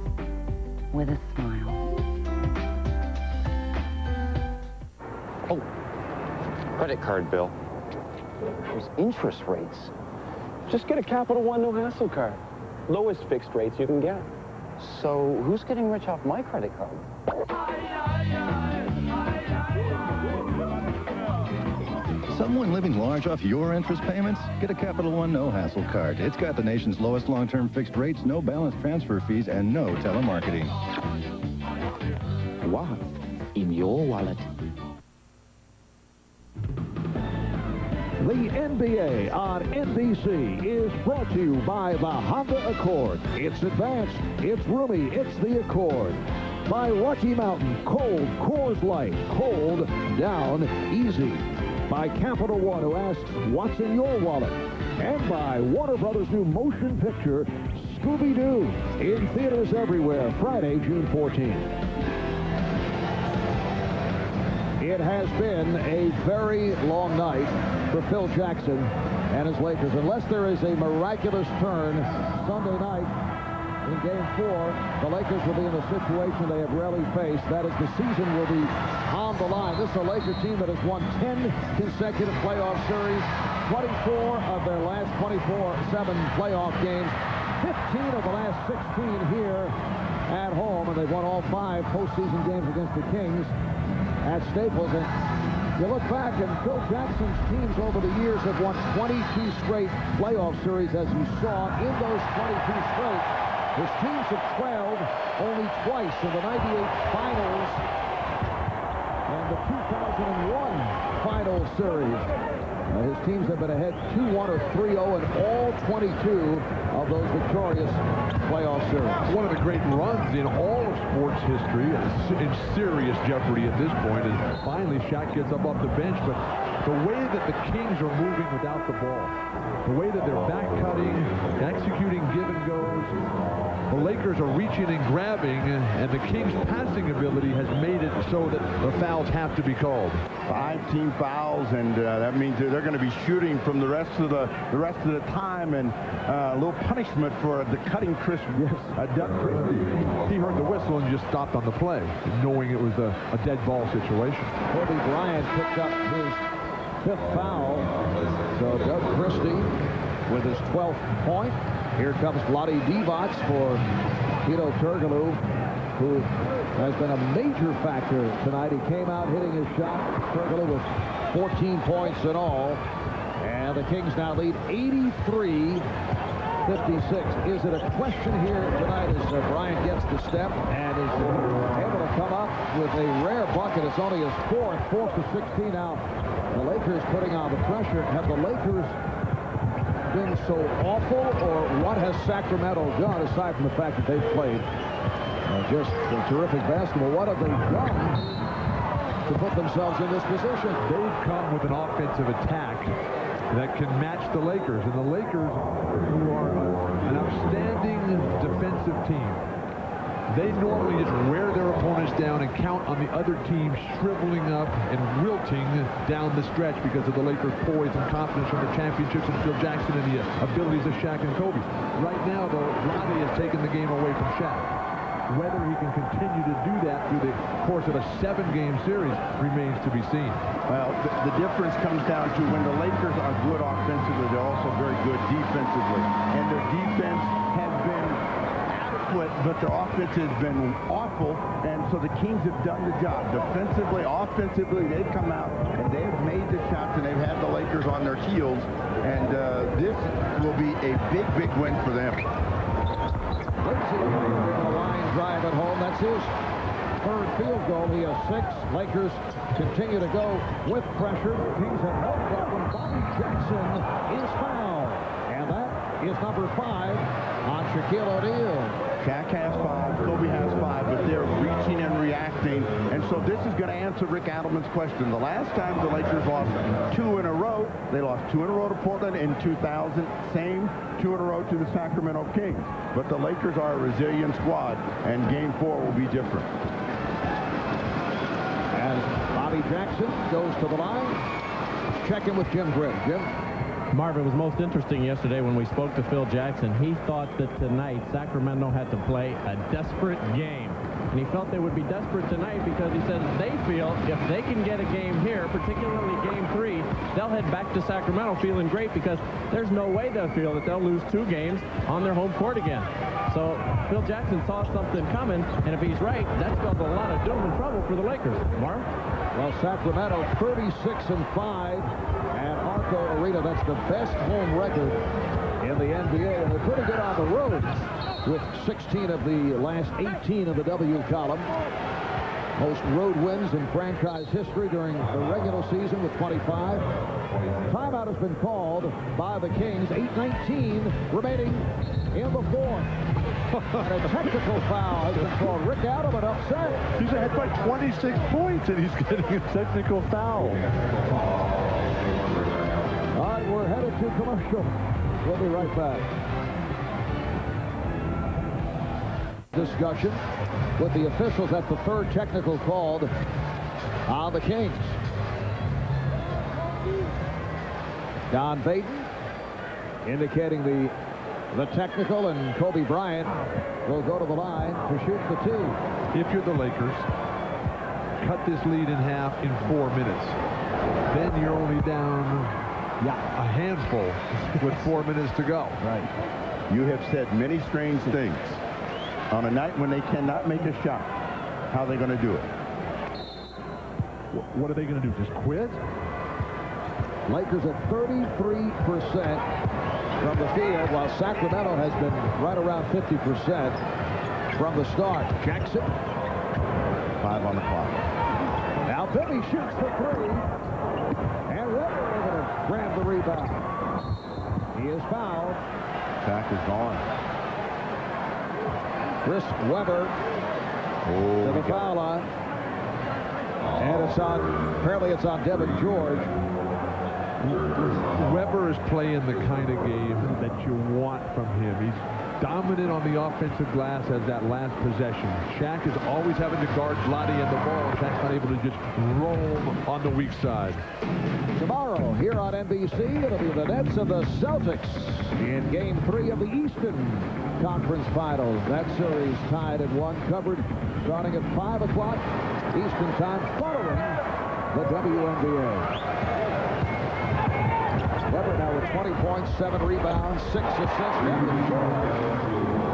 [SPEAKER 20] with a smile.
[SPEAKER 2] Oh, credit card bill. There's interest rates.
[SPEAKER 23] Just get a Capital One no-hassle card. Lowest fixed rates you can get.
[SPEAKER 2] So who's getting rich off my credit card?
[SPEAKER 3] Someone living large off your interest payments? Get a Capital One no-hassle card. It's got the nation's lowest long-term fixed rates, no balance transfer fees, and no telemarketing.
[SPEAKER 2] What's in your wallet?
[SPEAKER 9] The NBA on NBC is brought to you by the Honda Accord. It's advanced, it's roomy, it's the Accord. By Rocky Mountain, cold Coors Light, cold down easy. By Capital One, who asks, what's in your wallet? And by Warner Brothers' new motion picture, Scooby-Doo, in theaters everywhere, Friday, June 14th. It has been a very long night for Phil Jackson and his Lakers. Unless there is a miraculous turn Sunday night in Game 4, the Lakers will be in a situation they have rarely faced. That is, the season will be on the line. This is a Laker team that has won 10 consecutive playoff series, 24 of their last 24-7 playoff games, 15 of the last 16 here at home, and they've won all 5 postseason games against the Kings at Staples. And you look back, and Phil Jackson's teams over the years have won 22 straight playoff series, as you saw in those 22 straight. His teams have trailed only twice in the 98 finals and the 2001 final series. His teams have been ahead 2-1 or 3-0 in all 22 of those victorious playoff series.
[SPEAKER 16] One of the great runs in all of sports history, in serious jeopardy at this point, and finally Shaq gets up off the bench. But the way that the Kings are moving without the ball, the way that they're back cutting, executing give and goes, the Lakers are reaching and grabbing, and the Kings' passing ability has made it so that the fouls have to be called.
[SPEAKER 5] 5 team fouls, and that means they're going to be shooting from the rest of the time, and a little punishment for the cutting Doug Christie.
[SPEAKER 16] He heard the whistle and just stopped on the play, knowing it was a dead ball situation.
[SPEAKER 9] Kobe Bryant picked up his 5th foul. So Doug Christie with his 12th point. Here comes Vlade Divac for Türkoğlu, who has been a major factor tonight. He came out hitting his shot. Türkoğlu with 14 points in all. And the Kings now lead 83-56. Is it a question here tonight as Bryant gets the step and is able to come up with a rare bucket? It's only his 4th for 16 now. The Lakers putting on the pressure. Have the Lakers been so awful, or what has Sacramento done, aside from the fact that they've played just terrific basketball? What have they done to put themselves in this position?
[SPEAKER 16] They've come with an offensive attack that can match the Lakers, and the Lakers, who are an outstanding defensive team, they normally just wear their opponents down and count on the other team shriveling up and wilting down the stretch because of the Lakers' poise and confidence from the championships and Phil Jackson and the abilities of Shaq and Kobe. Right now, though, Vlade has taken the game away from Shaq. Whether he can continue to do that through the course of a 7-game series remains to be seen.
[SPEAKER 5] Well, the difference comes down to when the Lakers are good offensively, they're also very good defensively. And their defense has been adequate, but their offense has been awful. And so the Kings have done the job. Defensively, offensively, they've come out and they have made the shots, and they've had the Lakers on their heels. And this will be a big, big win for them.
[SPEAKER 9] Drive at home. That's his 3rd field goal. He has 6. Lakers continue to go with pressure. The Kings have no problem. Bobby Jackson is fouled. And that is number 5 on Shaquille O'Neal.
[SPEAKER 5] Shaq has 5, Kobe has 5, but they're reaching and reacting. And so this is going to answer Rick Adelman's question. The last time the Lakers lost 2 in a row, they lost 2 in a row to Portland in 2000. Same 2 in a row to the Sacramento Kings. But the Lakers are a resilient squad, and Game 4 will be different.
[SPEAKER 9] As Bobby Jackson goes to the line, checking with Jim Grigg. Jim?
[SPEAKER 4] Marvin, was most interesting yesterday when we spoke to Phil Jackson. He thought that tonight Sacramento had to play a desperate game. And he felt they would be desperate tonight because he says they feel if they can get a game here, particularly Game 3, they'll head back to Sacramento feeling great because there's no way they'll feel that they'll lose 2 games on their home court again. So Phil Jackson saw something coming, and if he's right, that spells a lot of doom and trouble for the Lakers. Marv?
[SPEAKER 9] Well, Sacramento 36-5, and Arco Arena, that's the best home record in the NBA, and they're pretty good on the road with 16 of the last 18 of the W column. Most road wins in franchise history during the regular season with 25. Timeout has been called by the Kings. 8:19 remaining in the fourth. And a technical foul has been called. Rick Adelman upset.
[SPEAKER 5] He's ahead by 26 points, and he's getting a technical foul.
[SPEAKER 9] All right, we're headed to commercial. We'll be right back. Discussion with the officials. That's the third technical called on the Kings. Don Baden indicating the technical, and Kobe Bryant will go to the line to shoot the two.
[SPEAKER 16] If you're the Lakers, cut this lead in half in 4 minutes. Then you're only down a handful with 4 minutes to go.
[SPEAKER 5] Right. You have said many strange things. On a night when they cannot make a shot, how are they going to do it?
[SPEAKER 16] What are they going to do? Just quit?
[SPEAKER 9] Lakers at 33% from the field, while Sacramento has been right around 50% from the start. Jackson.
[SPEAKER 5] 5 on the clock.
[SPEAKER 9] Now Bibby shoots the three. And Weber able to grab the rebound. He is fouled.
[SPEAKER 5] Shaq is gone.
[SPEAKER 9] Chris Weber to the foul line. And apparently it's on Devin George.
[SPEAKER 16] Weber is playing the kind of game that you want from him. He's dominant on the offensive glass as that last possession. Shaq is always having to guard Vlade and the ball. Shaq's not able to just roam on the weak side.
[SPEAKER 9] Tomorrow here on NBC, it'll be the Nets and the Celtics in Game 3 of the Eastern Conference Finals. That series tied at 1, covered starting at 5 o'clock Eastern Time following the WNBA. Weber now with 20 points, 7 rebounds, 6 assists.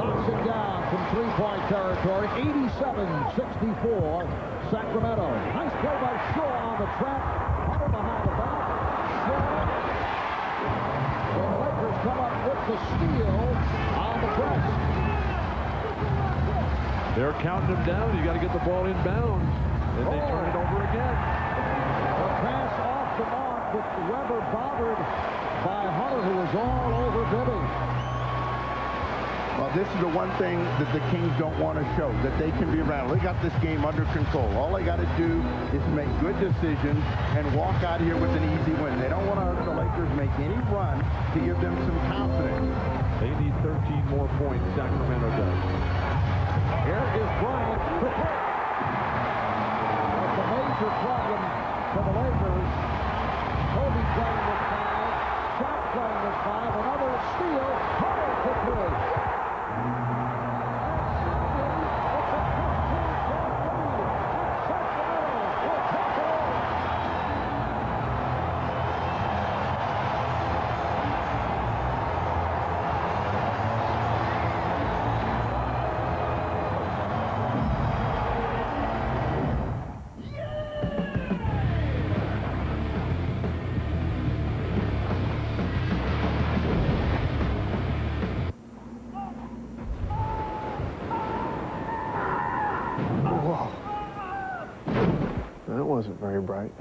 [SPEAKER 9] Knocks it down from three-point territory. 87-64, Sacramento. Nice play by Shaw on the trap. Hunter behind the back. Shaw. The Lakers come up with the steal on the press.
[SPEAKER 16] They're counting them down. You got to get the ball inbound. Then they turn it over again.
[SPEAKER 9] The pass off the mark, but Weber bothered by Hunter, who was all over Bibby.
[SPEAKER 5] Well, this is the one thing that the Kings don't want to show, that they can be around. They got this game under control. All they got to do is make good decisions and walk out here with an easy win. They don't want to hurt the Lakers make any run to give them some confidence.
[SPEAKER 16] They need 13 more points. Sacramento does.
[SPEAKER 9] Here is Bryant. It's a major problem for the Lakers. Kobe playing with 5. Shaq playing with 5. Another steal. Hunter to 3.
[SPEAKER 19] Wasn't very bright.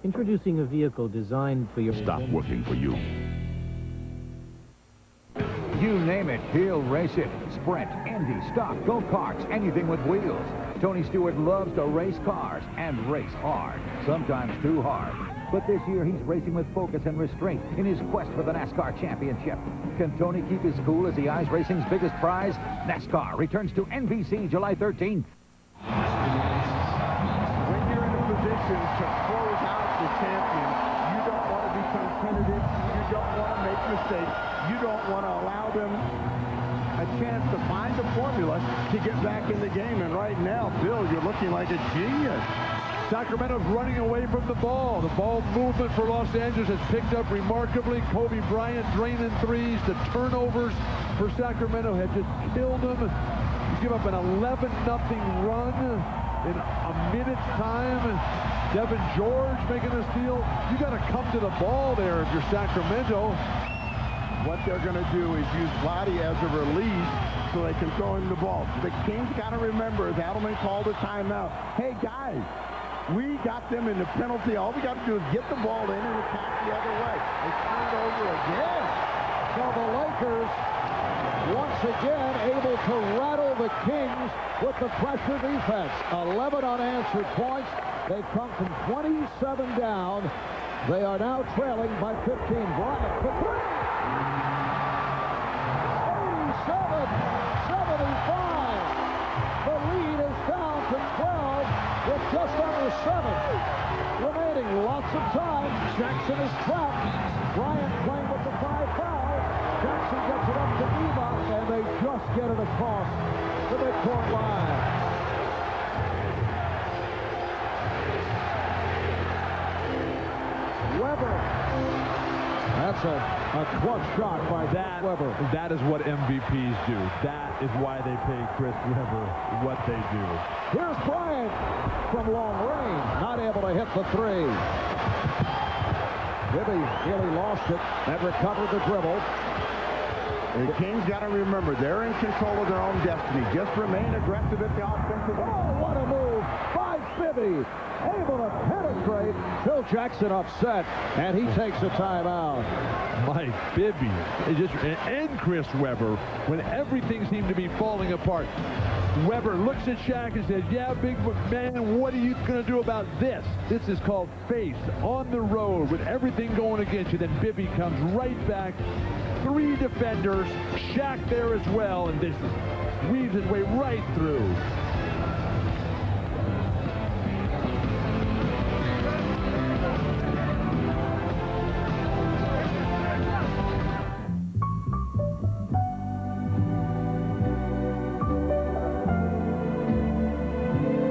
[SPEAKER 6] Introducing a vehicle designed for your...
[SPEAKER 12] Stop working for you.
[SPEAKER 10] You name it, he'll race it. Sprint, Indy, stock, go-karts, anything with wheels. Tony Stewart loves to race cars and race hard, sometimes too hard. But this year, he's racing with focus and restraint in his quest for the NASCAR championship. Can Tony keep his cool as he eyes racing's biggest prize? NASCAR returns to NBC July 13th.
[SPEAKER 5] When you're in a position to close out the champion, you don't want to become tentative. You don't want to make mistakes. You don't want to allow them a chance to find a formula to get back in the game. And right now, Bill, you're looking like a genius.
[SPEAKER 16] Sacramento's running away from the ball. The ball movement for Los Angeles has picked up remarkably. Kobe Bryant draining threes. The turnovers for Sacramento had just killed them. You give up an 11-0 run in a minute's time. Devin George making a steal. You got to come to the ball there if you're Sacramento.
[SPEAKER 5] What they're going to do is use Vladdy as a release so they can throw him the ball. The Kings got to remember, as Adelman called a timeout, hey, guys, we got them in the penalty. All we got to do is get the ball in and attack the other way. They turned over again.
[SPEAKER 9] So the Lakers, once again, able to rattle the Kings with the pressure defense. 11 unanswered points. They've come from 27 down. They are now trailing by 15. Bryant for three. 87-75. The lead is down to 12 with just under 7 remaining. Lots of time. Jackson is trapped. Bryant playing with the 5 foul. Jackson gets it up to Divac, and they just get it across the midcourt line. Weber. That's a clutch shot by Weber.
[SPEAKER 16] That is what MVPs do. That is why they pay Chris Weber what they do.
[SPEAKER 9] Here's Bryant from long range. Not able to hit the three. Bibby nearly lost it and recovered the dribble.
[SPEAKER 5] The Kings got to remember, they're in control of their own destiny. Just remain aggressive at the offensive end.
[SPEAKER 9] Oh, what a move by Bibby. Able to penetrate. Phil Jackson upset, and he takes a timeout.
[SPEAKER 16] Mike Bibby and Chris Weber, when everything seemed to be falling apart. Weber looks at Shaq and says, yeah, big man, what are you going to do about this? This is called face on the road with everything going against you. Then Bibby comes right back. 3 defenders, Shaq there as well, and this weaves his way right through.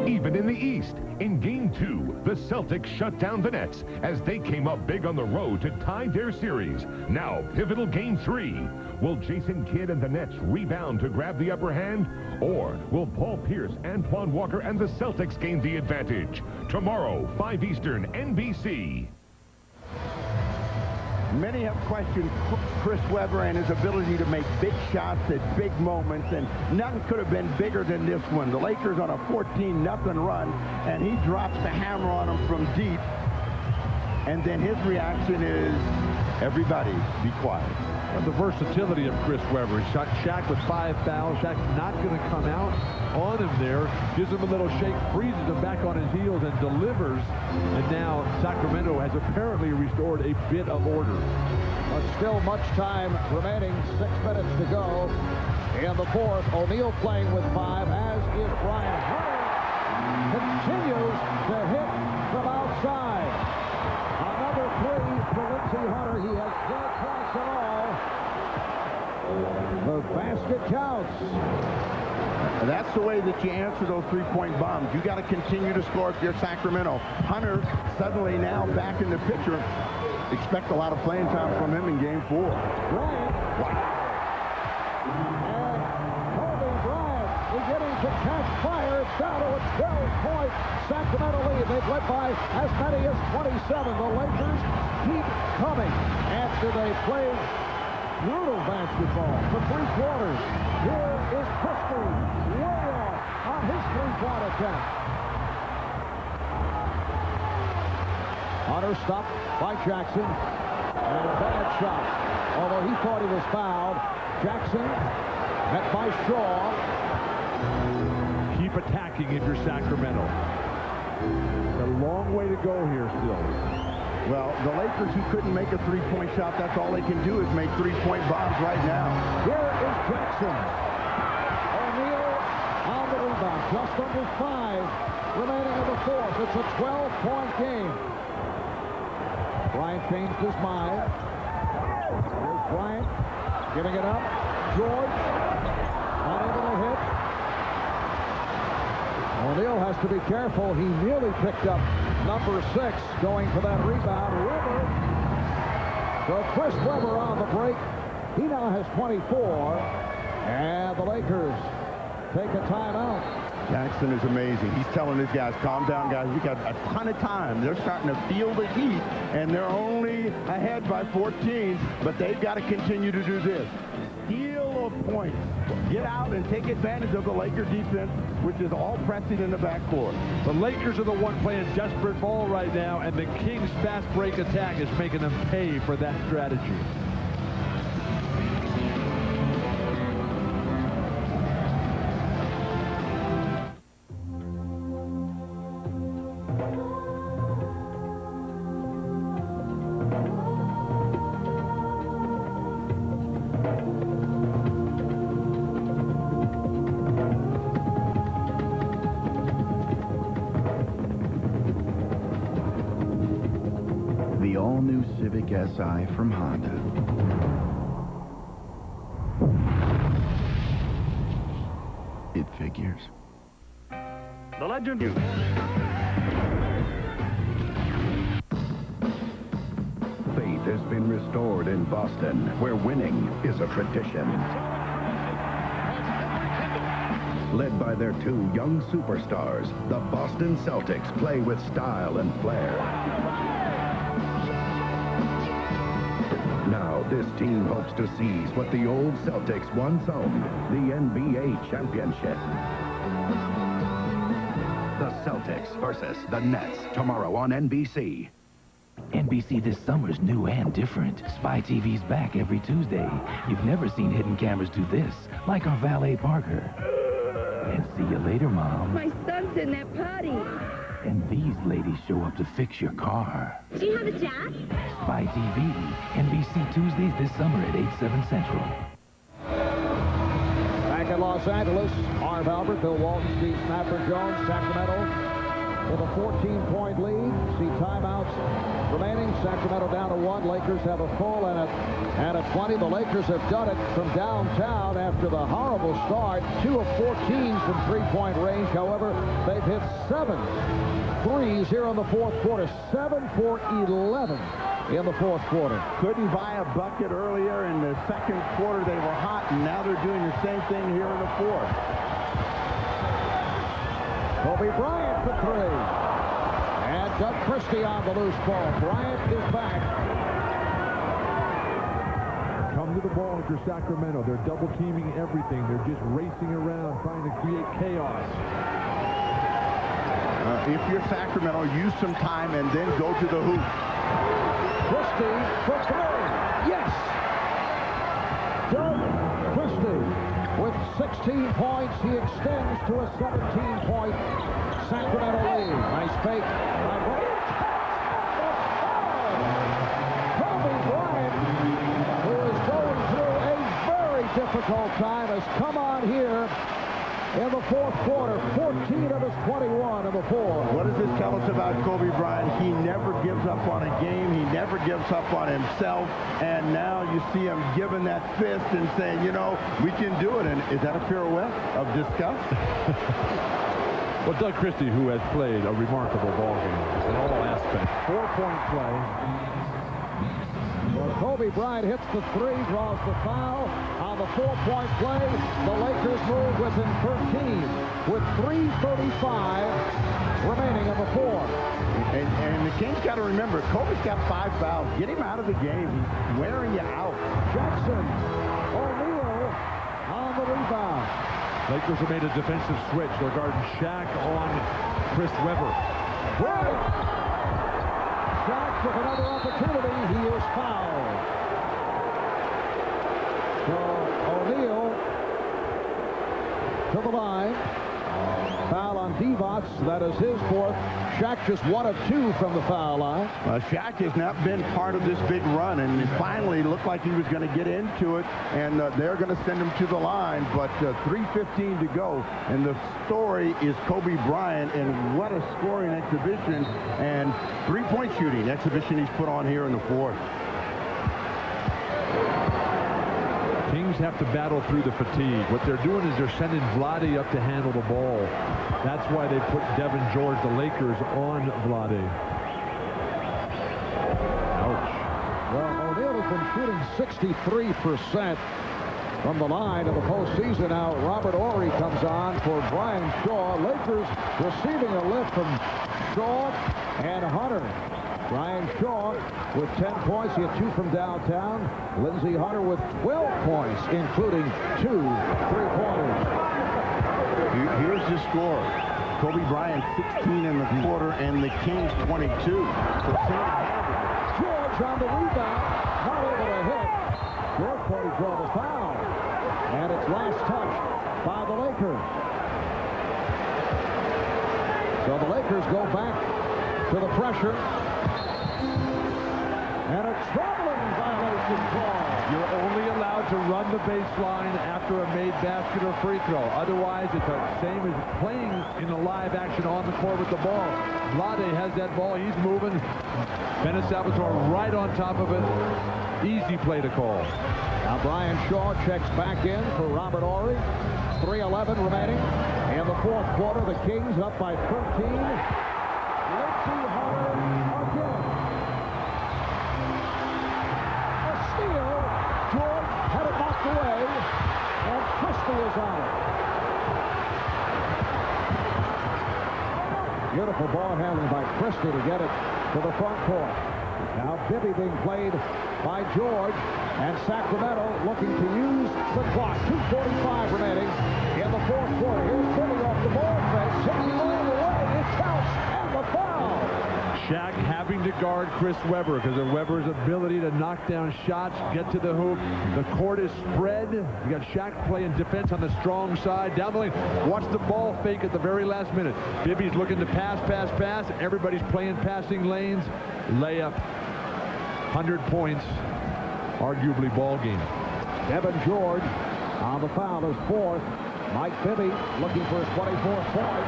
[SPEAKER 12] Even in the East, in Game 2, the Celtics shut down the Nets as they came up big on the road to tie their series. Now, pivotal Game 3. Will Jason Kidd and the Nets rebound to grab the upper hand? Or will Paul Pierce, Antoine Walker, and the Celtics gain the advantage? Tomorrow, 5 Eastern, NBC.
[SPEAKER 5] Many have questioned Chris Weber and his ability to make big shots at big moments, and nothing could have been bigger than this one. The Lakers on a 14-0 run, and he drops the hammer on them from deep, and then his reaction is, everybody be quiet.
[SPEAKER 16] The versatility of Chris Weber. He shot Shaq with 5 fouls. Shaq's not going to come out on him there. Gives him a little shake, freezes him back on his heels, and delivers. And now Sacramento has apparently restored a bit of order.
[SPEAKER 9] But still much time remaining. 6 minutes to go in the fourth. O'Neal playing with 5, as is Brian. Hunter continues to hit from outside. Another 3 for Lindsey Hunter. He has 4 points in all. The basket counts.
[SPEAKER 5] That's the way that you answer those 3-point bombs. You got to continue to score if you're Sacramento. Hunter suddenly now back in the picture. Expect a lot of playing time from him in Game 4.
[SPEAKER 9] Bryant.
[SPEAKER 5] Wow.
[SPEAKER 9] And Kobe Bryant beginning to catch fire. It's down to a 12-point Sacramento lead. They've led by as many as 27. The Lakers keep coming after they play brutal basketball for 3 quarters. Here is Christie, way off on his 3-point attempt. Hunter stopped by Jackson, and a bad shot. Although he thought he was fouled. Jackson met by Shaw.
[SPEAKER 16] Keep attacking if you're Sacramento. A long way to go here still.
[SPEAKER 5] Well, the Lakers, who couldn't make a 3-point shot, that's all they can do is make 3-point bombs right now.
[SPEAKER 9] Here is Jackson. O'Neal on the rebound. Just under 5 remaining in the fourth. It's a 12-point game. Bryant changed his mind. Here's Bryant giving it up. George unable to hit. O'Neal has to be careful. He nearly picked up number 6 going for that rebound. Weber. So Chris Weber on the break. He now has 24. And the Lakers take a timeout.
[SPEAKER 5] Jackson is amazing. He's telling his guys, calm down, guys. We got a ton of time. They're starting to feel the heat, and they're only ahead by 14, but they've got to continue to do this. Steal of points. Get out and take advantage of the Laker defense, which is all pressing in the backcourt.
[SPEAKER 16] The Lakers are the one playing desperate ball right now, and the Kings' fast break attack is making them pay for that strategy.
[SPEAKER 17] The all-new Civic SI from Honda. It figures.
[SPEAKER 8] The legend.
[SPEAKER 17] Faith has been restored in Boston, where winning is a tradition. Led by their 2 young superstars, the Boston Celtics play with style and flair. Now, this team hopes to seize what the old Celtics once owned, the NBA championship. The Celtics versus the Nets, tomorrow on NBC.
[SPEAKER 14] NBC this summer's new and different. Spy TV's back every Tuesday. You've never seen hidden cameras do this, like our valet Parker. And see you later, Mom.
[SPEAKER 15] My son's in that party.
[SPEAKER 14] And these ladies show up to fix your car.
[SPEAKER 15] Do you have a jack?
[SPEAKER 14] Spy TV, NBC Tuesdays this summer at 8/7 Central.
[SPEAKER 9] Back in Los Angeles, Marv Albert, Bill Walton, Steve Snapper Jones, Sacramento with a 14-point lead. See timeouts remaining. Sacramento down to 1. Lakers have a full and a 20. The Lakers have done it from downtown after the horrible start. 2 of 14 from three-point range. However, they've hit 7 threes here in the fourth quarter. 7 for 11 in the fourth quarter.
[SPEAKER 5] Couldn't buy a bucket earlier in the second quarter. They were hot, and now they're doing the same thing here in the fourth.
[SPEAKER 9] Kobe Bryant for 3. And Doug Christie on the loose ball. Bryant is back.
[SPEAKER 16] Come to the ball if you're Sacramento. They're double teaming everything. They're just racing around trying to create chaos.
[SPEAKER 5] If you're Sacramento, use some time and then go to the hoop.
[SPEAKER 9] Christie for 3. Yes! Doug Christie with 16 points. He extends to a 17-point Sacramento lead. Nice fake. Kobe Bryant, who is going through a very difficult time, has come on here in the fourth quarter. 14 of his 21 in the fourth.
[SPEAKER 5] What does this tell us about Kobe Bryant? He never gives up on a game. He never gives up on himself. And now you see him giving that fist and saying, you know, we can do it. And is that a pirouette of disgust?
[SPEAKER 16] Well, Doug Christie, who has played a remarkable ball game in all aspects. 4-point play.
[SPEAKER 9] Well, Kobe Bryant hits the 3, draws the foul. On the 4-point play, the Lakers move within 13 with 3:35 remaining in the fourth.
[SPEAKER 5] And the Kings got to remember, Kobe's got 5 fouls. Get him out of the game. He's wearing you out.
[SPEAKER 9] Jackson, O'Neal on the rebound.
[SPEAKER 16] Lakers have made a defensive switch. They're guarding Shaq on Chris Weber.
[SPEAKER 9] Bryant. Shaq with another opportunity. He is fouled. So O'Neal to the line. Foul on Divac. That is his 4th. Shaq just 1 of 2 from the foul line.
[SPEAKER 5] Shaq has not been part of this big run, and it finally looked like he was going to get into it, and they're going to send him to the line, but 3:15 to go, and the story is Kobe Bryant, and what a scoring exhibition and 3-point shooting exhibition he's put on here in the fourth.
[SPEAKER 16] Kings have to battle through the fatigue. What they're doing is they're sending Vlade up to handle the ball. That's why they put Devin George, the Lakers, on Vlade.
[SPEAKER 9] Ouch. Well, O'Neal has been shooting 63% from the line in the postseason. Now Robert Horry comes on for Brian Shaw. Lakers receiving a lift from Shaw and Hunter. Brian Shaw with 10 points. He had 2 from downtown. Lindsey Hunter with 12 points, including 2 3-pointers.
[SPEAKER 5] Here's the score. Kobe Bryant 16 in the quarter and the Kings 22. So
[SPEAKER 9] George on the rebound. Not able to hit. George thought he drove a foul. And it's last touch by the Lakers. So the Lakers go back to the pressure. And a troubling violation call.
[SPEAKER 16] You're only allowed to run the baseline after a made basket or free throw. Otherwise, it's the same as playing in the live action on the court with the ball. Vlade has that ball. He's moving. Dennis Salvatore right on top of it. Easy play to call.
[SPEAKER 9] Now Brian Shaw checks back in for Robert Horry. 3:11 remaining. In the fourth quarter, the Kings up by 13. Lindsey Hunter again. A steal. George had it knocked away. And Christie is on it. Beautiful ball handling by Christie to get it to the front court. Now Bibby being played by George, and Sacramento looking to use the clock. 2:45 remaining in the fourth quarter. Here's Bibby off the ball fake, taking all the way. It counts, and the foul.
[SPEAKER 16] Shaq having to guard Chris Webber because of Webber's ability to knock down shots, get to the hoop. The court is spread. You got Shaq playing defense on the strong side. Down the lane. Watch the ball fake at the very last minute. Bibby's looking to pass. Everybody's playing passing lanes. Layup. 100 points. Arguably ball game.
[SPEAKER 9] Devin George on the foul is fourth. Mike Bibby looking for his 24th point.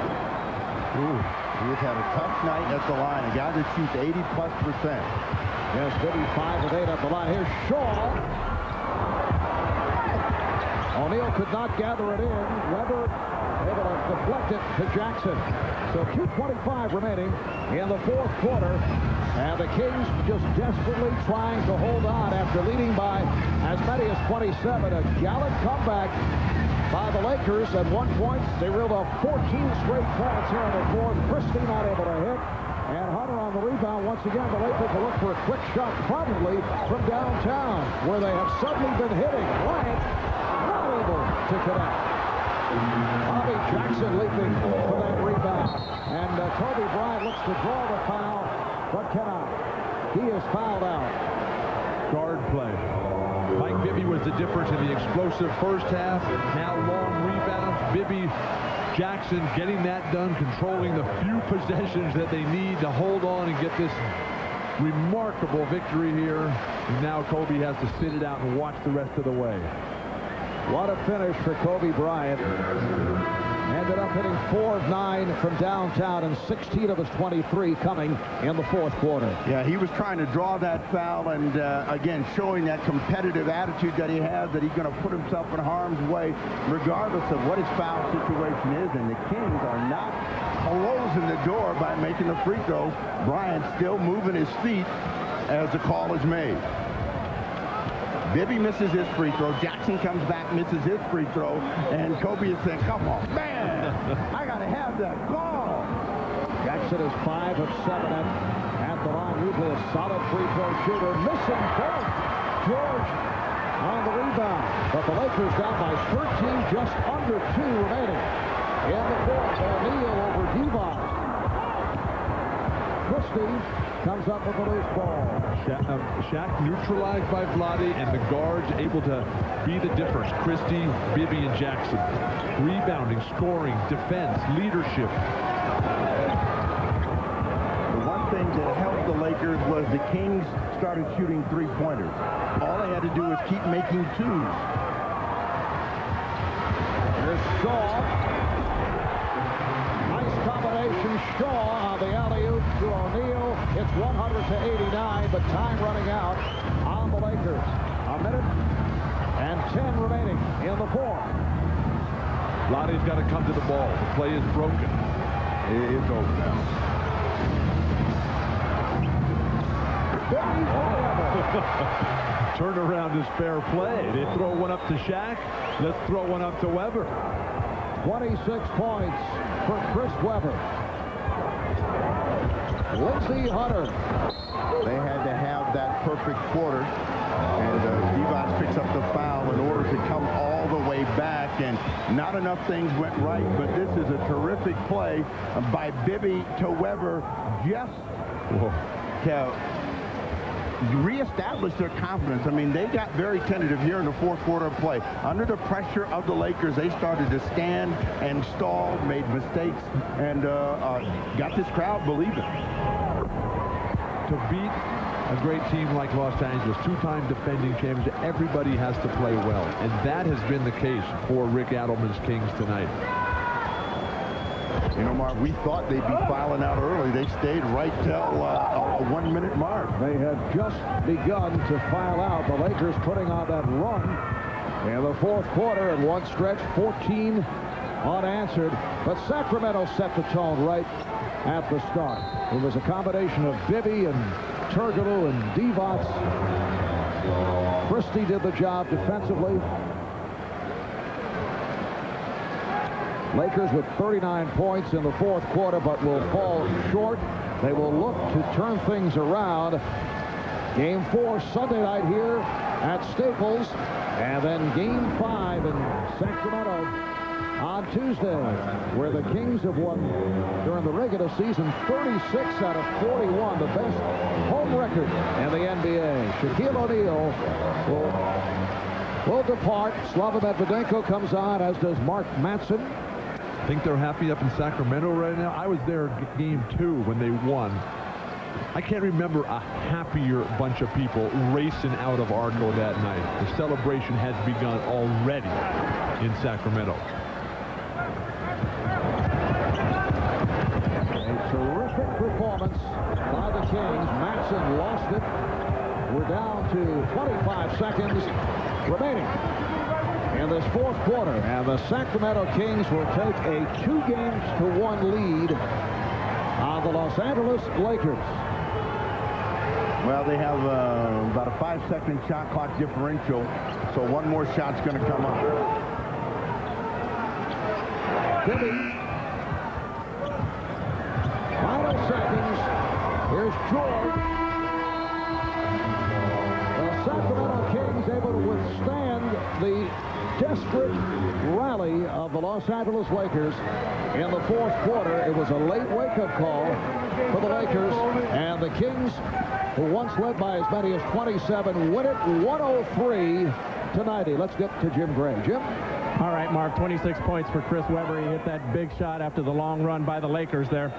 [SPEAKER 5] He's had a tough night at the line. A guy that shoots 80+%.
[SPEAKER 9] Yes, Bibby 5 of 8 at the line. Here's Shaw. O'Neal could not gather it in. Webber able to deflect it to Jackson. So 2:25 remaining in the fourth quarter. And the Kings just desperately trying to hold on after leading by as many as 27. A gallant comeback by the Lakers. At one point, they reeled off 14 straight points here in the fourth. Christie not able to hit. And Hunter on the rebound. Once again, the Lakers will look for a quick shot, probably from downtown, where they have suddenly been hitting. Bryant not able to connect. Bobby Jackson leaping for that rebound. And Kobe Bryant looks to draw the foul, but cannot. He is fouled out.
[SPEAKER 16] Guard play. Mike Bibby was the difference in the explosive first half. Now long rebounds. Bibby, Jackson getting that done, controlling the few possessions that they need to hold on and get this remarkable victory here. And now Kobe has to sit it out and watch the rest of the way.
[SPEAKER 9] What a finish for Kobe Bryant. Ended up hitting 4 of 9 from downtown and 16 of his 23 coming in the fourth quarter.
[SPEAKER 5] Yeah, he was trying to draw that foul and, again, showing that competitive attitude that he has, that he's going to put himself in harm's way regardless of what his foul situation is. And the Kings are not closing the door by making the free throw. Bryant still moving his feet as the call is made. Bibby misses his free throw. Jackson comes back, misses his free throw. And Kobe is saying, come on, man, I got to have that ball.
[SPEAKER 9] Jackson is 5 of 7 at the line. Usually a solid free throw shooter. Missing both. George on the rebound. But the Lakers down by 13, just under 2 remaining. In the fourth, O'Neal over Divac. Christie comes up with a loose ball.
[SPEAKER 16] Shaq neutralized by Vlade, and the guards able to be the difference. Christie, Bibby, and Jackson. Rebounding, scoring, defense, leadership.
[SPEAKER 5] The one thing that helped the Lakers was the Kings started shooting three-pointers. All they had to do was keep making twos.
[SPEAKER 9] Here's Shaw. Nice combination. Shaw on the alley-oop to O'Neal. It's 100-89, but time running out on the Lakers. A minute and 10 remaining in the fourth.
[SPEAKER 16] Lottie's got to come to the ball. The play is broken.
[SPEAKER 5] It's over now.
[SPEAKER 16] Turnaround is fair play. They throw one up to Shaq. Let's throw one up to Weber.
[SPEAKER 9] 26 points for Chris Weber. Lindsey Hunter.
[SPEAKER 5] They had to have that perfect quarter, and Divac picks up the foul in order to come all the way back, and not enough things went right, but this is a terrific play by Bibby to Weber just to reestablish their confidence. I mean, they got very tentative here in the fourth quarter of play. Under the pressure of the Lakers, they started to stand and stall, made mistakes, and got this crowd believing.
[SPEAKER 16] To beat a great team like Los Angeles, two-time defending champions, everybody has to play well. And that has been the case for Rick Adelman's Kings tonight.
[SPEAKER 5] You know, Mark, we thought they'd be filing out early. They stayed right till a 1 minute mark.
[SPEAKER 9] They had just begun to file out. The Lakers putting on that run in the fourth quarter at one stretch, 14 unanswered. But Sacramento set the tone right at the start. It was a combination of Bibby and Türkoğlu and Divac. Christie did the job defensively. Lakers with 39 points in the fourth quarter, but will fall short. They will look to turn things around. Game 4 Sunday night here at Staples, and then Game 5 in Sacramento on Tuesday, where the Kings have won during the regular season 36 out of 41, the best home record in the NBA. Shaquille O'Neal will depart. Slava Medvedenko comes on, as does Mark Manson.
[SPEAKER 16] I think they're happy up in Sacramento right now. I was there game 2 when they won. I can't remember a happier bunch of people racing out of Arco that night. The celebration has begun already in Sacramento.
[SPEAKER 9] A terrific performance by the Kings. Matson lost it. We're down to 25 seconds remaining in this fourth quarter, and the Sacramento Kings will take a 2-1 lead on the Los Angeles Lakers.
[SPEAKER 5] Well, they have about a 5-second shot clock differential, so one more shot's going to come up.
[SPEAKER 9] Bibby. Final seconds. Here's George. The Sacramento Kings able to withstand the desperate rally of the Los Angeles Lakers in the fourth quarter. It was a late wake-up call for the Lakers, and the Kings, who once led by as many as 27, win it 103 to 90. Let's get to Jim Gray. Jim?
[SPEAKER 4] All right, Mark, 26 points for Chris Webber. He hit that big shot after the long run by the Lakers there.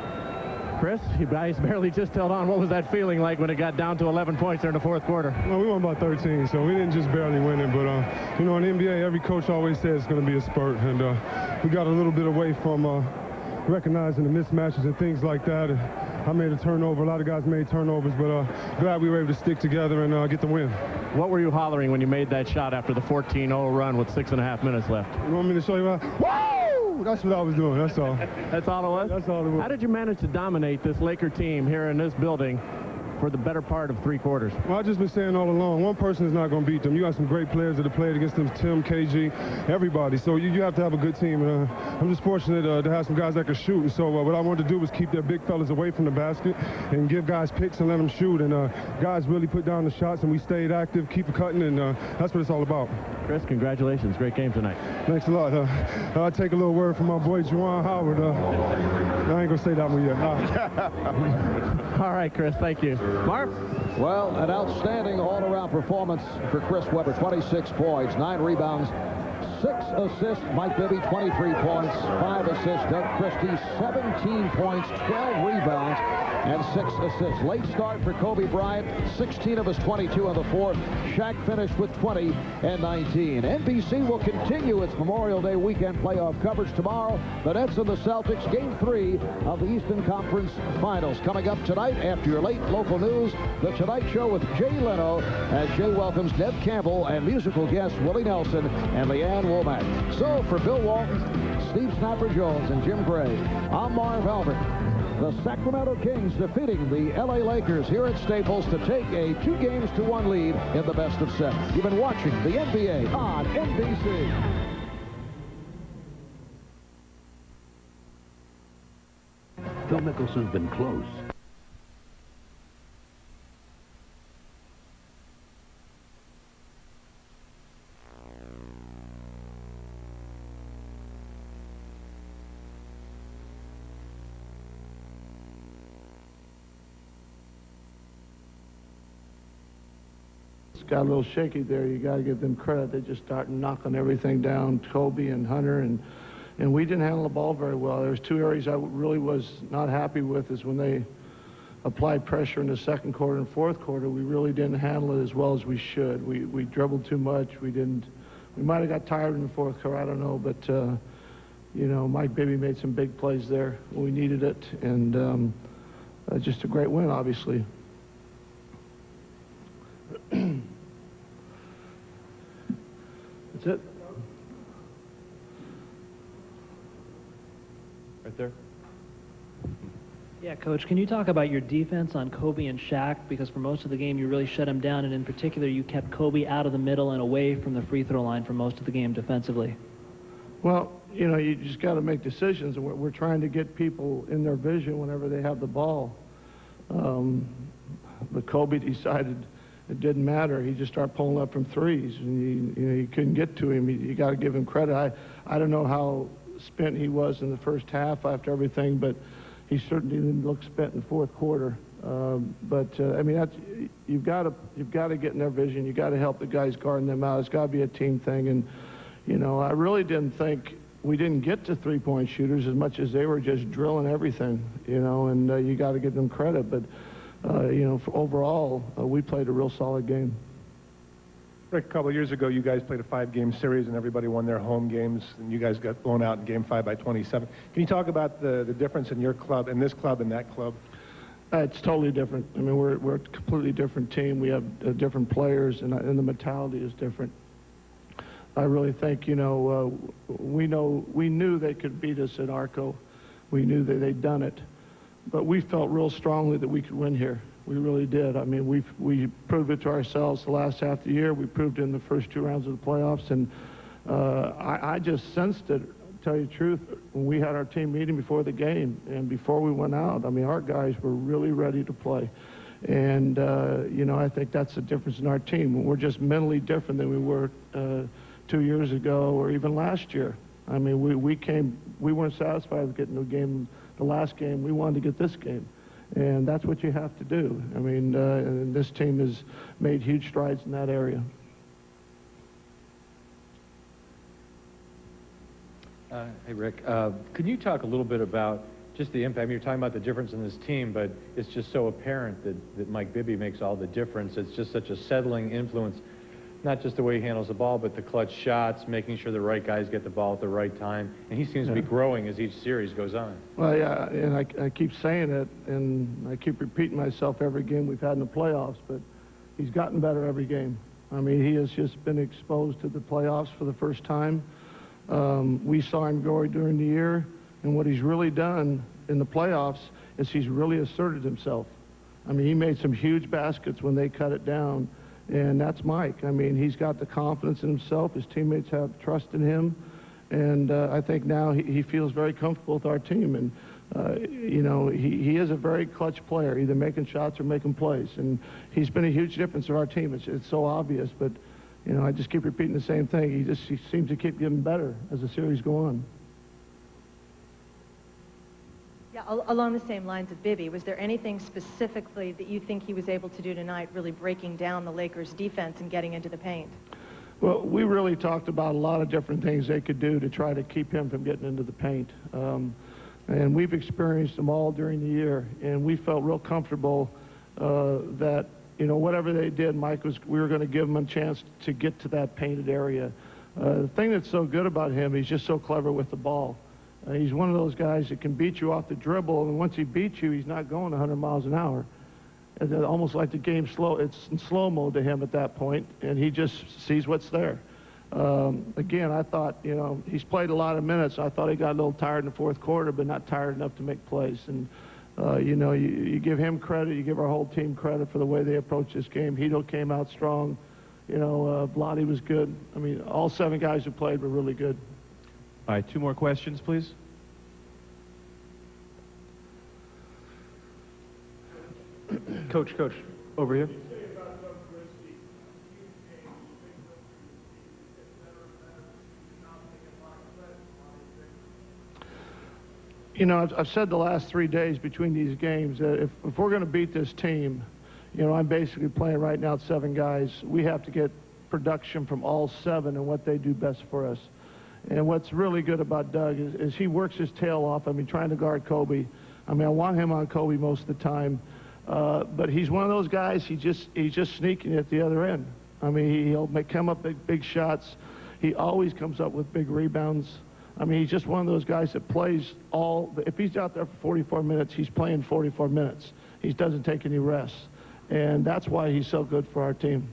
[SPEAKER 4] Chris, you guys barely just held on. What was that feeling like when it got down to 11 points there in the fourth quarter?
[SPEAKER 18] Well, we won by 13, so we didn't just barely win it. But, you know, in the NBA, every coach always says it's going to be a spurt. And we got a little bit away from recognizing the mismatches and things like that. I made a turnover. A lot of guys made turnovers, but glad we were able to stick together and get the win.
[SPEAKER 4] What were you hollering when you made that shot after the 14-0 run with 6.5 minutes left?
[SPEAKER 18] You want me to show you? Woo! That's what I was doing. That's all.
[SPEAKER 4] That's all it was?
[SPEAKER 18] That's all it was.
[SPEAKER 4] How did you manage to dominate this Laker team here in this building for the better part of 3 quarters?
[SPEAKER 18] Well, I've just been saying all along, one person is not going to beat them. You got some great players that have played against them, Tim, KG, everybody. So you have to have a good team. And I'm just fortunate to have some guys that can shoot. And so what I wanted to do was keep their big fellas away from the basket and give guys picks and let them shoot. And guys really put down the shots, and we stayed active, keep it cutting, and that's what it's all about.
[SPEAKER 4] Chris, congratulations. Great game tonight.
[SPEAKER 18] Thanks a lot. I'll take a little word from my boy, Juwan Howard. I ain't going to say that one yet.
[SPEAKER 4] All right, Chris. Thank you. Mark?
[SPEAKER 9] Well, an outstanding all-around performance for Chris Webber. 26 points, 9 rebounds, assists. Mike Bibby, 23 points, 5 assists. Doug Christie, 17 points, 12 rebounds, and 6 assists. Late start for Kobe Bryant, 16 of his 22 in the fourth. Shaq finished with 20 and 19. NBC will continue its Memorial Day weekend playoff coverage tomorrow. The Nets and the Celtics, Game 3 of the Eastern Conference Finals. Coming up tonight after your late local news, The Tonight Show with Jay Leno as Jay welcomes Ned Campbell and musical guests Willie Nelson and Leanne Womack. So for Bill Walton, Steve Snapper Jones, and Jim Gray, I'm Marv Albert. The Sacramento Kings defeating the LA Lakers here at Staples to take a 2-1 lead in the best of 7. You've been watching the NBA on NBC.
[SPEAKER 7] Phil Mickelson's been close.
[SPEAKER 5] Got a little shaky there. You got to give them credit. They just started knocking everything down, Kobe and Hunter, and we didn't handle the ball very well. There's 2 areas I really was not happy with is when they applied pressure in the second quarter and fourth quarter. We really didn't handle it as well as we should. We dribbled too much. We might have got tired in the fourth quarter. I don't know, but you know, Mike Bibby made some big plays there when we needed it, and just a great win, obviously. That's it.
[SPEAKER 6] Right there.
[SPEAKER 21] Yeah, Coach, can you talk about your defense on Kobe and Shaq? Because for most of the game, you really shut him down, and in particular, you kept Kobe out of the middle and away from the free throw line for most of the game defensively.
[SPEAKER 5] Well, you know, you just got to make decisions, and we're trying to get people in their vision whenever they have the ball. But Kobe decided it didn't matter. He just started pulling up from threes, and you couldn't get to him. You got to give him credit. I don't know how spent he was in the first half after everything, but he certainly didn't look spent in the fourth quarter. I mean, you've got to get in their vision. You got to help the guys guarding them out. It's got to be a team thing. And you know, I really didn't think we didn't get to three-point shooters as much as they were just drilling everything. You know, and you got to give them credit. But you know, overall, we played a real solid game.
[SPEAKER 22] Rick, a couple of years ago, you guys played a 5-game series, and everybody won their home games, and you guys got blown out in Game 5 by 27. Can you talk about the difference in your club, in this club, and that club?
[SPEAKER 5] It's totally different. I mean, we're a completely different team. We have different players, and the mentality is different. I really think, you know, we knew they could beat us at Arco. We knew that they'd done it, but we felt real strongly that we could win here. We really did. I mean, we proved it to ourselves the last half of the year. We proved it in the first 2 rounds of the playoffs, and I just sensed it, to tell you the truth, when we had our team meeting before the game and before we went out. I mean, our guys were really ready to play. And, you know, I think that's the difference in our team. We're just mentally different than we were 2 years ago or even last year. I mean, we weren't satisfied with getting the last game. We wanted to get this game. And that's what you have to do. I mean, and this team has made huge strides in that area.
[SPEAKER 6] Hey, Rick, could you talk a little bit about just the impact? I mean, you're talking about the difference in this team, but it's just so apparent that Mike Bibby makes all the difference. It's just such a settling influence, not just the way he handles the ball, but the clutch shots, making sure the right guys get the ball at the right time. And he seems to be growing as each series goes on. Well,
[SPEAKER 5] yeah, and I keep saying it, and I keep repeating myself every game we've had in the playoffs, but he's gotten better every game. I mean, he has just been exposed to the playoffs for the first time. We saw him grow during the year, and what he's really done in the playoffs is he's really asserted himself. I mean, he made some huge baskets when they cut it down. And that's Mike. I mean, he's got the confidence in himself. His teammates have trust in him. And I think now he feels very comfortable with our team. And, you know, he is a very clutch player, either making shots or making plays. And he's been a huge difference to our team. It's so obvious. But, you know, I just keep repeating the same thing. He seems to keep getting better as the series go on.
[SPEAKER 24] Yeah, along the same lines of Bibby, was there anything specifically that you think he was able to do tonight, really breaking down the Lakers' defense and getting into the paint?
[SPEAKER 5] Well, we really talked about a lot of different things they could do to try to keep him from getting into the paint. And we've experienced them all during the year, and we felt real comfortable that, you know, whatever they did, we were going to give him a chance to get to that painted area. The thing that's so good about him, he's just so clever with the ball. He's one of those guys that can beat you off the dribble, and once he beats you, he's not going 100 miles an hour. It's almost like the game's slow. It's in slow mode to him at that point, and he just sees what's there. Again, I thought, you know, he's played a lot of minutes. I thought he got a little tired in the fourth quarter, but not tired enough to make plays. And, you know, you give him credit, you give our whole team credit for the way they approached this game. Hito came out strong. You know, Vlade was good. I mean, all 7 guys who played were really good.
[SPEAKER 1] All right, 2 more questions, please.
[SPEAKER 11] Coach, over here.
[SPEAKER 5] You know, I've said the last 3 days between these games that if we're going to beat this team, you know, I'm basically playing right now 7 guys. We have to get production from all 7 and what they do best for us. And what's really good about Doug is he works his tail off. I mean, trying to guard Kobe. I mean, I want him on Kobe most of the time. But he's one of those guys, he's just sneaking at the other end. I mean, he'll come up big shots. He always comes up with big rebounds. I mean, he's just one of those guys that plays if he's out there for 44 minutes, he's playing 44 minutes. He doesn't take any rest. And that's why he's so good for our team.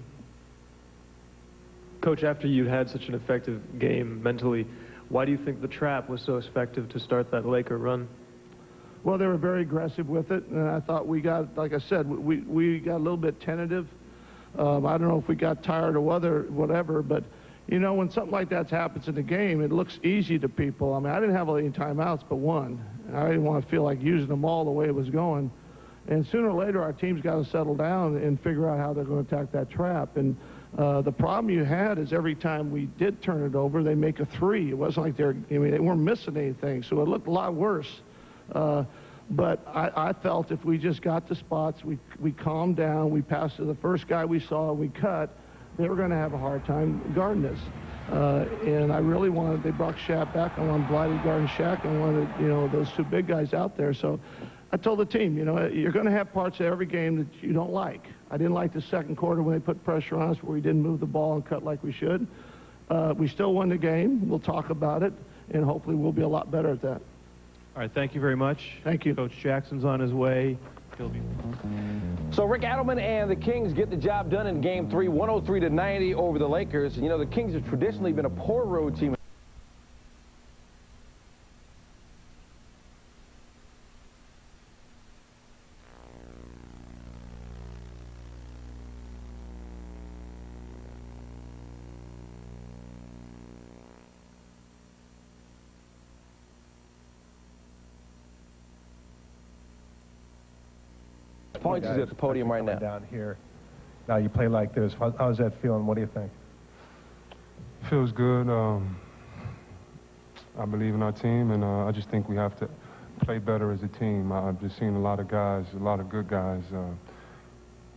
[SPEAKER 11] Coach, after you had such an effective game mentally, why do you think the trap was so effective to start that Laker run?
[SPEAKER 5] Well, they were very aggressive with it, and I thought we got, like I said, we got a little bit tentative. I don't know if we got tired or whatever, but, you know, when something like that happens in the game, it looks easy to people. I mean, I didn't have any timeouts but 1. I didn't want to feel like using them all the way it was going. And sooner or later, our team's got to settle down and figure out how they're going to attack that trap. And the problem you had is every time we did turn it over, they make a 3. It wasn't like they weren't missing anything, so it looked a lot worse. But I felt if we just got the spots, we calmed down, we passed to the first guy we saw, we cut, they were going to have a hard time guarding us. And I really wanted, they brought Shaq back. I wanted Vlade guarding Shaq. I wanted, you know, those 2 big guys out there. So I told the team, you know, you're going to have parts of every game that you don't like. I didn't like the second quarter when they put pressure on us where we didn't move the ball and cut like we should. We still won the game. We'll talk about it, and hopefully we'll be a lot better at that.
[SPEAKER 1] All right, thank you very much.
[SPEAKER 5] Thank you.
[SPEAKER 1] Coach Jackson's on his way. He'll be...
[SPEAKER 13] So Rick Adelman and the Kings get the job done in Game 3, 103-90 over the Lakers. And, you know, the Kings have traditionally been a poor road team. Points is at the podium right now.
[SPEAKER 22] Down here. Now you play like this. How's that feeling? What do you think?
[SPEAKER 18] Feels good. I believe in our team, and I just think we have to play better as a team. I've just seen a lot of guys, a lot of good guys,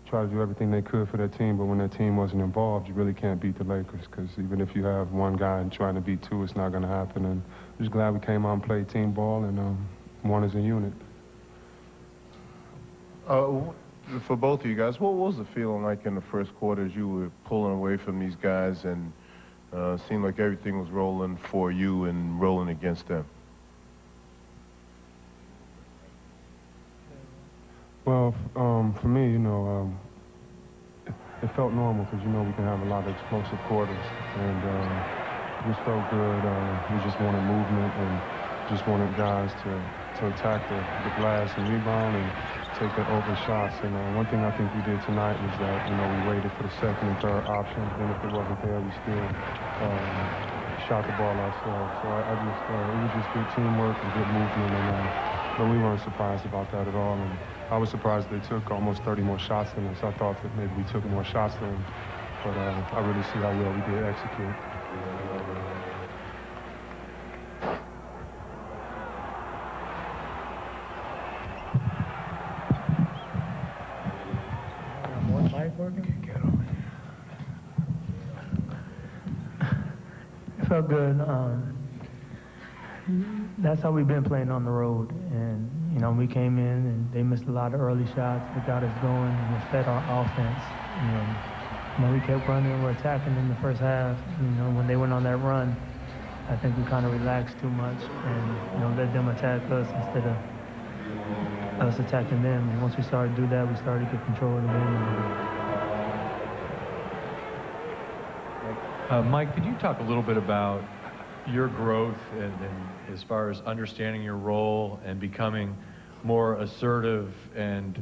[SPEAKER 18] try to do everything they could for their team, but when their team wasn't involved, you really can't beat the Lakers, because even if you have 1 guy and trying to beat 2, it's not going to happen. And I'm just glad we came out and played team ball and won as a unit.
[SPEAKER 20] For both of you guys, what was the feeling like in the first quarter as you were pulling away from these guys and seemed like everything was rolling for you and rolling against them?
[SPEAKER 18] Well, for me, you know, it felt normal because, you know, we can have a lot of explosive quarters, and it just felt good. We just wanted movement and just wanted guys to attack the glass and rebound and take the open shots. And one thing I think we did tonight was that, you know, we waited for the second and third option, and if it wasn't there, we still shot the ball ourselves. So I just, it was just good teamwork and good movement, and but we weren't surprised about that at all. And I was surprised they took almost 30 more shots than us. I thought that maybe we took more shots than them, but I really see how well we did execute.
[SPEAKER 2] felt good. That's how we've been playing on the road. And, you know, we came in and they missed a lot of early shots. They got us going and it fed our offense. You know, we kept running and we're attacking in the first half. You know, when they went on that run, I think we kind of relaxed too much and, you know, let them attack us instead of us attacking them. And once we started to do that, we started to get control of the game.
[SPEAKER 6] Mike, could you talk a little bit about your growth and as far as understanding your role and becoming more assertive and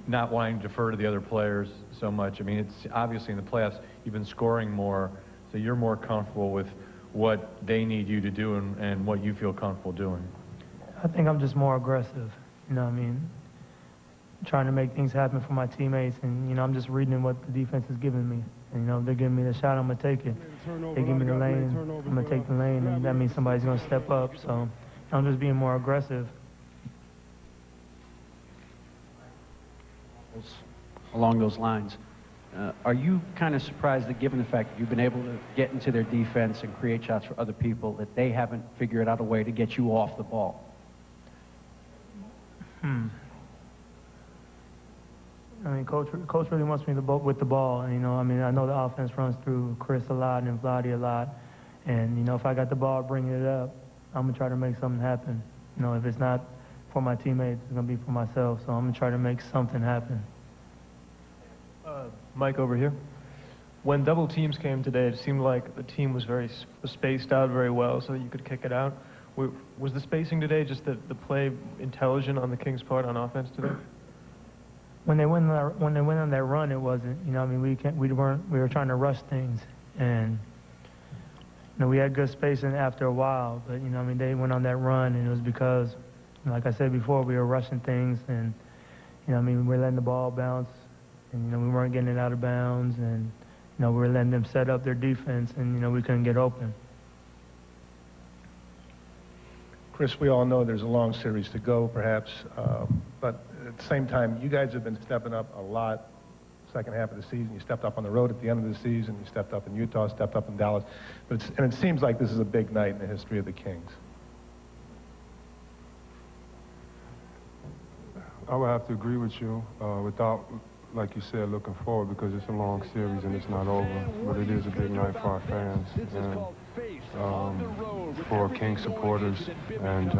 [SPEAKER 6] not wanting to defer to the other players so much? I mean, it's obviously in the playoffs you've been scoring more, so you're more comfortable with what they need you to do and what you feel comfortable doing.
[SPEAKER 2] I think I'm just more aggressive, you know what I mean? Trying to make things happen for my teammates, and, you know, I'm just reading what the defense is giving me. And, you know, if they're giving me the shot, I'm going to take it. They give me the lane, I'm going to take the lane, and that means somebody's going to step up. So I'm just being more aggressive.
[SPEAKER 7] Along those lines, are you kind of surprised that given the fact that you've been able to get into their defense and create shots for other people, that they haven't figured out a way to get you off the ball?
[SPEAKER 2] I mean, coach really wants me with the ball. And, you know, I mean, I know the offense runs through Chris a lot and Vladdy a lot. And, you know, if I got the ball bringing it up, I'm going to try to make something happen. You know, if it's not for my teammates, it's going to be for myself. So I'm going to try to make something happen.
[SPEAKER 11] Mike over here. When double teams came today, it seemed like the team was very spaced out very well so that you could kick it out. Was the spacing today just the play intelligent on the Kings' part on offense today?
[SPEAKER 2] When they went on that run, it wasn't. You know, I mean, we were trying to rush things, and, you know, we had good spacing after a while. But, you know, I mean, they went on that run, and it was because, like I said before, we were rushing things, and, you know, I mean, we were letting the ball bounce, and, you know, we weren't getting it out of bounds, and, you know, we were letting them set up their defense, and, you know, we couldn't get open.
[SPEAKER 22] Chris, we all know there's a long series to go, perhaps, but at the same time, you guys have been stepping up a lot. Second half of the season, you stepped up on the road at the end of the season. You stepped up in Utah, stepped up in Dallas. And it seems like this is a big night in the history of the Kings.
[SPEAKER 18] I would have to agree with you without, like you said, looking forward, because it's a long series and it's not over. But it is a big night for our fans and for King supporters. And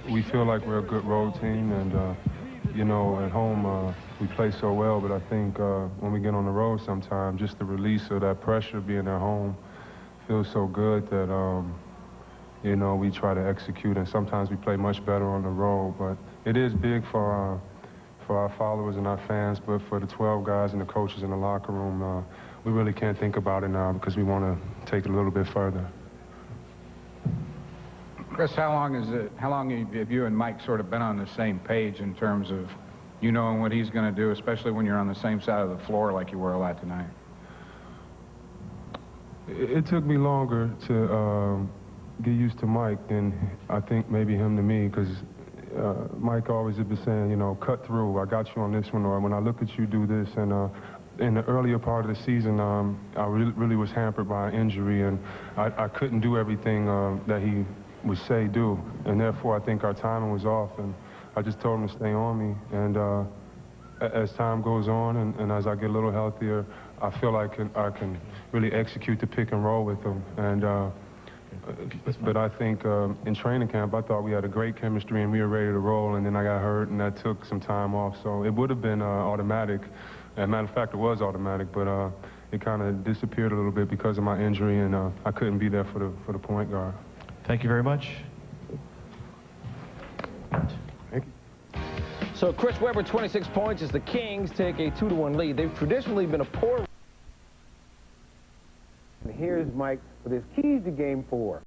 [SPEAKER 18] we feel like we're a good road team. And, you know, at home we play so well. But I think when we get on the road sometime, just the release of that pressure being at home feels so good that, you know, we try to execute. And sometimes we play much better on the road. But it is big for our followers and our fans, but for the 12 guys and the coaches in the locker room, we really can't think about it now because we want to take it a little bit further.
[SPEAKER 3] Chris, how long have you and Mike sort of been on the same page in terms of you knowing what he's going to do, especially when you're on the same side of the floor like you were a lot tonight?
[SPEAKER 18] It took me longer to get used to Mike than I think maybe him to me, because Mike always had been saying, you know, cut through. I got you on this one, or when I look at you, do this. And in the earlier part of the season, I really was hampered by an injury, and I couldn't do everything that he would say do. And therefore, I think our timing was off, and I just told him to stay on me. And as time goes on and as I get a little healthier, I feel like I can really execute the pick and roll with him. And but I think in training camp, I thought we had a great chemistry and we were ready to roll, and then I got hurt, and that took some time off. So it would have been automatic. As a matter of fact, it was automatic, but it kind of disappeared a little bit because of my injury, and I couldn't be there for the point guard.
[SPEAKER 1] Thank you very much.
[SPEAKER 18] Thank you.
[SPEAKER 13] So Chris Webber, 26 points as the Kings take a 2-1 lead. They've traditionally been a poor. And here's Mike with his keys to Game 4.